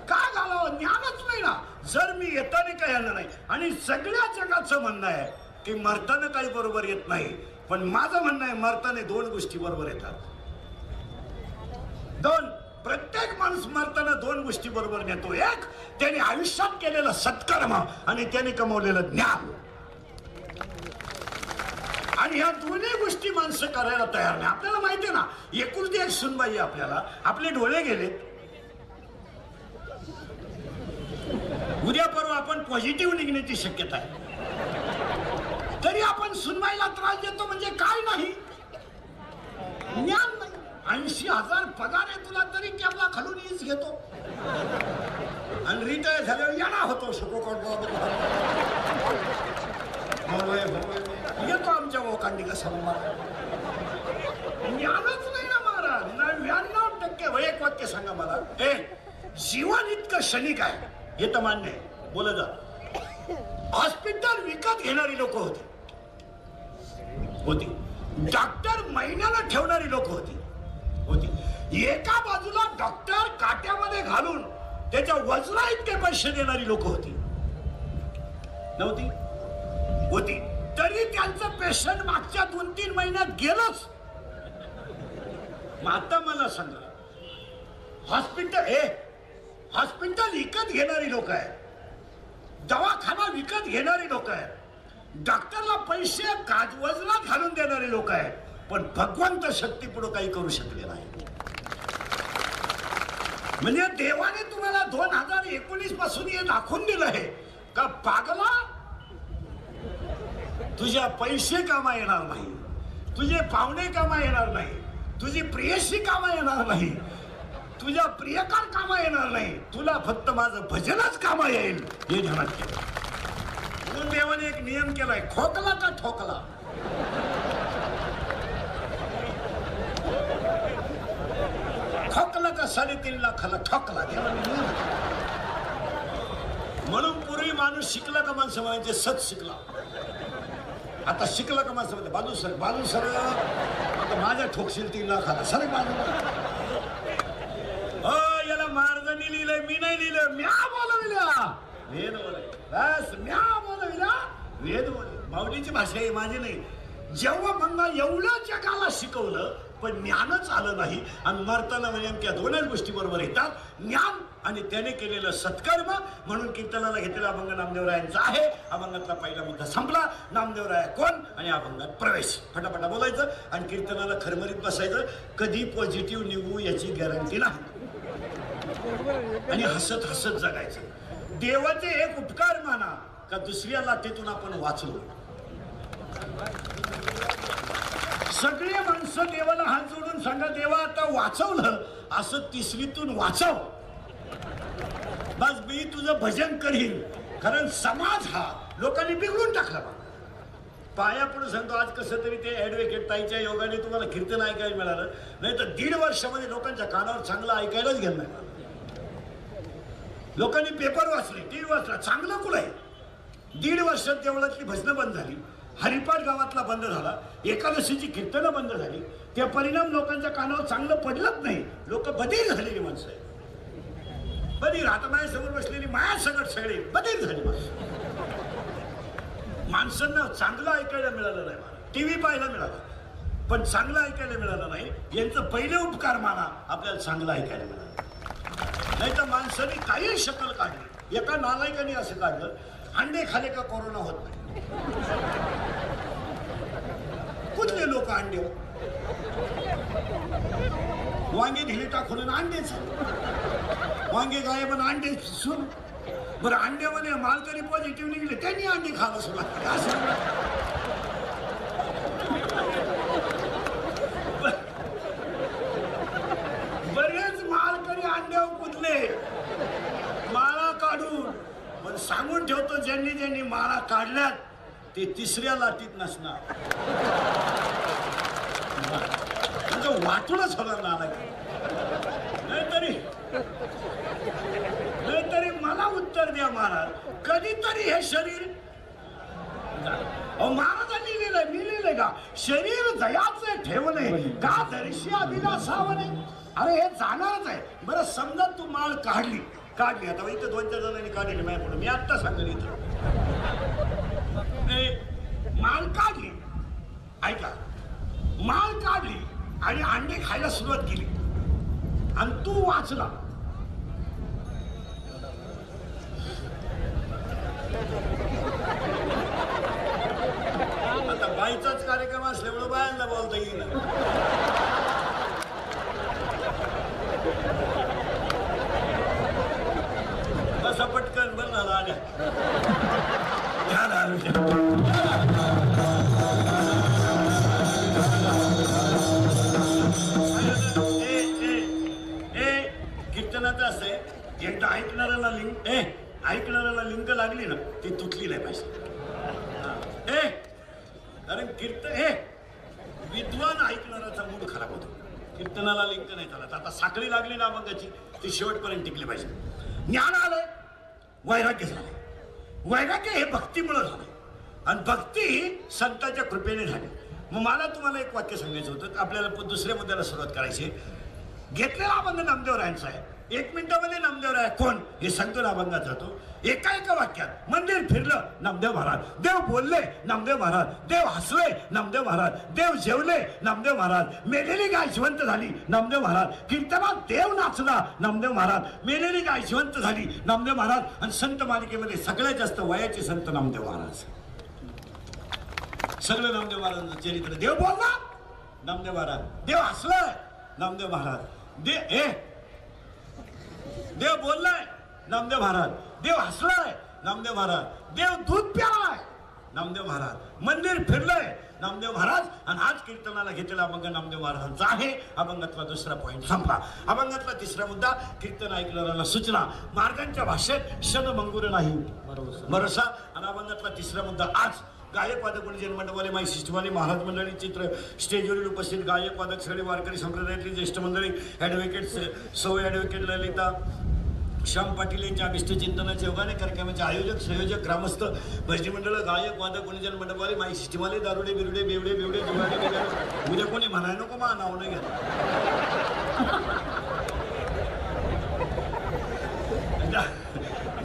का घालावं, ज्ञानच नाही ना. जर मी येताना काय आलं नाही. आणि सगळ्या जगाचं म्हणणं आहे की मरताना काही बरोबर येत नाही, पण माझं म्हणणं आहे मरताना 2 गोष्टी बरोबर येतात. 2. प्रत्येक माणूस मरताना 2 गोष्टी बरोबर नेतो. एक, त्याने आयुष्यात केलेलं सत्कर्म आणि त्याने कमवलेलं ज्ञान. आणि ह्या दोन्ही गोष्टी माणसं करायला तयार नाही. आपल्याला माहिती आहे ना, एकुलती एक सुनबाई आहे आपल्याला. आपले डोळे गेले. उद्या परवा आपण पॉझिटिव्ह निघण्याची शक्यता आहे. तरी आपण सुनबाईला त्रास देतो म्हणजे काय नाही, ज्ञान नाही. 80,000 पगार आहे तुला, तरी कॅबला खालून हीच घेतो. आणि रिटायर झाल्यावर येणार होतो येतो आमच्या वोकांनी कसा. ज्ञानच नाही ना महाराज. 99% एक वाक्य सांगा मला. जीवन इतकं क्षणिक आहे हे तर मान्य आहे. बोला जा. हॉस्पिटल विकत घेणारी लोक होती. डॉक्टर महिन्याला ठेवणारी लोक होती. एका बाजूला डॉक्टर काट्यामध्ये घालून त्याच्या वजना इतके पैसे देणारी लोक होती. तरी त्यांचं पेशंट मागच्या 2-3 महिन्यात गेलंच. मग आता मला सांगा, हॉस्पिटल विकत घेणारी लोक आहेत, दवाखाना विकत घेणारी लोक आहेत, डॉक्टरला पैसे वजनात घालून देणारे लोक आहेत, पण भगवंत शक्ती पुढे काही करू शकले नाही. म्हणजे देवाने तुम्हाला 2019 पासून हे दाखवून दिलं आहे का पागला, तुझ्या पैसे कामा येणार नाही, तुझे पाहुणे कामा येणार नाही, तुझी प्रियशी कामा येणार नाही, तुझ्या प्रियकार कामा येणार नाही, तुला फक्त माझं भजनच कामा येईल हे ध्यानात ठेव. म्हणून देवाने एक नियम केलाय, खोकला का ठोकला. ठोकला का 3.5 लाखाला ठोकला. म्हणून पूर्वी माणूस शिकला का माणसं म्हणायचे सत शिकला. आता शिकला का माणसं म्हणते बाजू सर आता माझ्या ठोकशील 3 लाखाला सर बाजू. याला मार्गनी लिहिलंय, मी नाही लिहिलं, म्या बोलविला वेद बोले. बस म्या बोलविला वेद बोले. माऊलीची भाषा आहे, माझी नाही. जेव्हा मंगा एवढं जगाला शिकवलं पण ज्ञानच आलं नाही आणि मरताना म्हणजे त्या 2 गोष्टी बरोबर येतात, ज्ञान आणि त्याने केलेलं सत्कर्म. म्हणून कीर्तनाला घेतलेला अभंग नामदेवरायांचा आहे. अभंगातला पहिला मुद्दा संपला. नामदेवराय कोण आणि अभंगात प्रवेश. फटाफटा बोलायचं आणि कीर्तनाला खरमरीत बसायचं. कधी पॉझिटिव्ह निघू याची गॅरंटी नाही. आणि हसत हसत जगायचं. देवाचे एक उपकार माना का दुसऱ्या लाटेतून आपण वाचलो. सगळे माणसं देवाला हात जोडून सांगा, देवा आता वाचवलं असं तिसरीतून वाचव. बस मी तुझं भजन करीन. कारण समाज हा लोकांनी बिघडून टाकला. पाया पडून सांगतो, आज कसं तरी ते ऍडव्होकेट ताईच्या योगाने तुम्हाला कीर्तन ऐकायला मिळालं, नाही तर 1.5 वर्षामध्ये लोकांच्या कानावर चांगलं ऐकायलाच गेलं नाही. लोकांनी पेपर वाचले, टीव्ही वाचला, चांगलं कुठं आहे. 1.5 वर्षात देवळातली भजनं बंद झाली, हरिपाठ गावातला बंद झाला, एकादशीची कीर्तनं बंद झाली. त्या परिणाम लोकांच्या कानावर चांगलं पडलंच नाही. लोक बधीर झालेली माणसं आहे. बधीर. आता माझ्यासमोर बसलेली माया सगळं सगळे बधीर झाली माणसं. माणसांना चांगलं ऐकायला मिळालं नाही, टीव्ही पाहायला मिळाला, पण चांगलं ऐकायला मिळालं नाही. यांचं पहिले उपकार माना, आपल्याला चांगलं ऐकायला मिळालं. नाही तर माणसाने काही शकल काढली. एका नालायकाने असं काढलं, अंडे खाले का कोरोना होत नाही. कुठले लोक अंडे, वांगे ढिले टाकून अंडेच, वांगे गायब अंडे सुरू. बरं, अंड्यामध्ये मालकरी पॉझिटिव्ह निघले, त्यांनी अंडी खायला सुरुवात असं. बरेच मालकरी अंड्यावर कुदले माळा काढून. पण सांगून ठेवतो, ज्यांनी ज्यांनी माळा काढल्यात ते तिसऱ्या लाटीत नसणार. म्हणजे वाटूनच होणार ना. नाहीतरी मला उत्तर द्या महाराज, कधीतरी हे शरीर, महाराजांनी लिहिलंय, मी लिहिलंय का, शरीर दयाचे ठेवणे का दर्शी अभिलाषावणे. अरे हे जाणारच आहे. बरं, समजा तू माळ काढली, आता इथं 2-4 जणांनी काढली माझ्या पुढे, मी आत्ता सांगेन इथं. माळ काढली, ऐका, माळ काढली आणि अंडे खायला सुरुवात केली आणि तू वाचला. आता बाईचाच कार्यक्रम असल्यामुळे बायांना बोलता येईल. बसा पटकन, बरं झालं आल्या. कीर्तनाचं असं आहे, एकदा ऐकणाऱ्याला लिंक लागली ना, ती तुटली नाही पाहिजे. कारण विद्वान ऐकणाराचा मूड खराब होतो. कीर्तनाला लिंक नाही चालत. आता साखळी लागली ना अभंगाची, ती शेवटपर्यंत टिकली पाहिजे. ज्ञान आलंय, वैराग्य झालंय. वैराग्य हे भक्तीमुळे झालंय आणि भक्ती संतांच्या कृपेने झाली. मग मला तुम्हाला एक वाक्य सांगायचं होतं. आपल्याला दुसऱ्या मुद्द्याला सुरुवात करायची. घेतलेला अभंग नामदेवरायांचा आहे. 1 मिनिटामध्ये नामदेवराय कोण हे सांगतो ना अभंगात जातो. एका वाक्यात मंदिर फिरलं, नामदेव महाराज. देव बोलले, नामदेव महाराज. देव हसले, नामदेव महाराज. देव जेवले, नामदेव महाराज. मेलेली गाय जिवंत झाली, नामदेव महाराज. कीर्तनात देव नाचला, नामदेव महाराज. मेलेली गाय जिवंत झाली, नामदेव महाराज. आणि संत मालिकेमध्ये सगळ्यात जास्त वयाचे संत नामदेव महाराज. सगळं नामदेव महाराजांचं चरित्र. देव बोलला, नामदेव महाराज. देव हसलाय, नामदेव महाराज. देव बोललाय, नामदेव महाराज. देव हसलाय, नामदेव महाराज. देव दूध प्यालाय, नामदेव महाराज. मंदिर फिरलंय, नामदेव महाराज. आणि आज कीर्तनाला घेतलेला अभंग नामदेव महाराजांचा आहे. अभंगातला दुसरा पॉइंट संपला. अभंगातला तिसरा मुद्दा, कीर्तन ऐकणाऱ्याला सूचना. मार्गांच्या भाषेत क्षणभंगुर नाही भरोसा. आणि अभंगातला तिसरा मुद्दा, आज गायक वादक गुणजन मंडळवाले, माई सिस्टमवाले, महाराज मंडळी, चित्र स्टेजवरील उपस्थित गायक वादक, सगळे वारकरी संप्रदायातली ज्येष्ठ मंडळी, ॲडव्होकेट सौ ॲडव्होकेट ललिता श्याम पाटील यांच्या अभिष्ट चिंतनाच्या योगाने कार्यक्रमाचे आयोजक, संयोजक, ग्रामस्थ, भजनी मंडळ, गायक वादक गुणजन मंडळवाले, माई सिस्टमवाले, दारुडे बिरुडे बेवडे जुगाडे बिगाडे. उद्या कोणी म्हणाय नको मा नाव नाही घेत.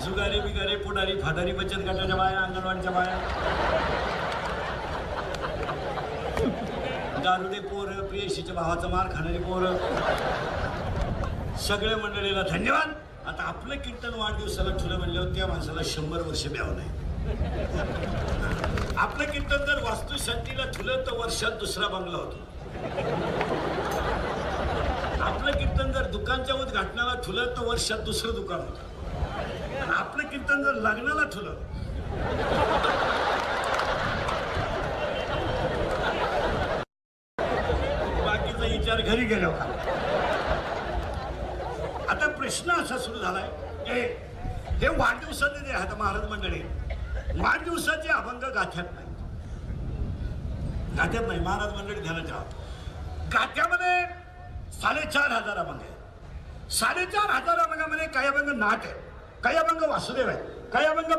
जुगारे बिगारे, पुढारी फादारी, बचत गटाच्या बाया, अंगणवाडीच्या बाया, दारुडे पोरं, प्रियशीच्या भावाचा मार खाणारी पोरं, सगळ्या मंडळीला धन्यवाद. आता आपलं कीर्तन वाढदिवसाला ठुलं म्हणल्यावर त्या माणसाला 100 वर्ष द्यावं नाही. आपलं कीर्तन जर वास्तुशांतीला ठुलं तर वर्षात दुसरा बंगला होतो. आपलं कीर्तन जर दुकानच्या उद्घाटनाला ठुलं तर वर्षात दुसरं दुकान होतं आणि आपलं कीर्तन जर लग्नाला ठुलं बाकीचा विचार घरी गेल्यावर. आता प्रश्न असा सुरू झालाय हे वाढदिवसाचे जे आहेत महाराज मंडळी वाढदिवसाचे अभंग गाथ्यात नाही महाराज मंडळी ध्यानाच्या गाथ्यामध्ये 4,500 अभंग आहे. 4,500 अभंगामध्ये काही अभंग नाट आहे, काही अभंग वासुदेव आहे, काही अभंग